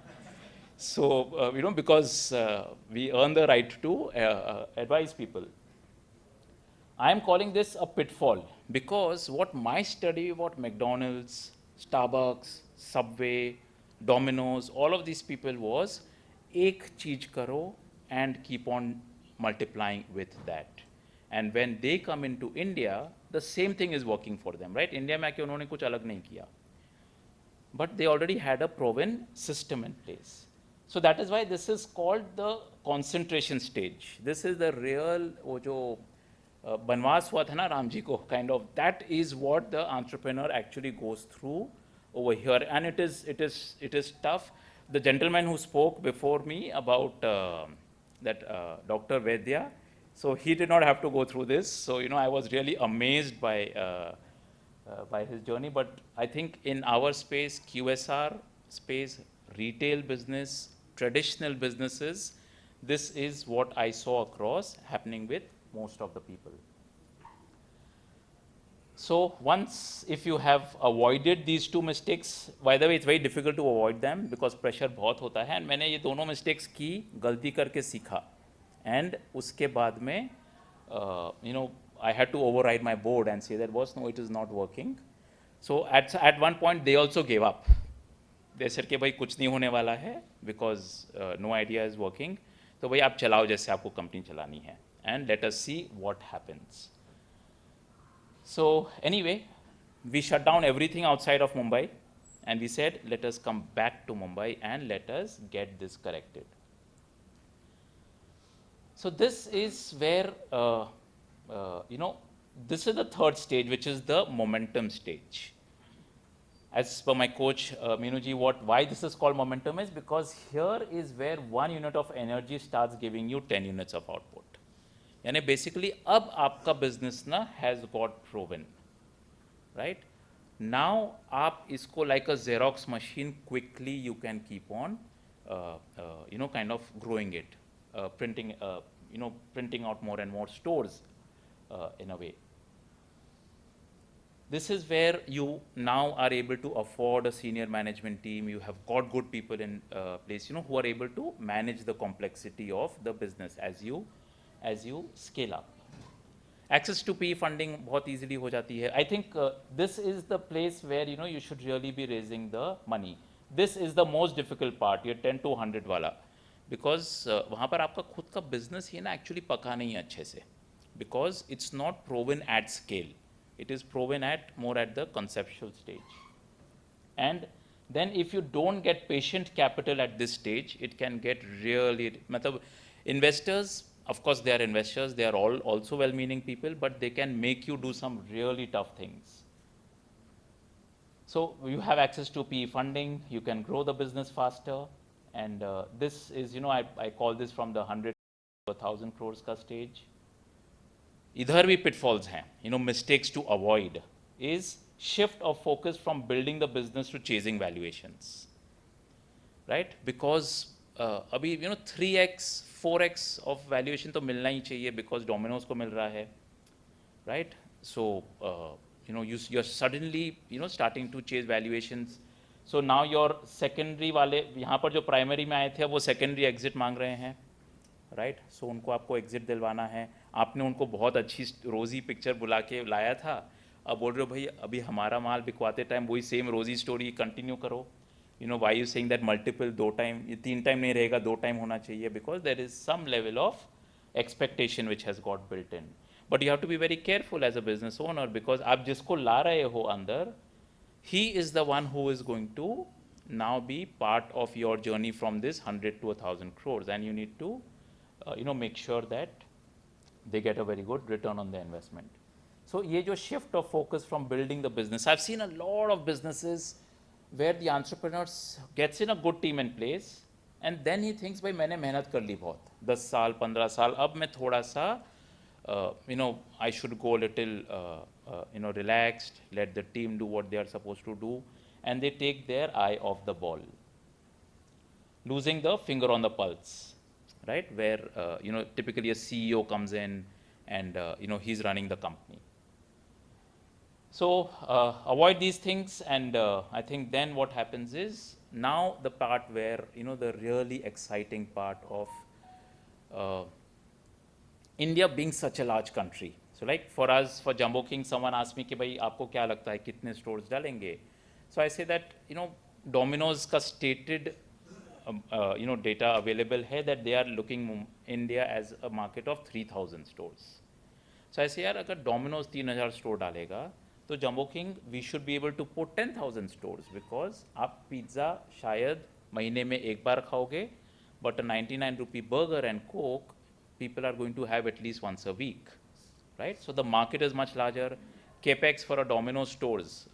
[SPEAKER 19] So, because we earn the right to advise people. I'm calling this a pitfall because what my study about McDonald's, Starbucks, Subway, Domino's, all of these people was ek cheez karo and keep on multiplying with that. And when they come into India, the same thing is working for them, right? India में आके उन्होंने कुछ अलग नहीं किया. But they already had a proven system in place. So that is why this is called the concentration stage. This is the real, वो जो बनवास हुआ था ना राम जी को, kind of, that is what the entrepreneur actually goes through over here. And it is tough. The gentleman who spoke before me about Dr. Vaidya, so he did not have to go through this. So, I was really amazed by his journey. But I think in our space, QSR space, retail business, traditional businesses, this is what I saw across happening with most of the people. So once, if you have avoided these two mistakes, by the way, it's very difficult to avoid them because pressure बहुत होता है, and मैंने ये दोनों mistakes की, गलती करके सीखा, and उसके बाद में, I had to override my board and say that, boss, no, it is not working. So at one point, they also gave up. They said कि भाई कुछ नहीं होने वाला है because no idea is working. तो भाई आप चलाओ जैसे आपको company चलानी है, and let us see what happens. So anyway, we shut down everything outside of Mumbai, and we said, let us come back to Mumbai and let us get this corrected. So this is where, this is the third stage, which is the momentum stage. As per my coach, Meenuji, why this is called momentum is because here is where 1 unit of energy starts giving you 10 units of output. यानी basically अब आपका business ना has got proven, right? Now आप इसको like a Xerox machine, quickly you can keep on, kind of growing it, printing out more and more stores in a way. This is where you now are able to afford a senior management team. You have got good people in place, who are able to manage the complexity of the business as you scale up. Access to PE funding बहुत easily हो जाती है. I think this is the place where you should really be raising the money. This is the most difficult part, ये 10 to 100 वाला, because वहाँ पर आपका खुद का business ही ना actually पका नहीं है अच्छे से, because it's not proven at scale. It is proven more at the conceptual stage. And then if you don't get patient capital at this stage, it can get really, मतलब investors, of course, they are investors, they are all also well-meaning people, but they can make you do some really tough things. So you have access to PE funding, you can grow the business faster, and this is, I call this from the 100 to 1,000 crores ka stage. इधर भी pitfalls हैं, mistakes to avoid is shift of focus from building the business to chasing valuations, right? Because अभी 3x, 4x of valuation तो मिलना ही चाहिए because Domino's को मिल रहा है, right? So you're suddenly starting to chase valuations. So now your secondary वाले यहाँ पर जो primary में आए थे वो secondary exit मांग रहे हैं, right? So उनको आपको exit दिलवाना है. आपने उनको बहुत अच्छी रोजी पिक्चर बुला के लाया था, अब बोल रहे हो भाई अभी हमारा माल बिकवाते टाइम वही सेम रोजी स्टोरी कंटिन्यू करो. Why you saying that multiple 2 time, ये 3 time नहीं रहेगा, 2 time होना चाहिए, because there is some level of expectation which has got built in. But you have to be very careful as a business owner, because आप जिसको ला रहे हो अंदर, he is the one who is going to now be part of your journey from this 100 to 1,000 crores, and you need to make sure that they get a very good return on their investment. So ये जो shift of focus from building the business, I've seen a lot of businesses where the entrepreneur gets in a good team in place, and then he thinks भाई मैंने मेहनत कर ली बहुत, 10 साल 15 साल, अब मैं थोड़ा सा I should go a little relaxed, let the team do what they are supposed to do, and they take their eye off the ball, losing the finger on the pulse, right? Where typically a CEO comes in and he's running the company. So avoid these things, and I think then what happens is now the part where the really exciting part of India being such a large country. So like for us, for Jumbo King, someone asked me कि भाई आपको क्या लगता है कितने stores डालेंगे? So I say that Domino's का stated data available है that they are looking India as a market of 3,000 stores. So I say यार अगर Domino's 3,000 store डालेगा तो Jumbo King we should be able to put 10,000 stores because आप pizza शायद महीने में एक बार खाओगे, but a 99 rupee burger and Coke people are going to have at least once a week, right? So the market is much larger. Capex for a Domino's stores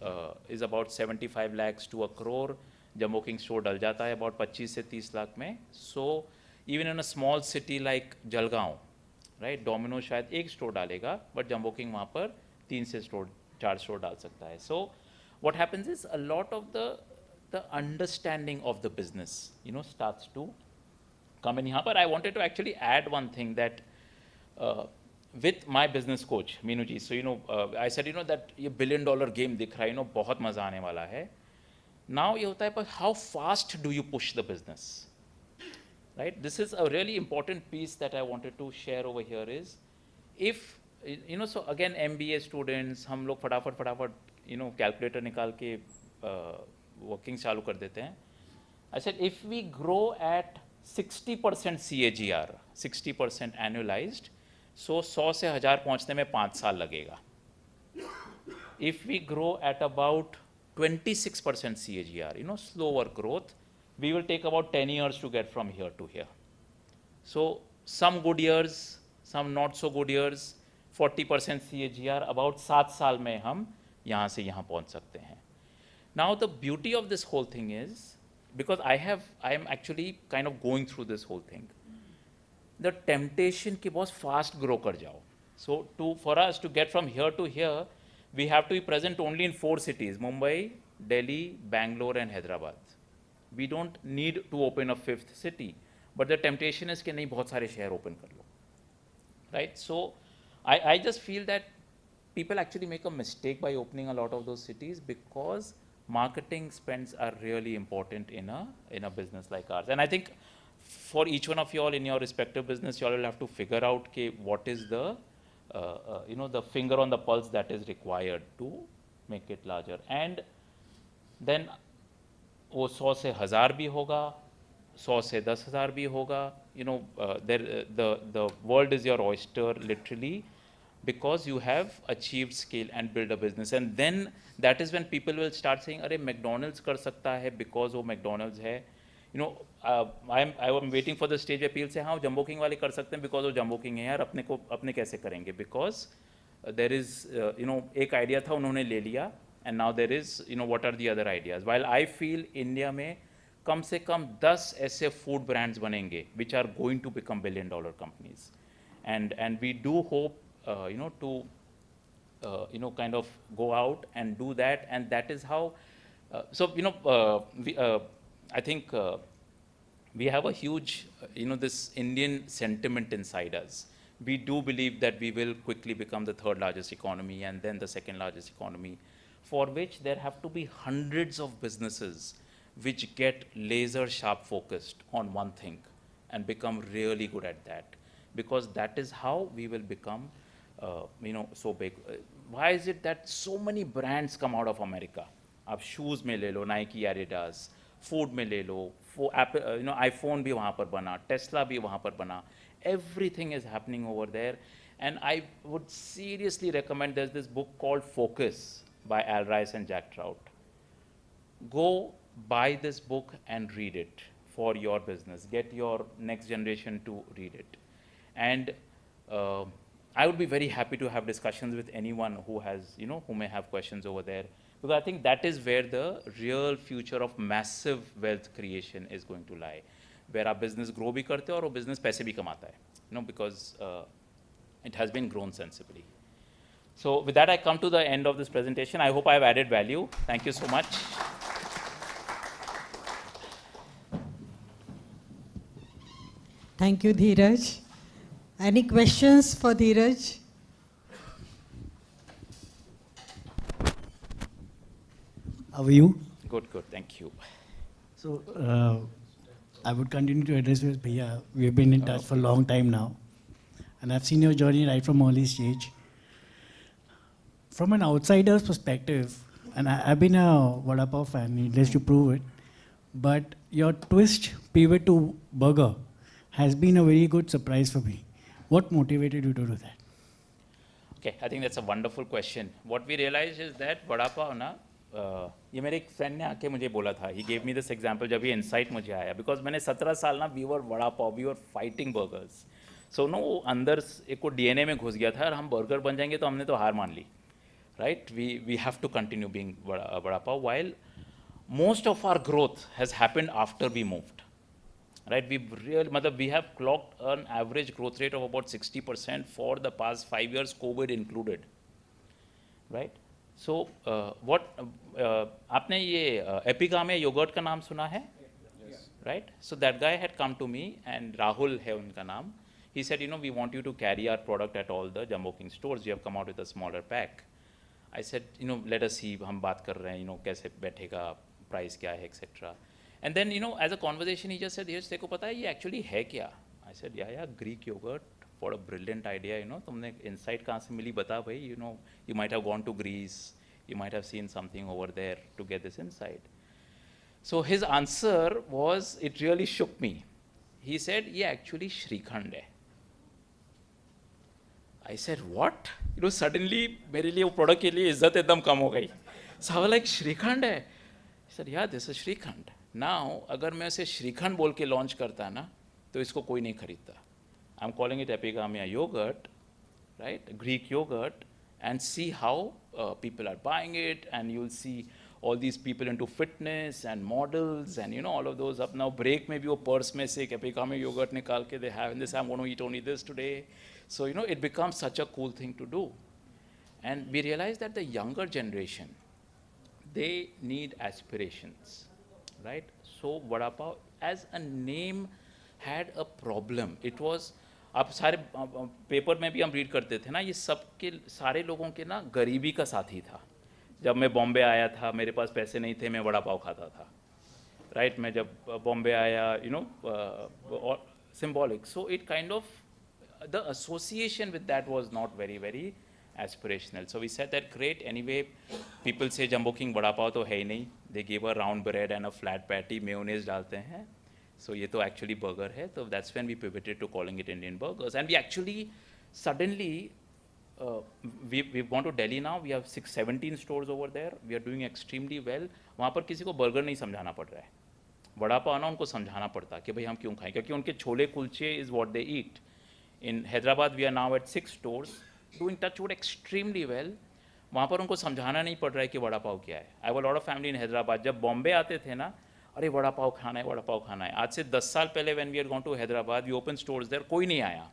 [SPEAKER 19] is about 75 lakhs to a crore. Jumbo King store डल जाता है about 25 से 30 लाख में. So even in a small city like Jalgaon, right? Domino's शायद एक store डालेगा, but Jumbo King वहाँ पर 3 से 4 store डाल सकता है. So what happens is a lot of the understanding of the business, starts to come in here. But I wanted to actually add one thing that with my business coach, Meenu ji, so I said, that ये $1 billion game दिख रहा है, बहुत मजा आने वाला है. Now ये होता है, but how fast do you push the business? Right? This is a really important piece that I wanted to share over here is, if, so again MBA students, हम लोग फटाफट calculator निकाल के working चालू कर देते हैं. I said, if we grow at 60% CAGR, 60% annualized, so 100 से 1000 पहुंचने में 5 साल लगेगा. If we grow at about 26% CAGR, slower growth, we will take about 10 years to get from here to here. So some good years, some not so good years, 40% CAGR, about 7 साल में हम यहाँ से यहाँ पहुँच सकते हैं. Now the beauty of this whole thing is, because I am actually kind of going through this whole thing, the temptation कि बहुत fast grow कर जाओ. So for us to get from here to here, we have to be present only in 4 cities, Mumbai, Delhi, Bangalore and Hyderabad. We don't need to open a 5th city, but the temptation is कि नहीं बहुत सारे शहर open कर लो. Right? So I just feel that people actually make a mistake by opening a lot of those cities because marketing spends are really important in a business like ours. And I think for each one of you all in your respective business, you all will have to figure out what is the the finger on the pulse that is required to make it larger. And then वो 100 से 1000 भी होगा, 100 से 10,000 भी होगा. The world is your oyster literally, because you have achieved scale and build a business. And then that is when people will start saying, अरे McDonald's कर सकता है because वो McDonald's है. I am waiting for the stage where people say, हाँ Jumbo King वाले कर सकते हैं because वो Jumbo King है यार, अपने कैसे करेंगे? Because there is, एक idea था उन्होंने ले लिया, and now there is, what are the other ideas? While I feel India में कम से कम 10 ऐसे food brands बनेंगे which are going to become $1 billion companies. And we do hope to kind of go out and do that, and that is how I think we have a huge this Indian sentiment inside us. We do believe that we will quickly become the 3rd largest economy and then the 2nd largest economy, for which there have to be hundreds of businesses which get laser sharp focused on one thing and become really good at that, because that is how we will become so big. Why is it that so many brands come out of America? आप shoes में ले लो, Nike, Adidas, food में ले लो, Apple, iPhone भी वहाँ पर बना, Tesla भी वहाँ पर बना. Everything is happening over there, and I would seriously recommend. There's this book called Focus by Al Rice and Jack Trout. Go buy this book and read it for your business. Get your next generation to read it, and I would be very happy to have discussions with anyone who has, who may have questions over there, because I think that is where the real future of massive wealth creation is going to lie, where our business grow भी करते हैं और वो business पैसे भी कमाता है, because it has been grown sensibly. So with that, I come to the end of this presentation. I hope I have added value. Thank you so much.
[SPEAKER 1] Thank you, Dheeraj. Any questions for Dheeraj?
[SPEAKER 20] How are you?
[SPEAKER 19] Good, thank you.
[SPEAKER 20] So, I would continue to address with Bhaiya. We have been in touch for a long time now. And I've seen your journey right from early stage. from an outsider's perspective, and I've been a Vada Pav fan, needless to prove it, but your twist pivot to burger has been a very good surprise for me. What motivated you to do that?
[SPEAKER 19] Okay, I think that's a wonderful question. What we realized is that vada pav ना ये मेरे एक friend ने आके मुझे बोला था, he gave me this example जब ये insight मुझे आया, because मैंने 17 साल ना we were vada pav, we were fighting burgers. So no, वो अंदर एक को DNA में घुस गया था और हम बर्गर बन जाएंगे तो हमने तो हार मान ली, right? We have to continue being vada pav, while most of our growth has happened after we moved. Right, we have clocked an average growth rate of about 60% for the past 5 years, COVID included. Right, so आपने ये Epigamia yogurt का नाम सुना है? Yes. Right, so that guy had come to me, and Rahul है उनका नाम. He said, we want you to carry our product at all the Jumbo King stores. You have come out with a smaller pack. I said, let us see. हम बात कर रहे हैं, कैसे बैठेगा, price क्या है, etc. And then, as a conversation, he just said, "Yes, तेको पता है ये actually है क्या?" I said, "Yeah, Greek yogurt. What a brilliant idea, तुमने insight कहाँ से मिली बता भाई, you might have gone to Greece, you might have seen something over there to get this insight." So his answer was, it really shook me. He said, "ये actually Shrikhand है." I said, "What?" Suddenly मेरे लिए वो product के लिए इज्जत एकदम कम हो गई. So I was like, "Shrikhand है?" He said, "Yeah, this is Shrikhand." Now, अगर मैं इसे श्रीखंड बोल के लॉन्च करता ना, तो इसको कोई नहीं खरीदता. I'm calling it epigamia yogurt, right? Greek yogurt, and see how people are buying it, and you'll see all these people into fitness and models and all of those. Up now break में भी वो purse में से एक epigamia yogurt निकाल के they have, and they say, "I'm going to eat only this today." So it becomes such a cool thing to do, and we realize that the younger generation, they need aspirations. Right, so vada pav as a name had a problem. It was, आप सारे paper में भी हम read करते थे ना, ये सब के सारे लोगों के ना गरीबी का साथी था. जब मैं बॉम्बे आया था, मेरे पास पैसे नहीं थे, मैं वड़ा पाव खाता था. Right, मैं जब बॉम्बे आया, symbolic. So it kind of, the association with that was not very, very aspirational. So we said that great, anyway, people say Jumbo King vada pav तो है ही नहीं. They give a round bread and a flat patty, mayonnaise डालते हैं. So ये तो actually burger है. So that's when we pivoted to calling it Indian burgers. And we actually suddenly, we've gone to Delhi now. We have 17 stores over there. We are doing extremely well. वहाँ पर किसी को burger नहीं समझाना पड़ रहा है. वड़ा पाव ना उनको समझाना पड़ता कि भाई हम क्यों खाएं, क्योंकि उनके chole kulche is what they eat. In Hyderabad, we are now at 6 stores, doing touch wood extremely well. वहाँ पर उनको समझाना नहीं पड़ रहा है कि वड़ा पाव क्या है. I have a lot of family in Hyderabad. जब बॉम्बे आते थे ना, अरे वड़ा पाव खाना है, वड़ा पाव खाना है. आज से 10 साल पहले when we had gone to Hyderabad, we opened stores there, कोई नहीं आया.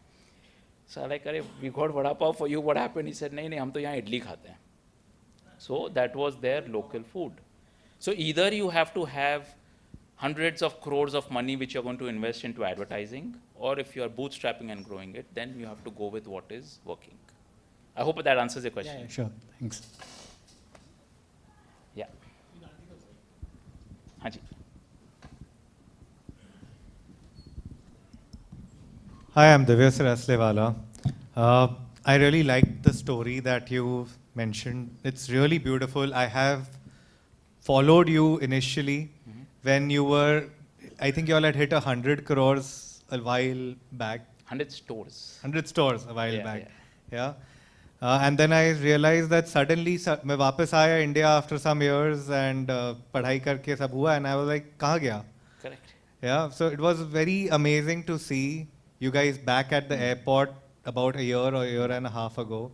[SPEAKER 19] So like, अरे we got vada pav for you, what happened? He said, नहीं हम तो यहाँ इडली खाते हैं. So that was their local food. So either you have to have hundreds of crores of money which you're going to invest into advertising, or if you're bootstrapping and growing it, then you have to go with what is working. I hope that answers your question.
[SPEAKER 20] Yeah, sure. Thanks.
[SPEAKER 19] Yeah. हाँ जी.
[SPEAKER 15] Hi, I'm Divya Saraslewala. I really liked the story that you mentioned. It's really beautiful. I have followed you initially when you were, I think you all had hit 100 crores a while back.
[SPEAKER 19] 100 stores.
[SPEAKER 15] 100 stores a while back.
[SPEAKER 19] Yeah.
[SPEAKER 15] And then I realized that suddenly मैं वापस आया India after some years and पढ़ाई करके सब हुआ, and I was like, कहाँ गया?
[SPEAKER 19] Correct.
[SPEAKER 15] Yeah, so it was very amazing to see you guys back at the airport about a year and a half ago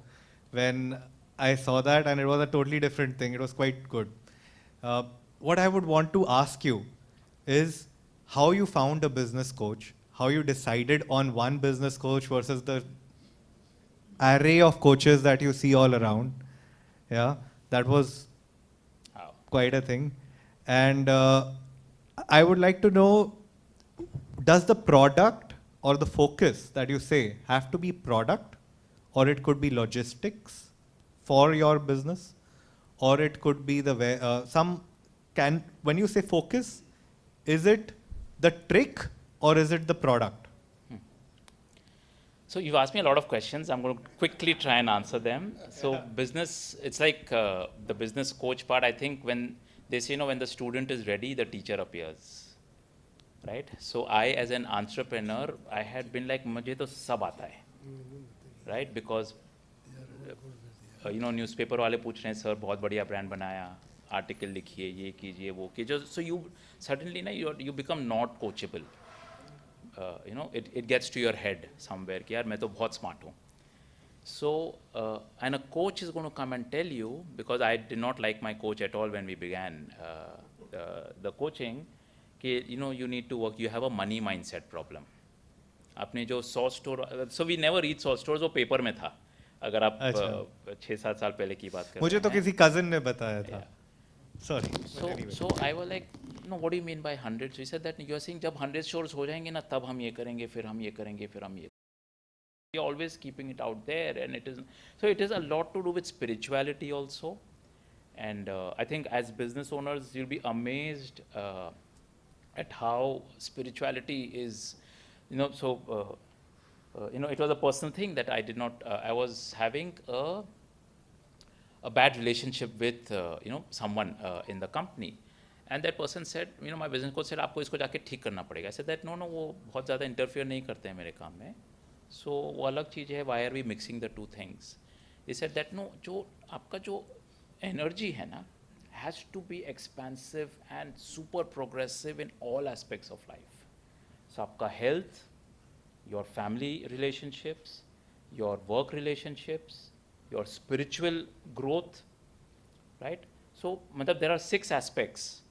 [SPEAKER 15] when I saw that, and it was a totally different thing. It was quite good. What I would want to ask you is how you found a business coach, how you decided on one business coach versus the array of coaches that you see all around. Yeah, that was quite a thing. And I would like to know, does the product or the focus that you say have to be product, or it could be logistics for your business, or it could be the way, when you say focus, is it the trick or is it the product?
[SPEAKER 19] So you've asked me a lot of questions. I'm going to quickly try and answer them. So business, it's like the business coach part. I think when they say, when the student is ready, the teacher appears, right? So I, as an entrepreneur, I had been like, मुझे तो सब आता है, right? Because newspaper वाले पूछ रहे हैं, sir बहुत बढ़िया ब्रांड बनाया, आर्टिकल लिखिए, ये कीजिए, वो कीजिए. So you suddenly you become not coachable. It gets to your head somewhere कि यार मैं तो बहुत smart हूँ. So and a coach is going to come and tell you, because I did not like my coach at all when we began the coaching, कि you need to work, you have a money mindset problem. आपने जो 100 store, so we never read 100 stores, वो paper में था. अगर आप 6-7 साल पहले की बात करें.
[SPEAKER 15] मुझे तो किसी कजिन ने बताया था. Sorry.
[SPEAKER 19] So I was like, no, what do you mean by 100? So he said that you are saying जब 100 stores हो जाएंगे ना, तब हम ये करेंगे, फिर हम ये करेंगे, फिर हम ये. You're always keeping it out there, and it is a lot to do with spirituality also. And I think as business owners, you'll be amazed at how spirituality is, it was a personal thing that I did not, I was having a bad relationship with, someone in the company. And that person said, my business coach said, आपको इसको जाके ठीक करना पड़ेगा. I said that, no, वो बहुत ज़्यादा interfere नहीं करते हैं मेरे काम में. So वो अलग चीज़ है, why are we mixing the two things? He said that, no, जो आपका जो energy है ना, has to be expansive and super progressive in all aspects of life. So आपका health, your family relationships, your work relationships, your spiritual growth, right? So मतलब there are 6 aspects.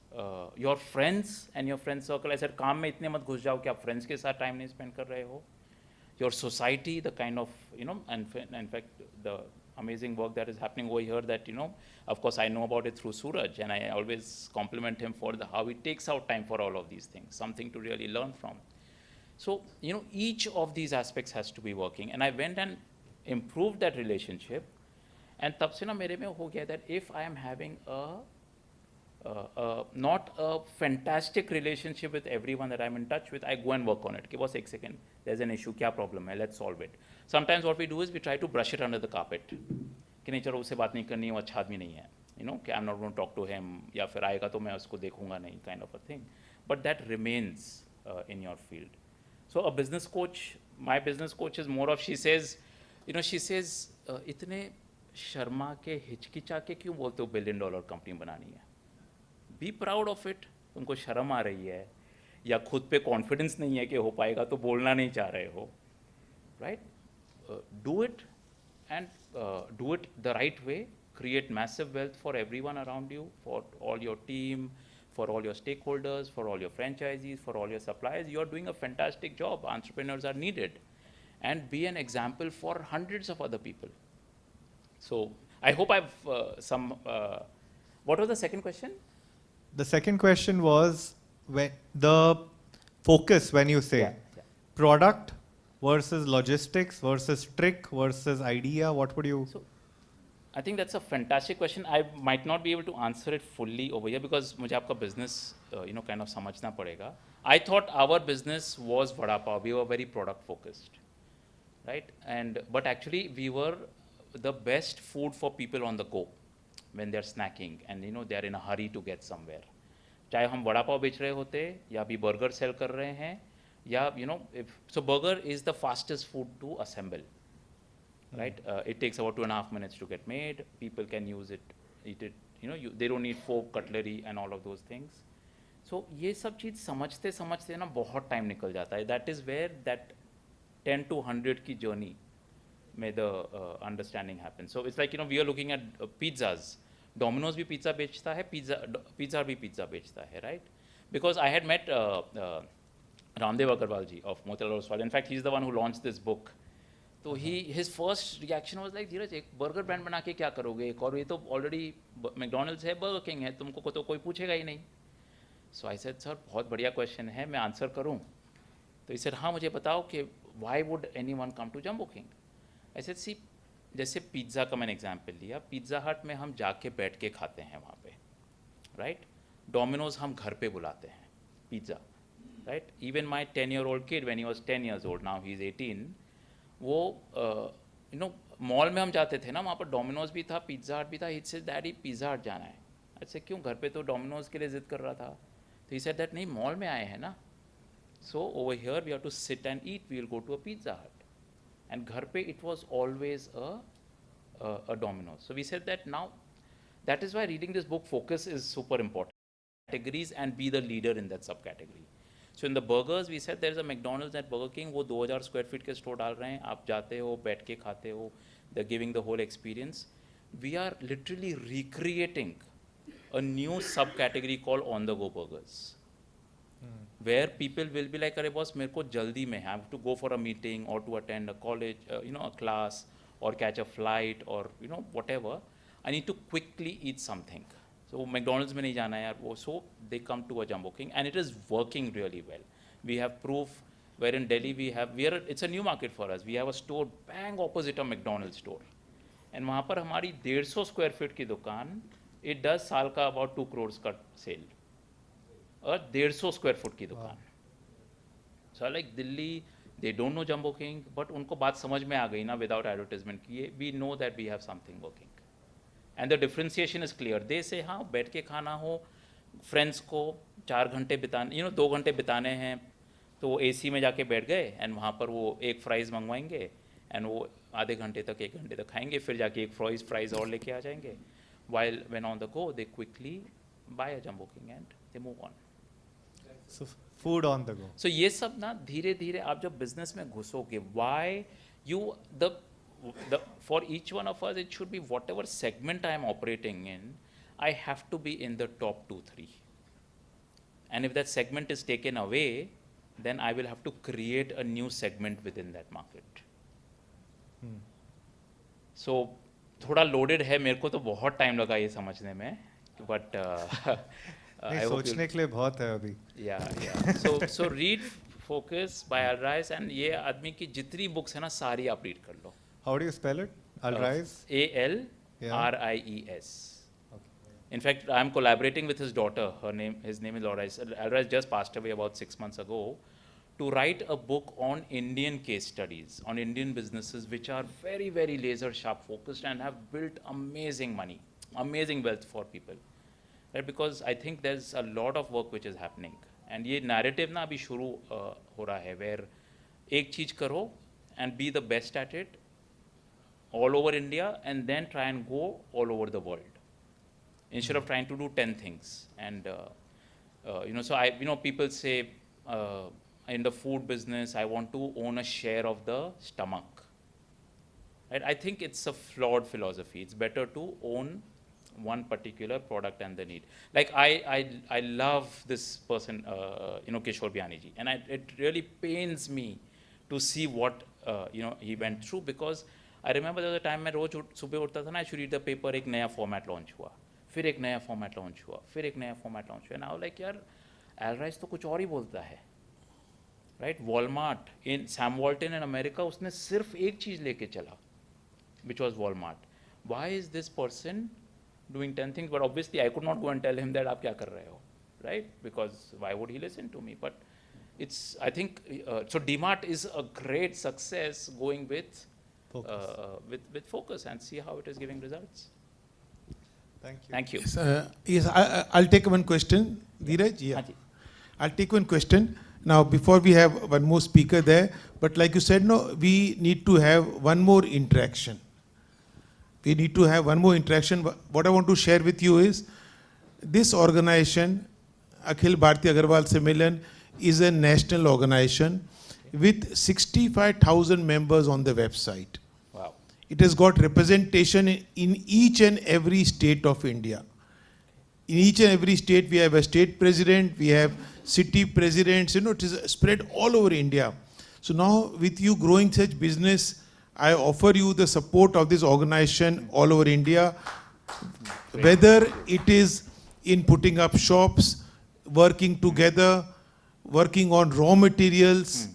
[SPEAKER 19] Your friends and your friend circle. I said काम में इतने मत घुस जाओ कि आप friends के साथ time नहीं spend कर रहे हो. Your society, the kind of, and in fact, the amazing work that is happening over here that, of course I know about it through Suraj, and I always compliment him for how he takes out time for all of these things, something to really learn from. So, each of these aspects has to be working, and I went and improved that relationship, and तब से ना मेरे में हो गया that if I am having not a fantastic relationship with everyone that I'm in touch with, I go and work on it. Give us a second, there's an issue, क्या problem है, let's solve it. Sometimes what we do is we try to brush it under the carpet. कि नहीं चलो उससे बात नहीं करनी, वो अच्छा आदमी नहीं है. कि I'm not going to talk to him, या फिर आएगा तो मैं उसको देखूंगा नहीं, kind of a thing. But that remains in your field. So a business coach, my business coach is more of, she says, इतने शर्मा के हिचकिचा के क्यों बोलते हो $1 billion कंपनी बनानी है? Be proud of it. तुमको शर्म आ रही है या खुद पे कॉन्फिडेंस नहीं है कि हो पाएगा तो बोलना नहीं चाह रहे हो, right? Do it and do it the right way. Create massive wealth for everyone around you, for all your team, for all your stakeholders, for all your franchisees, for all your suppliers. You are doing a fantastic job. Entrepreneurs are needed, and be an example for hundreds of other people. So I hope I've what was the second question?
[SPEAKER 15] The second question was the focus when you say product versus logistics versus trick versus idea. What would you?
[SPEAKER 19] So, I think that's a fantastic question. I might not be able to answer it fully over here because मुझे आपका business kind of समझना पड़ेगा. I thought our business was vada pav. We were very product focused, right? But actually we were the best food for people on the go when they're snacking and they are in a hurry to get somewhere. चाहे हम वड़ा पाव बेच रहे होते या भी burger sell कर रहे हैं या so burger is the fastest food to assemble, right? It takes about 2.5 minutes to get made. People can use it, eat it. They don't need fork, cutlery, and all of those things. So ये सब चीज़ समझते समझते ना बहुत time निकल जाता है. That is where that 10 to 100 की journey में the understanding happens. So it's like we are looking at pizzas. Domino's भी पिज़्ज़ा बेचता है, पिज़्ज़ा भी पिज़्ज़ा बेचता है, right? Because I had met Ramdev Agrawal ji of Motivational Agrawal. In fact, he's the one who launched this book. So his first reaction was like, धीरज एक burger brand बना के क्या करोगे? और ये तो already McDonald's है, Burger King है, तुमको तो कोई पूछेगा ही नहीं. So I said, sir, बहुत बढ़िया question है, मैं answer करूँ? तो he said, हाँ मुझे बताओ कि why would anyone come to Jumbo King? I said, see, जैसे पिज़्ज़ा का मैंने एग्जाम्पल लिया, पिज़्ज़ा हट में हम जाके बैठ के खाते हैं वहाँ पे, राइट? डोमिनोज हम घर पे बुलाते हैं pizza, right? Even my 10-year-old kid when he was 10 years old, now he is 18, वो यू नो मॉल में हम जाते थे ना, वहाँ पर डोमिनोज भी था, पिज़्ज़ा हट भी था. ही सेड डैडी पिज़्ज़ा हट जाना है. अच्छा क्यों, घर पे तो डोमिनोज के लिए जिद कर रहा था. तो ही सेड दैट नहीं, मॉल में आए हैं ना, so over here we have to sit and eat, we will go to a Pizza Hut. And घर पे it was always a Domino's. So we said that now, that is why reading this book Focus is super important. Categories and be the leader in that subcategory. So in the burgers we said there is a McDonald's at Burger King, वो 2000 square feet के store डाल रहे हैं, आप जाते हो बैठ के खाते हो, they're giving the whole experience. We are literally recreating a new subcategory called on the go burgers. Where people will be like, अरे बॉस मेरे को जल्दी में है, I have to go for a meeting or to attend a college, a class, or catch a flight, or whatever. I need to quickly eat something. So McDonald's में नहीं जाना है यार वो, so they come to a Jumbo King and it is working really well. We have proof where in Delhi it's a new market for us. We have a store bang opposite a McDonald's store. And वहाँ पर हमारी 150 square feet की दुकान, it does साल का about 2 crores का sale. और 150 square foot की दुकान. So like Delhi, they don't know Jumbo King, but उनको बात समझ में आ गई ना without advertisement की, we know that we have something working. And the differentiation is clear. They say हाँ बैठ के खाना हो, friends को 4 घंटे बिताने, 2 घंटे बिताने हैं, तो वो AC में जाके बैठ गए and वहाँ पर वो एक फ्राइज़ मंगवाएंगे and वो आधे घंटे तक 1 घंटे तक खाएंगे, फिर जाके एक फ्राइज़ और लेके आ जाएंगे. While when on the go, they quickly buy a Jumbo King and they move on.
[SPEAKER 15] So food on the go.
[SPEAKER 19] So ये सब ना धीरे धीरे आप जब बिजनेस में घुसोगे, why you the for each one of us it should be whatever segment I am operating in, I have to be in the top 2-3. And if that segment is taken away, then I will have to create a new segment within that market. So थोड़ा loaded है, मेरे को तो बहुत time लगा ये समझने में, but
[SPEAKER 15] सोचने के लिए बहुत है अभी.
[SPEAKER 19] Yeah. So read Focus by Alrais, and ये आदमी की जितनी बुक्स है ना सारी आप रीड कर लो.
[SPEAKER 15] How do you spell it? Alrais?
[SPEAKER 19] ALRIES. In fact, I am collaborating with his daughter. His name is Alrais. Alrais just passed away about 6 months ago, to write a book on Indian case studies, on Indian businesses which are very, very laser sharp focused and have built amazing money, amazing wealth for people. Right? Because I think there's a lot of work which is happening. And ये narrative ना अभी शुरू हो रहा है, where एक चीज़ करो and be the best at it all over India, and then try and go all over the world, instead of trying to do 10 things. And so people say in the food business, I want to own a share of the stomach. Right? I think it's a flawed philosophy. It's better to own one particular product and the need. Like I love this person, Kishore Biani ji, and it really pains me to see what he went through, because I remember there was a time मैं रोज सुबह उठता था ना, I should read the paper, एक नया format launch हुआ, फिर एक नया format launch हुआ, फिर एक नया format launch हुआ. Now like यार Alrais तो कुछ और ही बोलता है, right? Walmart in Sam Walton in America, उसने सिर्फ एक चीज़ लेके चला, which was Walmart. Why is this person doing 10 things? But obviously I could not go and tell him that आप क्या कर रहे हो, right? Because why would he listen to me? But it's, I think, so DMart is a great success going with with Focus, and see how it is giving results.
[SPEAKER 15] Thank you.
[SPEAKER 19] Thank you.
[SPEAKER 11] Yes, I'll take one question. Dheeraj? Yeah. I'll take one question. Now, before we have one more speaker there, but like you said, no, we need to have one more interaction. We need to have one more interaction. What I want to share with you is this organization, Akhil Bhartiya Agrawal Sammelan, is a national organization with 65,000 members on the website.
[SPEAKER 19] Wow.
[SPEAKER 11] It has got representation in each and every state of India. In each and every state, we have a state president, we have city presidents, it is spread all over India. So now with you growing such business, I offer you the support of this organization all over India, whether it is in putting up shops, working together, working on raw materials,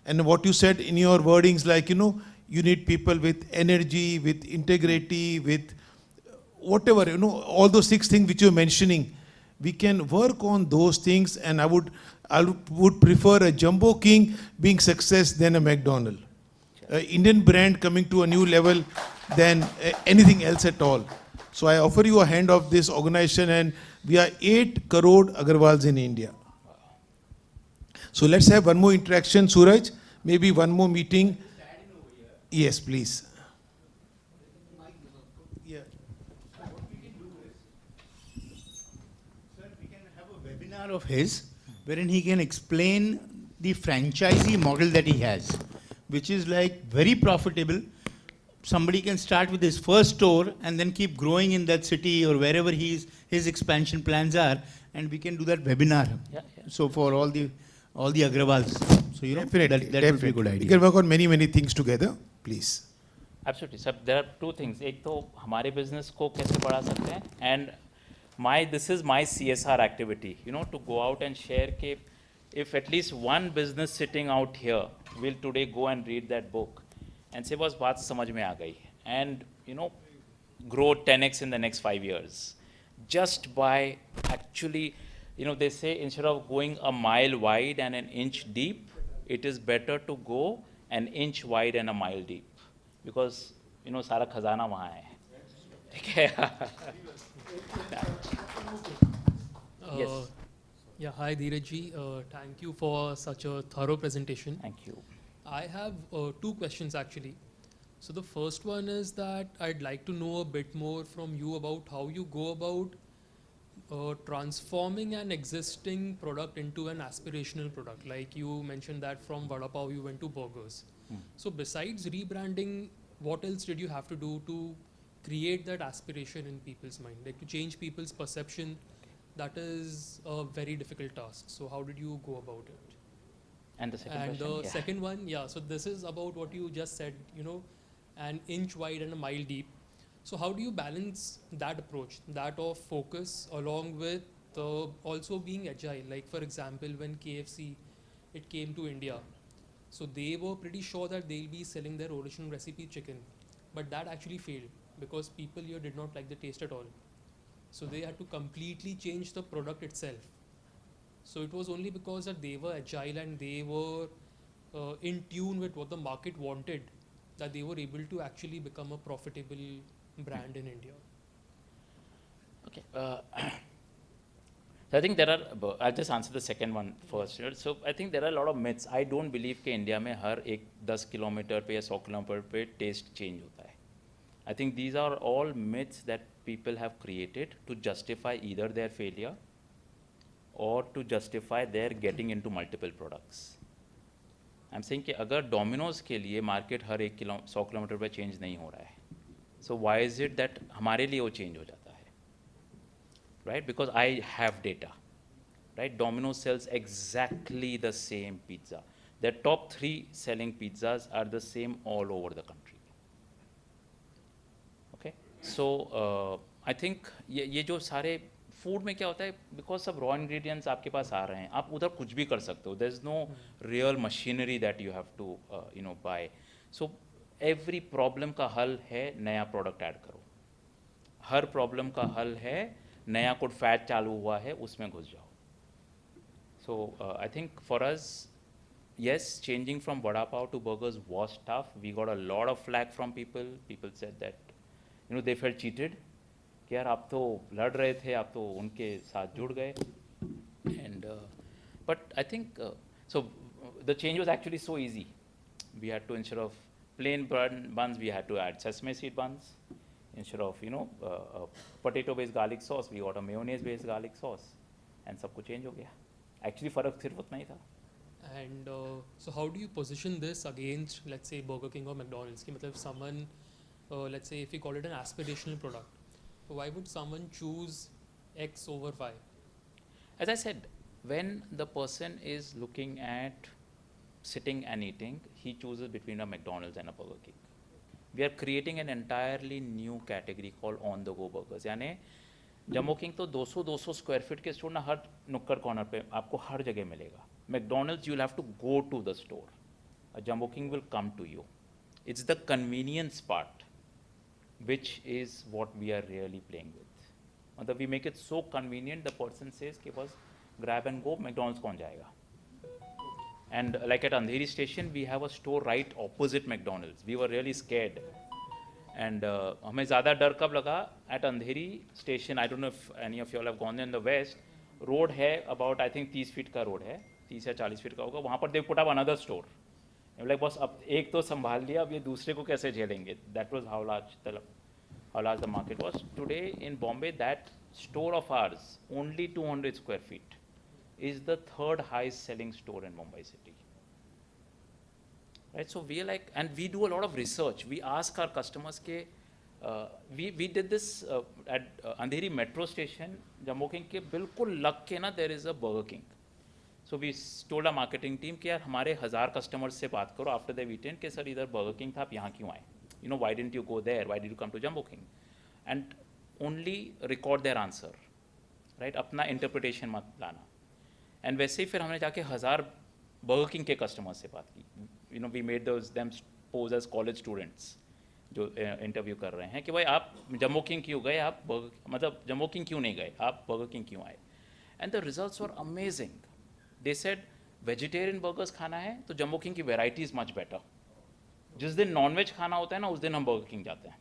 [SPEAKER 11] and what you said in your wordings, like, you need people with energy, with integrity, with whatever, all those 6 things which you're mentioning. We can work on those things, and I would prefer a Jumbo King being success than a McDonald's. Indian brand coming to a new level than anything else at all. So I offer you a hand of this organization, and we are 8 crore Agrawals in India. So let's have one more interaction, Suraj. Maybe one more meeting. Yes, please.
[SPEAKER 21] Yeah. What we can do is, sir, we can have a webinar of his wherein he can explain the franchisee model that he has, which is like very profitable. Somebody can start with his first store and then keep growing in that city or wherever his expansion plans are, and we can do that webinar.
[SPEAKER 19] Yeah.
[SPEAKER 21] So for all the Agrawals. So that would be a good idea.
[SPEAKER 11] We can work on many things together, please.
[SPEAKER 19] Absolutely, sir. There are two things. एक तो हमारे business को कैसे बढ़ा सकते हैं, and this is my CSR activity. To go out and share कि if at least one business sitting out here will today go and read that book and say बस बात समझ में आ गई, and grow 10x in the next 5 years, just by actually, they say instead of going a mile wide and an inch deep, it is better to go an inch wide and a mile deep, because सारा खजाना वहाँ है. ठीक है? Yes.
[SPEAKER 5] Yeah, hi Dheeraj ji. Thank you for such a thorough presentation.
[SPEAKER 19] Thank you.
[SPEAKER 5] I have 2 questions actually. So the first one is that I'd like to know a bit more from you about how you go about transforming an existing product into an aspirational product. Like you mentioned that from Vada Pav you went to burgers. So besides rebranding, what else did you have to do to create that aspiration in people's mind? Like to change people's perception, that is a very difficult task. So how did you go about it?
[SPEAKER 19] And the second
[SPEAKER 5] And
[SPEAKER 19] question?
[SPEAKER 5] the second one, so this is about what you just said, an inch wide and a mile deep. So how do you balance that approach, that of focus along with also being agile? Like for example, when KFC, it came to India, so they were pretty sure that they'll be selling their original recipe chicken, but that actually failed because people here did not like the taste at all. So they had to completely change the product itself. So it was only because that they were agile and they were in tune with what the market wanted that they were able to actually become a profitable brand in India.
[SPEAKER 19] Okay. So I think there are, I'll just answer the second one first. So I think there are a lot of myths. I don't believe कि India में हर एक 10 kilometre पे या 100 kilometre पे taste change होता है. I think these are all myths that people have created to justify either their failure or to justify their getting into multiple products. I'm saying कि अगर Domino's के लिए market हर 100 kilometre पे change नहीं हो रहा है, so why is it that हमारे लिए वो change हो जाता है? Right? Because I have data. Right? Domino's sells exactly the same pizza. Their top 3 selling pizzas are the same all over the country. Okay? So I think ये जो सारे food में क्या होता है, बिकॉज सब रॉ इंग्रेडिएंट्स आपके पास आ रहे हैं, आप उधर कुछ भी कर सकते हो. There is no real machinery that you have to buy. So every problem का हल है नया प्रोडक्ट ऐड करो. हर प्रॉब्लम का हल है नया कोई फैट चालू हुआ है उसमें घुस जाओ. So I think for us, yes, changing from vada pav to burgers was tough. We got a lot of flack from people. People said that they felt cheated. कि यार आप तो लड़ रहे थे, आप तो उनके साथ जुड़ गए. And but I think so the change was actually so easy. We had to, instead of plain buns, we had to add sesame seed buns. Instead of potato based garlic sauce, we got a mayonnaise based garlic sauce, and सब कुछ change हो गया. Actually फर्क सिर्फ उतना ही था.
[SPEAKER 5] And so how do you position this against, let's say, Burger King or McDonald's? कि मतलब someone, let's say if we call it an aspirational product, why would someone choose X over Y?
[SPEAKER 19] As I said, when the person is looking at sitting and eating, he chooses between a McDonald's and a Burger King. We are creating an entirely new category called on-the-go burgers. यानी Jumbo King तो 200 square feet के store ना हर नुक्कड़ corner पे आपको हर जगह मिलेगा. McDonald's, you'll have to go to the store. A Jumbo King will come to you. It's the convenience part, which is what we are really playing with. And we make it so convenient, the person says कि बस grab and go, McDonald's कौन जाएगा? And like at Andheri station, we have a store right opposite McDonald's. We were really scared. And हमें ज़्यादा डर कब लगा? At Andheri station, I don't know if any of you all have gone there in the west, road है about I think 30 feet का road है, 30 या 40 feet का होगा. वहाँ पर they put up another store. I'm like boss, अब एक तो संभाल लिया, अब ये दूसरे को कैसे झेलेंगे? That was how large the market was. Today in Bombay, that store of ours, only 200 square feet, is the third highest selling store in Mumbai city. Right, so we are like, and we do a lot of research. We ask our customers ke, we did this at Andheri metro station, Jammu King ke bilkul lag ke na there is a Burger King. So we told our marketing team कि यार हमारे 1000 customers से बात करो after they've eaten कि sir इधर Burger King था आप यहाँ क्यों आए? You know, why didn't you go there? Why did you come to Jammu King? And only record their answer, right? अपना interpretation मत लाना. And वैसे ही फिर हमने जाके 1000 Burger King के customers से बात की. You know, we made them pose as college students जो interview कर रहे हैं कि भाई आप Jammu King क्यों गए? आप मतलब Jammu King क्यों नहीं गए? आप Burger King क्यों आए? And the results were amazing. They said vegetarian burgers खाना है तो Jammu King की variety is much better. जिस दिन non-veg खाना होता है ना उस दिन हम Burger King जाते हैं.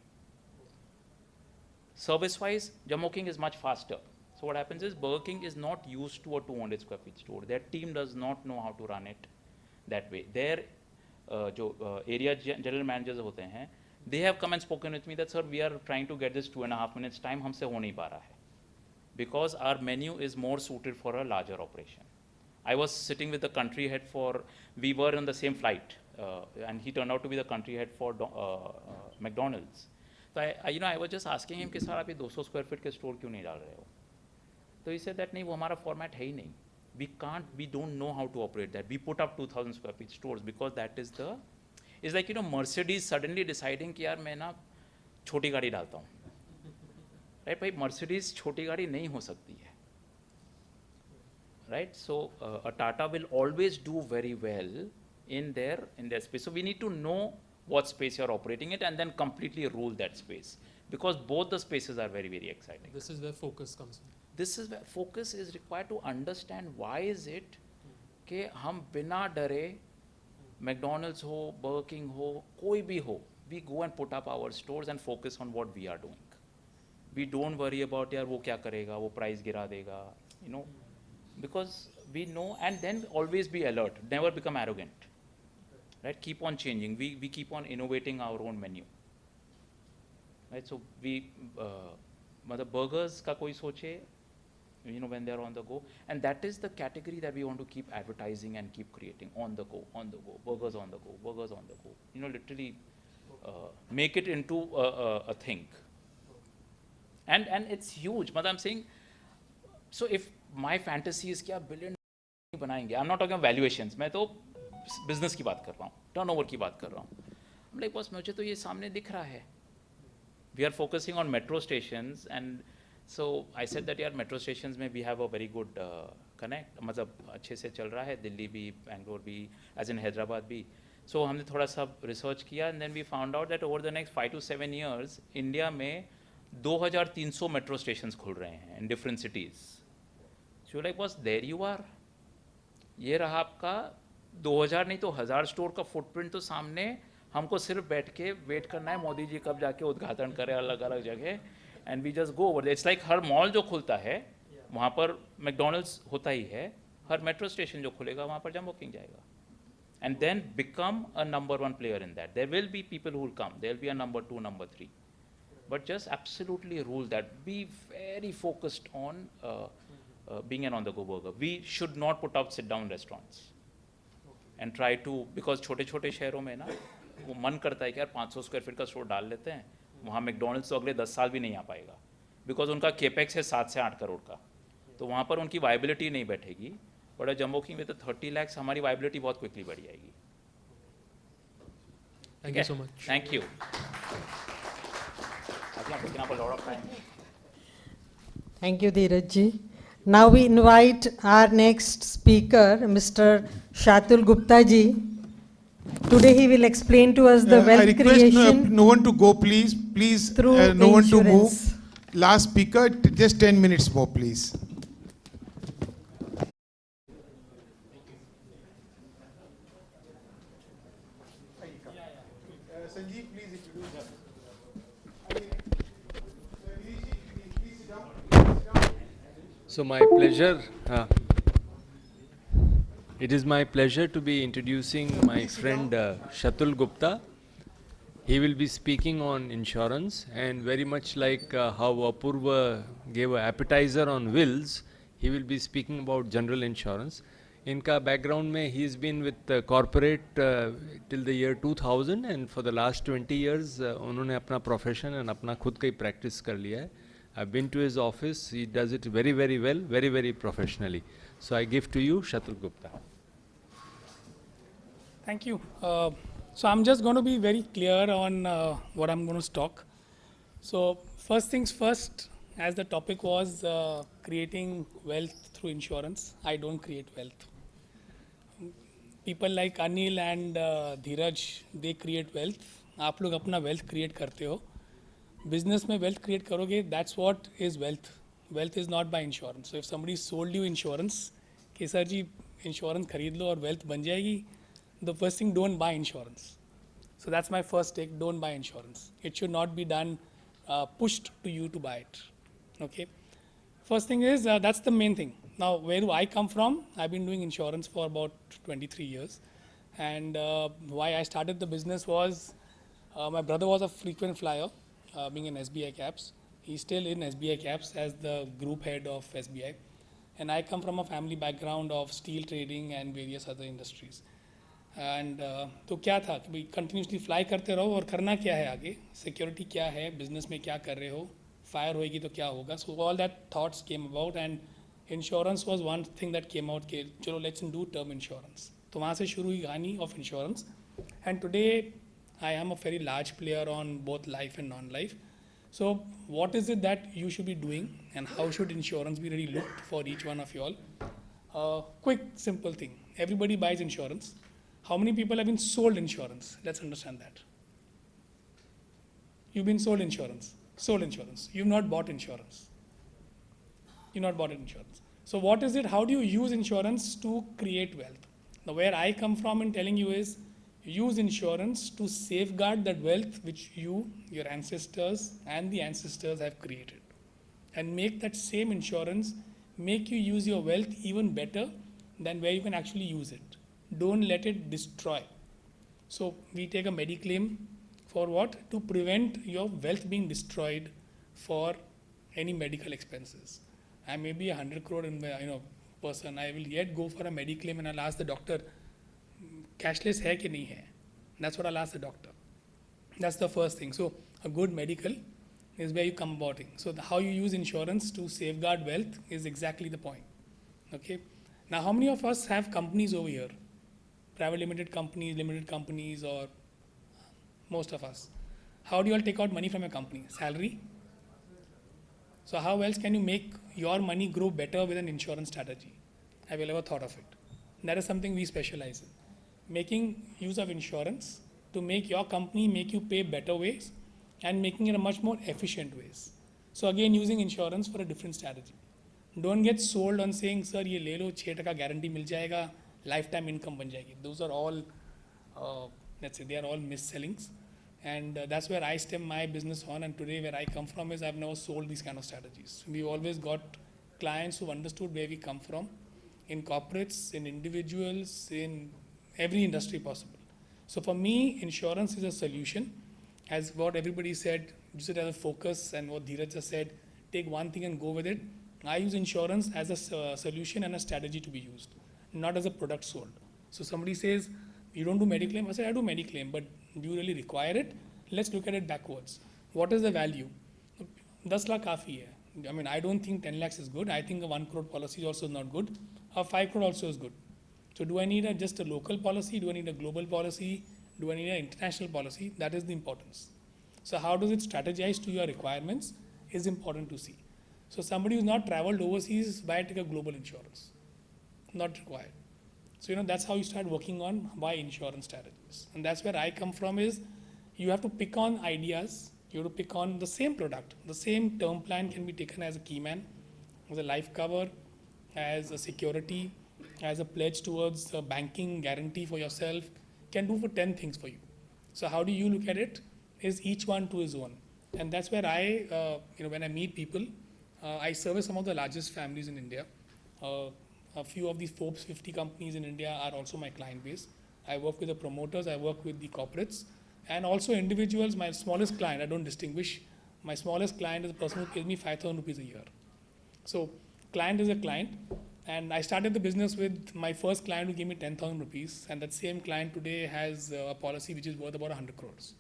[SPEAKER 19] Service wise, Jammu King is much faster. So what happens is Burger King is not used to a 200 square feet store. Their team does not know how to run it that way. Their area general managers होते हैं, they have come and spoken with me that sir we are trying to get this 2.5 minutes time हमसे हो नहीं पा रहा है because our menu is more suited for a larger operation. I was sitting with the country head we were on the same flight and he turned out to be the country head for McDonald's. So I was just asking him कि sir आप ये 200 square feet के store क्यों नहीं डाल रहे हो? तो he said that नहीं वो हमारा format है ही नहीं. We don't know how to operate that. We put up 2000 square feet stores because that is it's like, you know, Mercedes suddenly deciding कि यार मैं ना छोटी गाड़ी डालता हूँ. Right, भाई Mercedes छोटी गाड़ी नहीं हो सकती है. Right, so a Tata will always do very well in their space. So we need to know what space you're operating it and then completely rule that space because both the spaces are very, very exciting.
[SPEAKER 5] This is where focus comes in.
[SPEAKER 19] This is where focus is required to understand why is it कि हम बिना डरे McDonald's हो, Burger King हो, कोई भी हो, we go and put up our stores and focus on what we are doing. We don't worry about यार वो क्या करेगा, वो price गिरा देगा, you know, because we know and then always be alert, never become arrogant, right? Keep on changing. We keep on innovating our own menu, right? So we मतलब burgers का कोई सोचे, you know, when they are on the go, and that is the category that we want to keep advertising and keep creating on the go, burgers on the go, burgers on the go, you know, literally make it into a thing. And it's huge, but I'm saying, so if my fantasy is कि आप billion बनाएंगे, I'm not talking about valuations, मैं तो business की बात कर रहा हूँ, turnover की बात कर रहा हूँ. I'm like boss मुझे तो ये सामने दिख रहा है. We are focusing on metro stations and so I said that यार metro stations में we have a very good connect, मतलब अच्छे से चल रहा है, दिल्ली भी, बैंगलोर भी, as in हैदराबाद भी. So हमने थोड़ा सा research किया and then we found out that over the next 5 to 7 years, India में 2300 metro stations खुल रहे हैं in different cities. So like boss, there you are. ये रहा आपका 2000 नहीं तो 1000 स्टोर का फुटप्रिंट तो सामने, हमको सिर्फ बैठ के वेट करना है मोदी जी कब जाके उद्घाटन करें अलग अलग जगह and we just go over. It's like हर मॉल जो खुलता है वहाँ पर मैकडोनल्ड्स होता ही है, हर मेट्रो स्टेशन जो खुलेगा वहाँ पर जम्बो किंग जाएगा. And then become a number 1 player in that. There will be people who will come. There will be a number 2, number 3. But just absolutely rule that. Be very focused on being an on-the-go burger. We should not put up sit-down restaurants. And try to, because छोटे-छोटे शहरों में ना वो मन करता है कि यार 500 स्क्वायर फीट का स्टोर डाल लेते हैं, वहाँ मैकडोनल्ड्स तो अगले 10 साल भी नहीं आ पाएगा. बिकॉज उनका केपेक्स है 7 से 8 करोड़ का, तो वहाँ पर उनकी वाइबिलिटी नहीं बैठेगी. But Jumbo King with 30 lakhs हमारी वाइबिलिटी बहुत क्विकली बढ़ जाएगी.
[SPEAKER 5] Thank you so much.
[SPEAKER 19] Thank you. I think I'm taking up a lot of time.
[SPEAKER 1] Thank you, Dheeraj ji. Now we invite our next speaker, Mr. Shatul Gupta ji. Today he will explain to us the wealth
[SPEAKER 11] I request
[SPEAKER 1] creation.
[SPEAKER 11] no one to go, please. Please,
[SPEAKER 1] through
[SPEAKER 11] no one to move.
[SPEAKER 1] insurance.
[SPEAKER 11] Last speaker, just 10 minutes more, please.
[SPEAKER 7] So my pleasure. It is my pleasure to be introducing my friend Shatul Gupta. He will be speaking on insurance, and very much like how Apurva gave an appetizer on wills, he will be speaking about general insurance. इनका background में he's been with corporate till the year 2000, and for the last 20 years उन्होंने अपना profession and अपना खुद का ही practice कर लिया है. I've been to his office. He does it very, very well, very, very professionally. So I give to you Shatul Gupta.
[SPEAKER 2] Thank you. So I'm just going to be very clear on what I'm going to talk. So first things first, as the topic was creating wealth through insurance, I don't create wealth. People like Anil and Dheeraj, they create wealth. आप लोग अपना wealth create करते हो. Business में wealth create करोगे, that's what is wealth. Wealth is not by insurance. So if somebody sold you insurance, कि sir जी insurance खरीद लो और wealth बन जाएगी, the first thing, don't buy insurance. So that's my first take, don't buy insurance. It should not be done, pushed to you to buy it. Okay. First thing is, that's the main thing. Now, where do I come from? I've been doing insurance for about 23 years. And why I started the business was, my brother was a frequent flyer, being in SBI Caps. He's still in SBI Caps as the group head of SBI. And I come from a family background of steel trading and various other industries. And तो क्या था कि भाई continuously fly करते रहो और करना क्या है आगे, सिक्योरिटी क्या है, बिजनेस में क्या कर रहे हो, फायर होएगी तो क्या होगा. So all that thoughts came about and insurance was one thing that came out के चलो लेट्स डू टर्म इंश्योरेंस. तो वहाँ से शुरू हुई कहानी of insurance. And today I am a very large player on both life and non life. So what is it that you should be doing and how should insurance be really looked for each one of you all. Quick simple thing, everybody buys insurance. How many people have been sold insurance? Let's understand that. You've been sold insurance. Sold insurance. You've not bought insurance. You've not bought insurance. So what is it? How do you use insurance to create wealth? Now where I come from in telling you is, use insurance to safeguard that wealth which you, your ancestors and the ancestors have created. And make that same insurance make you use your wealth even better than where you can actually use it. Don't let it destroy. So we take a mediclaim for what? To prevent your wealth being destroyed for any medical expenses. I may be 100 crore person. I will yet go for a mediclaim and I'll ask the doctor, cashless hai ki nahi hai? That's what I'll ask the doctor. That's the first thing. So a good medical is where you come about it. So how you use insurance to safeguard wealth is exactly the point. Okay. Now how many of us have companies over here? Private limited companies, or most of us. How do you all take out money from your company? Salary? So how else can you make your money grow better with an insurance strategy? Have you ever thought of it? That is something we specialize in. Making use of insurance to make your company make you pay better ways and making it a much more efficient ways. So again, using insurance for a different strategy. Don't get sold on saying, sir, ये ले लो 6% guarantee मिल जाएगा, lifetime income बन जाएगी. Those are all, let's say, they are all mis-sellings. And that's where I stem my business on. And today where I come from is I've never sold these kind of strategies. We've always got clients who understood where we come from, in corporates, in individuals, in every industry possible. So for me, insurance is a solution. As what everybody said, use it as a focus, and what Dheeraj just said, take one thing and go with it. I use insurance as a solution and a strategy to be used, not as a product sold. So somebody says, you don't do mediclaim? I say, I do mediclaim, but do you really require it? Let's look at it backwards. What is the value? 10 lakh kafi hai. I mean, I don't think 10 lakhs is good. I think a 1 crore policy also is not good. A 5 crore also is good. So do I need just a local policy? Do I need a global policy? Do I need an international policy? That is the importance. So how does it strategize to your requirements is important to see. So somebody who's not traveled overseas, buy take a global insurance. Not required. So that's how you start working on why insurance strategies. And that's where I come from is, you have to pick on ideas. You have to pick on the same product. The same term plan can be taken as a key man, as a life cover, as a security, as a pledge towards a banking guarantee for yourself, can do for 10 things for you. So how do you look at it? Is each one to his own. And that's where I, when I meet people, I service some of the largest families in India. A few of these Forbes 50 companies in India are also my client base. I work with the promoters, I work with the corporates, and also individuals. My smallest client, I don't distinguish. My smallest client is a person who pays me 5,000 rupees a year. So client is a client. And I started the business with my first client who gave me 10,000 rupees. And that same client today has a policy which is worth about 100 crores.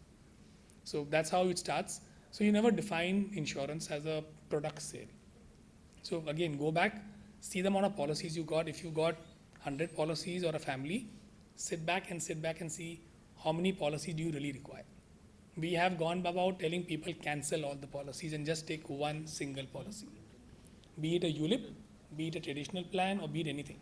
[SPEAKER 2] So that's how it starts. So you never define insurance as a product sale. So again, go back, see the amount of policies you got. If you got 100 policies or a family, sit back and see how many policies do you really require. We have gone about telling people cancel all the policies and just take one single policy. Be it a ULIP, be it a traditional plan, or be it anything.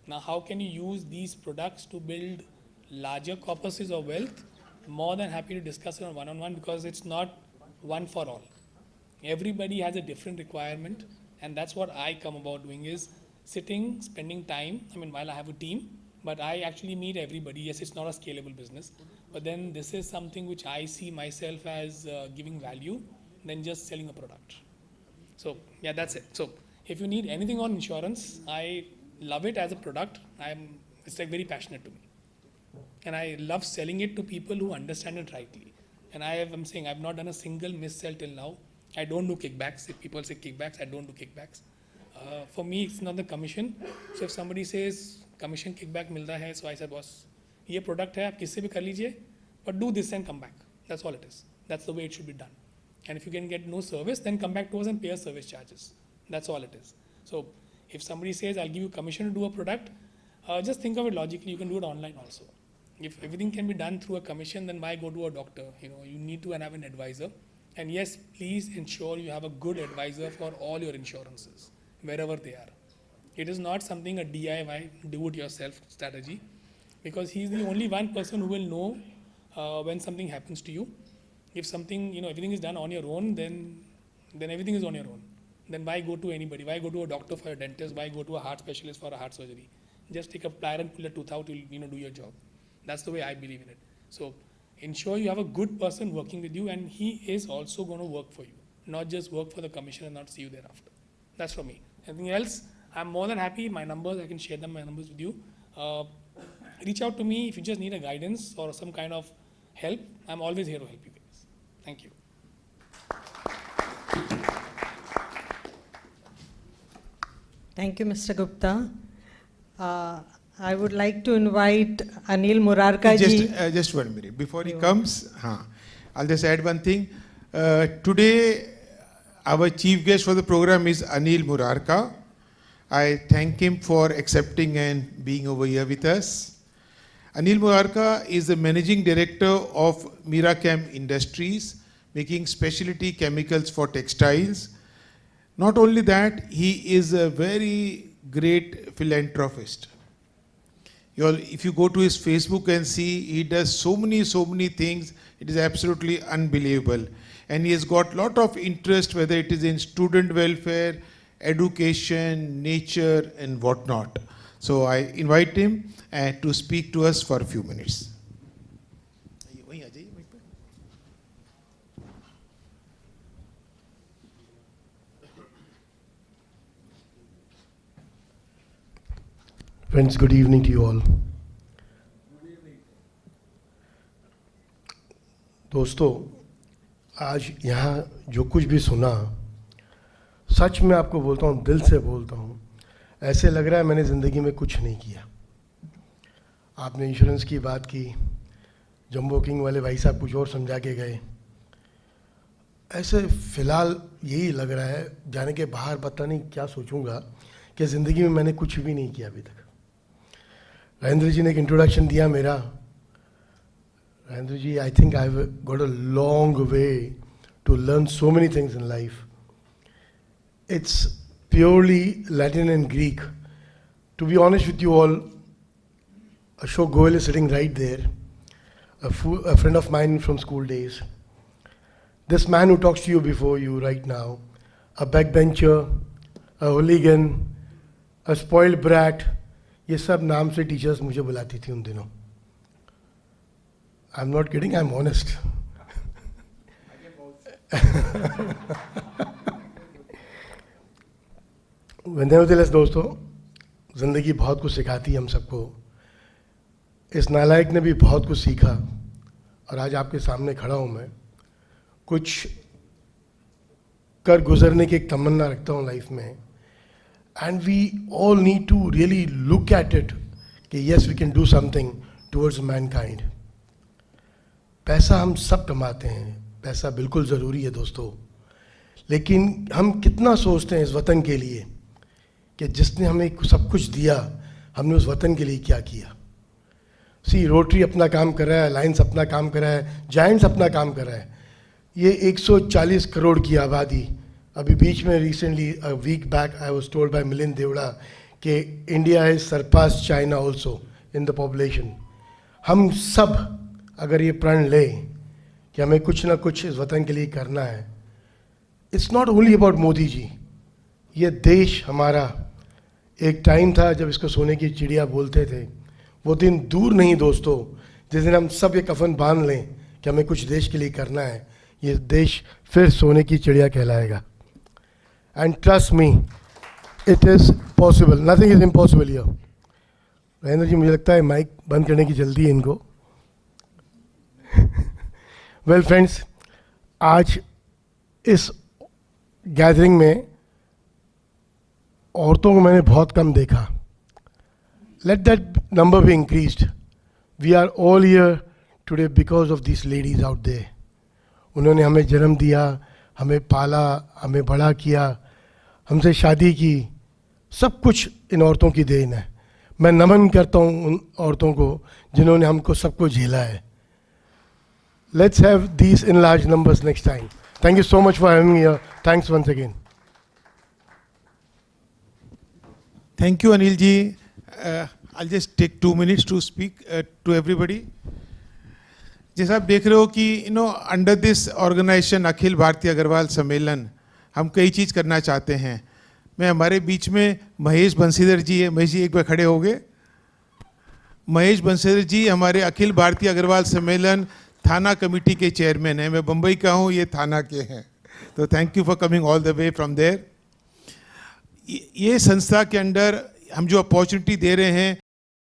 [SPEAKER 2] Now, how can you use these products to build larger corpuses of wealth? More than happy to discuss it on one-on-one, because it's not one for all. Everybody has a different requirement, and that's what I come about doing, is sitting, spending time. I mean, while I have a team, but I actually meet everybody. Yes, it's not a scalable business, but then this is something which I see myself as giving value than just selling a product. So yeah, that's it. So if you need anything on insurance, I love it as a product. It's like very passionate to me. And I love selling it to people who understand it rightly. And I'm saying I've not done a single mis-sell till now. I don't do kickbacks. If people say kickbacks, I don't do kickbacks. For me, it's not the commission. So if somebody says commission kickback milta hai, so I said, boss, ye product hai, aap kisse bhi kar lijiye, but do this and come back. That's all it is. That's the way it should be done. And if you can get no service, then come back to us and pay us service charges. That's all it is. So if somebody says, I'll give you commission to do a product, just think of it logically. You can do it online also. If everything can be done through a commission, then why go to a doctor? You need to have an advisor. And yes, please ensure you have a good advisor for all your insurances, wherever they are. It is not something a DIY, do-it-yourself strategy, because he's the only one person who will know when something happens to you. If something, everything is done on your own, then everything is on your own. Then why go to anybody? Why go to a doctor for a dentist? Why go to a heart specialist for a heart surgery? Just take a plier and pull a tooth out, you'll do your job. That's the way I believe in it. So ensure you have a good person working with you, and he is also going to work for you, not just work for the commission and not see you thereafter. That's for me. Anything else? I'm more than happy. My numbers, I can share my numbers with you. Reach out to me if you just need a guidance or some kind of help. I'm always here to help you guys. Thank you.
[SPEAKER 1] Thank you, Mr. Gupta. I would like to invite Anil Murarka ji.
[SPEAKER 11] Just 1 minute. Before he comes, I'll just add one thing. Today, our chief guest for the program is Anil Murarka. I thank him for accepting and being over here with us. Anil Murarka is the managing director of Miracam Industries, making specialty chemicals for textiles. Not only that, he is a very great philanthropist. If you go to his Facebook and see, he does so many things, it is absolutely unbelievable. And he has got a lot of interest, whether it is in student welfare, education, nature, and whatnot. So I invite him to speak to us for a few minutes.
[SPEAKER 4] Friends, good evening to you all. दोस्तों, आज यहाँ जो कुछ भी सुना, सच में आपको बोलता हूँ, दिल से बोलता हूँ, ऐसे लग रहा है मैंने ज़िंदगी में कुछ नहीं किया. आपने इंश्योरेंस की बात की, जंबो किंग वाले भाई साहब कुछ और समझा के गए. ऐसे फ़िलहाल यही लग रहा है, जाने के बाहर पता नहीं क्या सोचूंगा कि ज़िंदगी में मैंने कुछ भी नहीं किया अभी तक. राजेंद्र जी ने एक इंट्रोडक्शन दिया मेरा. Rajendra ji, I think I have got a long way to learn so many things in life. It's purely Latin and Greek. To be honest with you all, Ashok Goel is sitting right there, a friend of mine from school days. This man who talks to you before you right now, a backbencher, a hooligan, a spoiled brat, ये सब नाम से teachers मुझे बुलाती थी उन दिनों. I'm not kidding, I'm honest. Nevertheless दोस्तों, ज़िंदगी बहुत कुछ सिखाती है हम सबको. इस नालायक ने भी बहुत कुछ सीखा और आज आपके सामने खड़ा हूँ मैं. कुछ कर गुजरने की एक तमन्ना रखता हूँ लाइफ में. And we all need to really look at it कि yes we can do something towards mankind. पैसा हम सब कमाते हैं, पैसा बिल्कुल ज़रूरी है दोस्तों, लेकिन हम कितना सोचते हैं इस वतन के लिए कि जिसने हमें सब कुछ दिया, हमने उस वतन के लिए क्या किया. सी, रोटरी अपना काम कर रहा है, अलायंस अपना काम कर रहा है, जायंट्स अपना काम कर रहा है. ये 140 करोड़ की आबादी. अभी बीच में recently a week back I was told by Milind Deora कि India has surpass China also in the population. हम सब अगर ये प्रण लें कि हमें कुछ ना कुछ इस वतन के लिए करना है. It's not only about Modi ji. ये देश हमारा, एक टाइम था जब इसको सोने की चिड़िया बोलते थे. वो दिन दूर नहीं दोस्तों, जिस दिन हम सब ये कफन बांध लें कि हमें कुछ देश के लिए करना है. ये देश फिर सोने की चिड़िया कहलाएगा. And trust me, it is possible. Nothing is impossible here. Mahendra ji, मुझे लगता है माइक बंद करने की जल्दी है इनको. वेल फ्रेंड्स, आज इस गैदरिंग में औरतों को मैंने बहुत कम देखा. Let that number be increased. We are all here today because of this ladies out there. उन्होंने हमें जन्म दिया, हमें पाला, हमें बड़ा किया, हमसे शादी की. सब कुछ इन औरतों की देन है. मैं नमन करता हूँ उन औरतों को जिन्होंने हमको सबको झेला है. Let's have these in large numbers next time. Thank you so much for having me here. Thanks once again.
[SPEAKER 11] Thank you, Anil ji. I'll just take 2 minutes to speak to everybody. जैसा आप देख रहे हो कि under this organisation Akhil Bharatiya Agarwal सम्मेलन हम कई चीज़ करना चाहते हैं. मैं हमारे बीच में महेश बंसीधर जी है. महेश जी एक बार खड़े हो गए. महेश बंसीधर जी हमारे अखिल भारतीय अग्रवाल सम्मेलन थाना कमेटी के चेयरमैन हैं. मैं बम्बई का हूँ, ये थाना के हैं. तो thank you for coming all the way from there. ये संस्था के अंडर हम जो अपॉर्चुनिटी दे रहे हैं,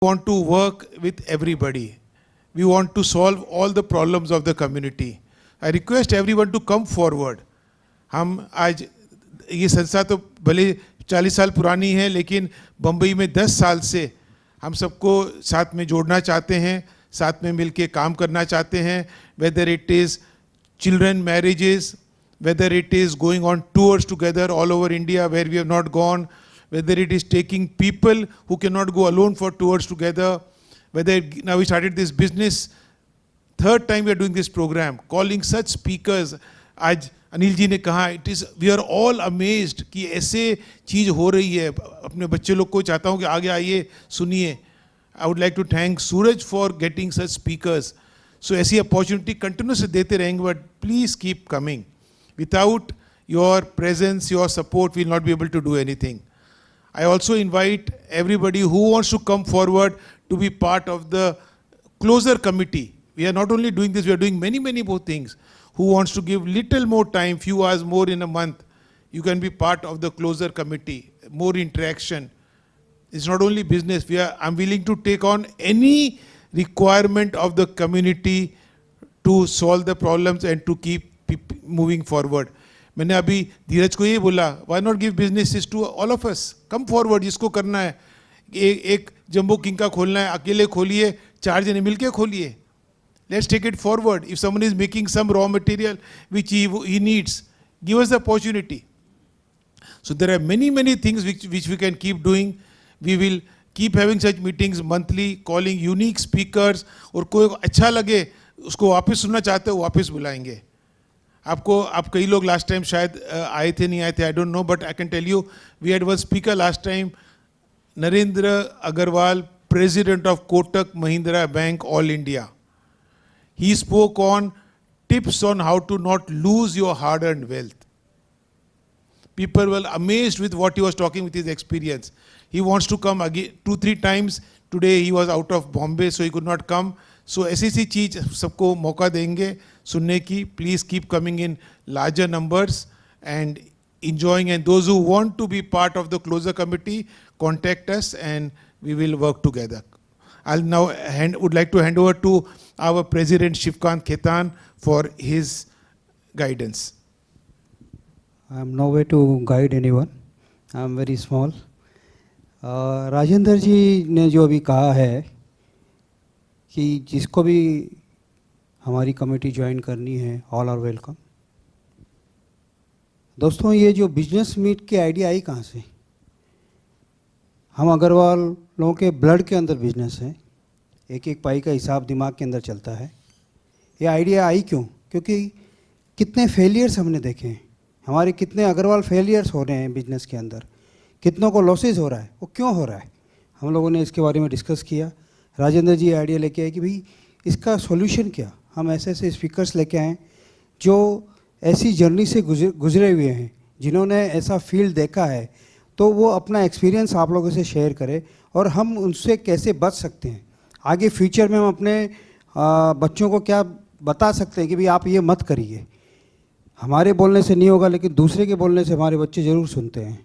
[SPEAKER 11] want to work with everybody. We want to solve all the problems of the community. I request everyone to come forward. हम आज ये संस्था तो भले 40 साल पुरानी है, लेकिन बम्बई में 10 साल से हम सबको साथ में जोड़ना चाहते हैं, साथ में मिलके काम करना चाहते हैं. Weather it is children marriages, whether it is going on tours together all over India where we have not gone, whether it is taking people who cannot go alone for tours together, whether now we started this business, third time we are doing this program, calling such speakers. आज अनिल जी ने कहा, it is, we are all amazed कि ऐसे चीज़ हो रही है. अपने बच्चे लोग को चाहता हूँ कि आगे आइए, सुनिए. I would like to thank Suraj for getting such speakers. So ऐसी opportunity continuously देते रहेंगे, but please keep coming. Without your presence, your support, we will not be able to do anything. I also invite everybody who wants to come forward to be part of the closer committee. We are not only doing this, we are doing many, many more things. Who wants to give little more time, few hours more in a month, you can be part of the closer committee, more interaction. It's not only business. I'm willing to take on any requirement of the community to solve the problems and to keep moving forward. मैंने अभी धीरज को ये बोला, why not give businesses to all of us? Come forward, जिसको करना है. एक jumbo king का खोलना है, अकेले खोलिए, 4 जने मिलके खोलिए. Let's take it forward. If someone is making some raw material which he needs, give us the opportunity. So there are many, many things which we can keep doing. We will keep having such meetings monthly, calling unique speakers. और कोई अच्छा लगे, उसको वापस सुनना चाहते हो, वापस बुलाएंगे. आप कई लोग लास्ट टाइम शायद आए थे, नहीं आए थे, I don't know, but I can tell you, we had one speaker last time, Narendra Agarwal, president of Kotak Mahindra bank all India. He spoke on tips on how to not lose your hard-earned wealth. People were amazed with what he was talking with his experience. He wants to come again 2-3 times. Today he was out of Bombay, so he could not come. So ऐसी चीज सबको मौका देंगे सुनने की. Please keep coming in larger numbers. And enjoying, and those who want to be part of the closer committee, contact us and we will work together. I'll now would like to hand over to our President Shivkant Khetan for his guidance.
[SPEAKER 3] I am nowhere to guide anyone. I am very small. Rajendra जी ने जो अभी कहा है कि जिसको भी हमारी committee join करनी है, ऑल आर वेलकम. दोस्तों, ये जो बिजनेस मीट की आइडिया आई कहाँ से? हम अग्रवाल लोगों के ब्लड के अंदर बिजनेस है, एक एक पाई का हिसाब दिमाग के अंदर चलता है. ये आइडिया आई क्यों? क्योंकि कितने फेलियर्स हमने देखे हैं, हमारे कितने अग्रवाल फेलियर्स हो रहे हैं बिजनेस के अंदर, कितनों को लॉसेस हो रहा है, वो क्यों हो रहा है? हम लोगों ने इसके बारे में डिस्कस किया. राजेंद्र जी आइडिया लेके आए कि भाई इसका सॉल्यूशन क्या. हम ऐसे ऐसे स्पीकर्स लेके आए जो ऐसी जर्नी से गुजरे हुए हैं, जिन्होंने ऐसा फील्ड देखा है, तो वो अपना एक्सपीरियंस आप लोगों से शेयर करें और हम उनसे कैसे बच सकते हैं. आगे फ्यूचर में हम अपने बच्चों को क्या बता सकते हैं कि भाई आप ये मत करिए. हमारे बोलने से नहीं होगा, लेकिन दूसरे के बोलने से हमारे बच्चे ज़रूर सुनते हैं.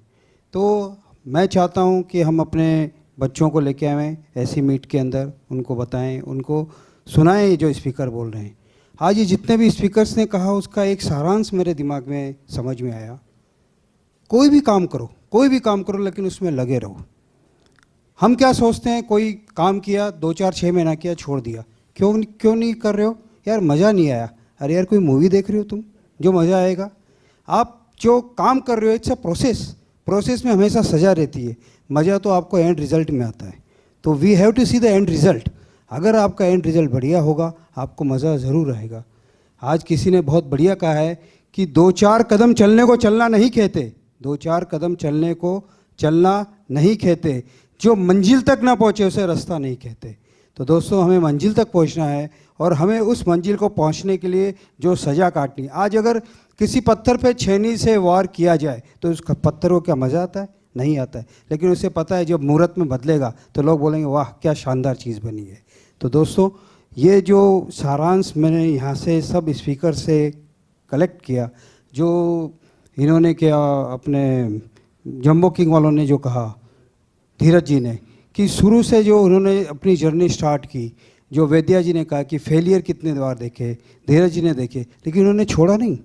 [SPEAKER 3] तो मैं चाहता हूँ कि हम अपने बच्चों को लेके आएँ ऐसी मीट के अंदर, उनको बताएं, उनको सुनाएं जो स्पीकर बोल रहे हैं. आज ये जितने भी स्पीकर्स ने कहा उसका एक सारांश मेरे दिमाग में समझ में आया. कोई भी काम करो, कोई भी काम करो, लेकिन उसमें लगे रहो. हम क्या सोचते हैं, कोई काम किया 2 4 6 महीना किया छोड़ दिया. क्यों नहीं कर रहे हो यार? मज़ा नहीं आया. अरे यार, कोई मूवी देख रहे हो तुम, जो मज़ा आएगा. आप जो काम कर रहे हो इट्स अ प्रोसेस में हमेशा सजा रहती है. मज़ा तो आपको एंड रिजल्ट में आता है. तो we have to see the end result. अगर आपका एंड रिजल्ट बढ़िया होगा, आपको मज़ा ज़रूर आएगा. आज किसी ने बहुत बढ़िया कहा है कि 2 4 कदम चलने को चलना नहीं कहते, 2 4 कदम चलने को चलना नहीं कहते, जो मंजिल तक ना पहुँचे उसे रास्ता नहीं कहते. तो दोस्तों, हमें मंजिल तक पहुँचना है और हमें उस मंजिल को पहुँचने के लिए जो सज़ा काटनी. आज अगर किसी पत्थर पे छेनी से वार किया जाए तो उस पत्थर को क्या मज़ा आता है? नहीं आता है. लेकिन उसे पता है जब मुहूर्त में बदलेगा तो लोग बोलेंगे वाह क्या शानदार चीज़ बनी है. तो दोस्तों, ये जो सारांश मैंने यहाँ से सब स्पीकर से कलेक्ट किया, जो इन्होंने क्या अपने जम्बो किंग वालों ने जो कहा, धीरज जी ने, कि शुरू से जो उन्होंने अपनी जर्नी स्टार्ट की, जो वैद्या जी ने कहा कि फेलियर कितने बार देखे, धीरज जी ने देखे, लेकिन उन्होंने छोड़ा नहीं,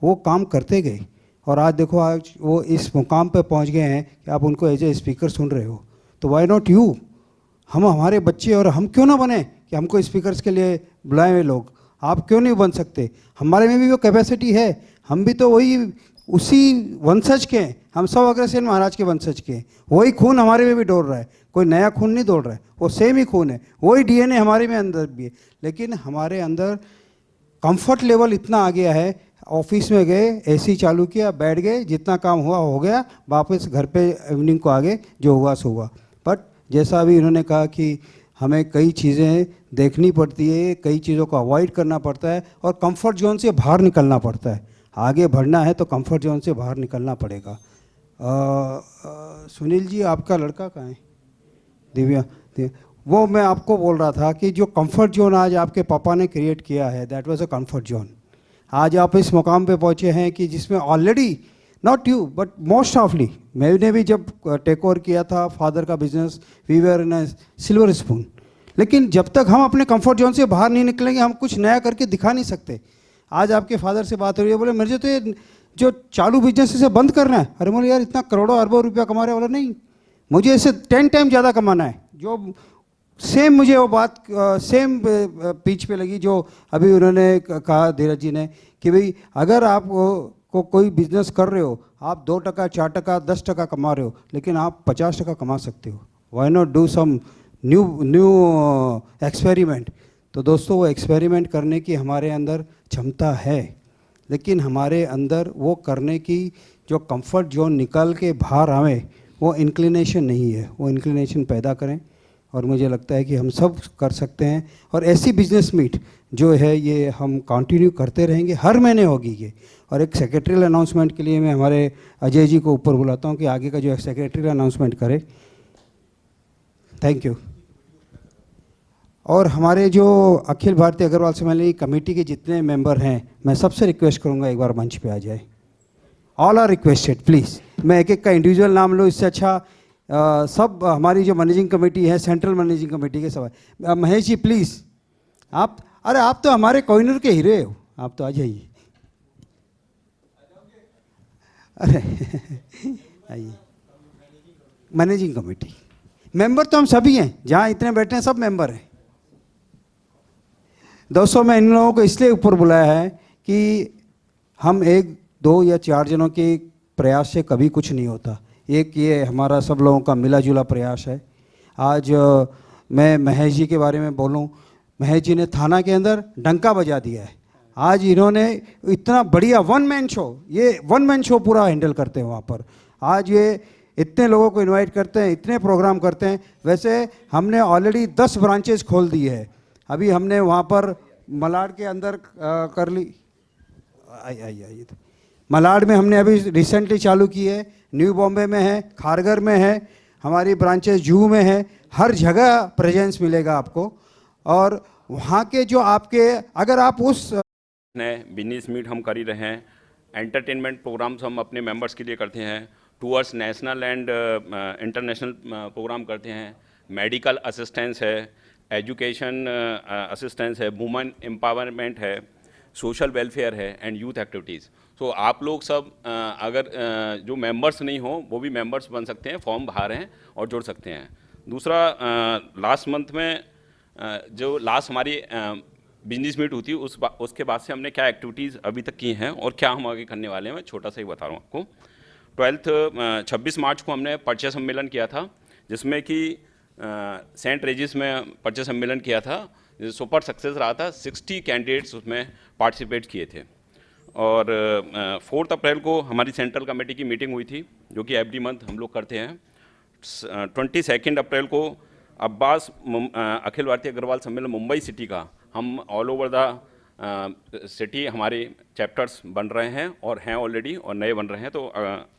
[SPEAKER 3] वो काम करते गए. और आज देखो, आज वो इस मुकाम पे पहुंच गए हैं कि आप उनको एज ए स्पीकर सुन रहे हो. तो वाई नॉट यू? हम हमारे बच्चे और हम क्यों ना बने कि हमको स्पीकर्स के लिए बुलाए हुए लोग. आप क्यों नहीं बन सकते? हमारे में भी वो कैपेसिटी है. हम भी तो वही उसी वंशज के हैं. हम सब अग्रसेन महाराज के वंशज के हैं. वही खून हमारे में भी दौड़ रहा है. कोई नया खून नहीं दौड़ रहा है, वो सेम ही खून है. वही डीएनए हमारे में अंदर भी है. लेकिन हमारे अंदर कंफर्ट लेवल इतना आ गया है, ऑफिस में गए, एसी चालू किया, बैठ गए, जितना काम हुआ हो गया, वापस घर पे इवनिंग को आ गए, जो हुआ सो हुआ. बट जैसा अभी इन्होंने कहा कि हमें कई चीज़ें देखनी पड़ती है, कई चीज़ों को अवॉइड करना पड़ता है और कंफर्ट जोन से बाहर निकलना पड़ता है. आगे बढ़ना है तो कंफर्ट जोन से बाहर निकलना पड़ेगा. सुनील जी, आपका लड़का कहाँ है? दिव्या, वो मैं आपको बोल रहा था कि जो कंफर्ट जोन आज आपके पापा ने क्रिएट किया है, that was a comfort zone. आज आप इस मुकाम पे पहुँचे हैं कि जिसमें already, not you but most awfully, मैंने भी जब टेक ओवर किया था फादर का business, we were in a silver spoon. लेकिन जब तक हम अपने कंफर्ट जोन से बाहर नहीं निकलेंगे, हम कुछ नया करके दिखा नहीं सकते. आज आपके फादर से बात हो रही है, बोले मेरे तो ये जो चालू बिजनेस इसे बंद करना है. अरे बोले यार, इतना करोड़ों अरबों रुपया कमा रहे. बोला नहीं, मुझे इसे 10 टाइम ज़्यादा कमाना है. जो सेम मुझे वो बात सेम पिच पे लगी जो अभी उन्होंने कहा धीरज जी ने, कि भाई अगर आप को कोई बिजनेस कर रहे हो, आप 2%, 4%, 10% कमा रहे हो, लेकिन आप 50% कमा सकते हो. Why not do some new experiment. तो दोस्तों, वो एक्सपेरिमेंट करने की हमारे अंदर क्षमता है, लेकिन हमारे अंदर वो करने की जो कंफर्ट जोन निकल के बाहर आवे, वो इंक्लिनेशन नहीं है. वो इंक्लिनेशन पैदा करें और मुझे लगता है कि हम सब कर सकते हैं. और ऐसी बिजनेस मीट जो है ये हम कंटिन्यू करते रहेंगे, हर महीने होगी ये. और एक सेक्रेटरियल अनाउंसमेंट के लिए मैं हमारे अजय जी को ऊपर बुलाता हूँ कि आगे का जो सेक्रेटरियल अनाउंसमेंट करे. Thank you. और हमारे जो अखिल भारतीय अग्रवाल सम्मेलन कमेटी के जितने मेंबर हैं, मैं सबसे रिक्वेस्ट करूँगा एक बार मंच पे आ जाए ऑल आर रिक्वेस्टेड प्लीज़। मैं एक एक का इंडिविजुअल नाम लूँ, इससे अच्छा सब हमारी जो मैनेजिंग कमेटी है, सेंट्रल मैनेजिंग कमेटी के सब है। महेश जी प्लीज़, आप, अरे आप तो हमारे कोहिनूर के हीरे हो, आप तो आ जाइए। अरे आइए। मैनेजिंग कमेटी मेंबर तो हम सभी हैं, जहाँ इतने बैठे हैं सब मेंबर हैं। दोस्तों, मैं इन लोगों को इसलिए ऊपर बुलाया है कि हम 1, 2 या 4 जनों के प्रयास से कभी कुछ नहीं होता। एक ये हमारा सब लोगों का मिला जुला प्रयास है। आज मैं महेश जी के बारे में बोलूं, महेश जी ने थाना के अंदर डंका बजा दिया है। आज इन्होंने इतना बढ़िया वन मैन शो पूरा हैंडल करते हैं वहाँ पर। आज ये इतने लोगों को इनवाइट करते हैं, इतने प्रोग्राम करते हैं। वैसे हमने ऑलरेडी 10 ब्रांचेस खोल दी है। अभी हमने वहाँ पर मलाड के अंदर कर ली, आइए मलाड में हमने अभी रिसेंटली चालू की है, न्यू बॉम्बे में है, खारगर में है, हमारी ब्रांचेस जूहू में है। हर जगह प्रेजेंस मिलेगा आपको। और वहाँ के जो आपके, अगर आप उस
[SPEAKER 9] बिजनेस मीट हम कर ही रहे हैं, एंटरटेनमेंट प्रोग्राम्स हम अपने मेंबर्स के लिए करते हैं, tours national and international program करते हैं, मेडिकल असिस्टेंस है, एजुकेशन असिस्टेंस है, वुमेन एम्पावरमेंट है, सोशल वेलफेयर है एंड यूथ एक्टिविटीज़। सो आप लोग सब अगर जो मेंबर्स नहीं हो वो भी मेंबर्स बन सकते हैं, फॉर्म बाहर हैं और जुड़ सकते हैं। दूसरा, लास्ट मंथ में जो लास्ट हमारी बिजनेस मीट हुई थी उसके बाद से हमने क्या एक्टिविटीज़ अभी तक की हैं और क्या हम आगे करने वाले हैं, मैं छोटा सा ही बता रहा हूँ आपको। 26 मार्च को हमने परिचय सम्मेलन किया था, जिसमें कि सेंट रेजिस में परिचय सम्मेलन किया था, सुपर सक्सेस रहा था। 60 कैंडिडेट्स उसमें पार्टिसिपेट किए थे। और 4 अप्रैल को हमारी सेंट्रल कमेटी की मीटिंग हुई थी, जो कि एवरी मंथ हम लोग करते हैं। 22 अप्रैल को अब्बास अखिल भारतीय अग्रवाल सम्मेलन मुंबई सिटी का हम ऑल ओवर द सिटी हमारे चैप्टर्स बन रहे हैं और हैं ऑलरेडी और नए बन रहे हैं। तो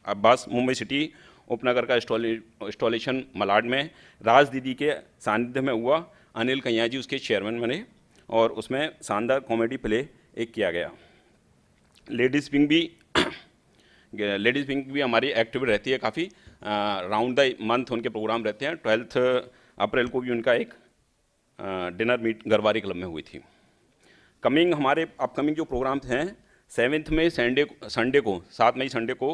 [SPEAKER 9] अब्बास मुंबई सिटी उपनगर का इंस्टॉलेशन मलाड में राज दीदी के सानिध्य में हुआ। अनिल कैया जी उसके चेयरमैन बने और उसमें शानदार कॉमेडी प्ले एक किया गया। लेडीज़ विंग भी हमारी एक्टिव रहती है काफ़ी। राउंड द मंथ उनके प्रोग्राम रहते हैं। 12 अप्रैल को भी उनका एक डिनर मीट गरवारी क्लब में हुई थी। हमारे अपकमिंग जो प्रोग्राम्स हैं, 7 मई संडे को 7 मई संडे को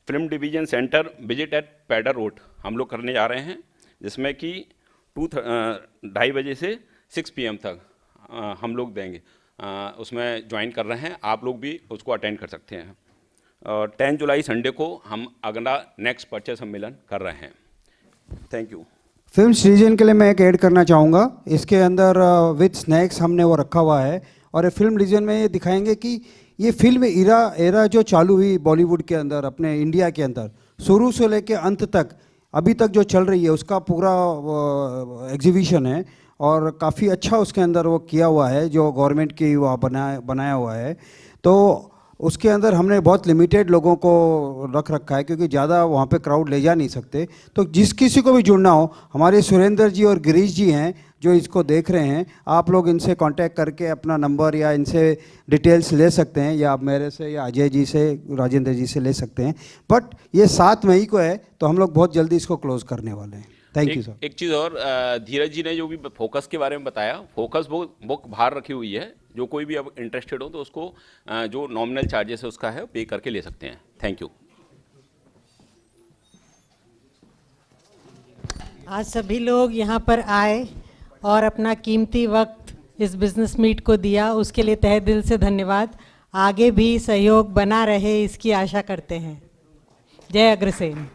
[SPEAKER 9] film division centre visit at pader road हम लोग करने जा रहे हैं, जिसमें कि 2:30 बजे से 6 PM तक हम लोग देंगे। उसमें ज्वाइन कर रहे हैं, आप लोग भी उसको अटेंड कर सकते हैं। 10 जुलाई संडे को हम अगला नेक्स्ट परिचय सम्मेलन कर रहे हैं। Thank you.
[SPEAKER 3] फिल्म रीजन के लिए मैं एक ऐड करना चाहूँगा। इसके अंदर विद स्नैक्स हमने वो रखा हुआ है और ये फिल्म रीजन में ये दिखाएंगे कि ये फिल्म एरा जो चालू हुई बॉलीवुड के अंदर, अपने इंडिया के अंदर, शुरू से लेके अंत तक अभी तक जो चल रही है उसका पूरा एग्जीबिशन है और काफ़ी अच्छा उसके अंदर वो किया हुआ है, जो गवर्नमेंट की वो बनाया हुआ है। तो उसके अंदर हमने बहुत लिमिटेड लोगों को रख रखा है, क्योंकि ज़्यादा वहाँ पे क्राउड ले जा नहीं सकते। तो जिस किसी को भी जुड़ना हो, हमारे सुरेंद्र जी और गिरीश जी हैं जो इसको देख रहे हैं, आप लोग इनसे कांटेक्ट करके अपना नंबर या इनसे डिटेल्स ले सकते हैं, या आप मेरे से या अजय जी से, राजेंद्र जी से ले सकते हैं। बट ये 7 मई को है, तो हम लोग बहुत जल्दी इसको क्लोज करने वाले हैं। Thank you sir.
[SPEAKER 9] एक चीज़ और, धीरज जी ने जो भी फोकस के बारे में बताया, फोकस बुक बाहर रखी हुई है, जो कोई भी अब इंटरेस्टेड हो तो उसको जो नॉमिनल चार्जेस है उसका है पे करके ले सकते हैं। Thank you.
[SPEAKER 1] आज सभी लोग यहाँ पर आए और अपना कीमती वक्त इस बिजनेस मीट को दिया, उसके लिए तहे दिल से धन्यवाद। आगे भी सहयोग बना रहे इसकी आशा करते हैं। जय अग्रसेन।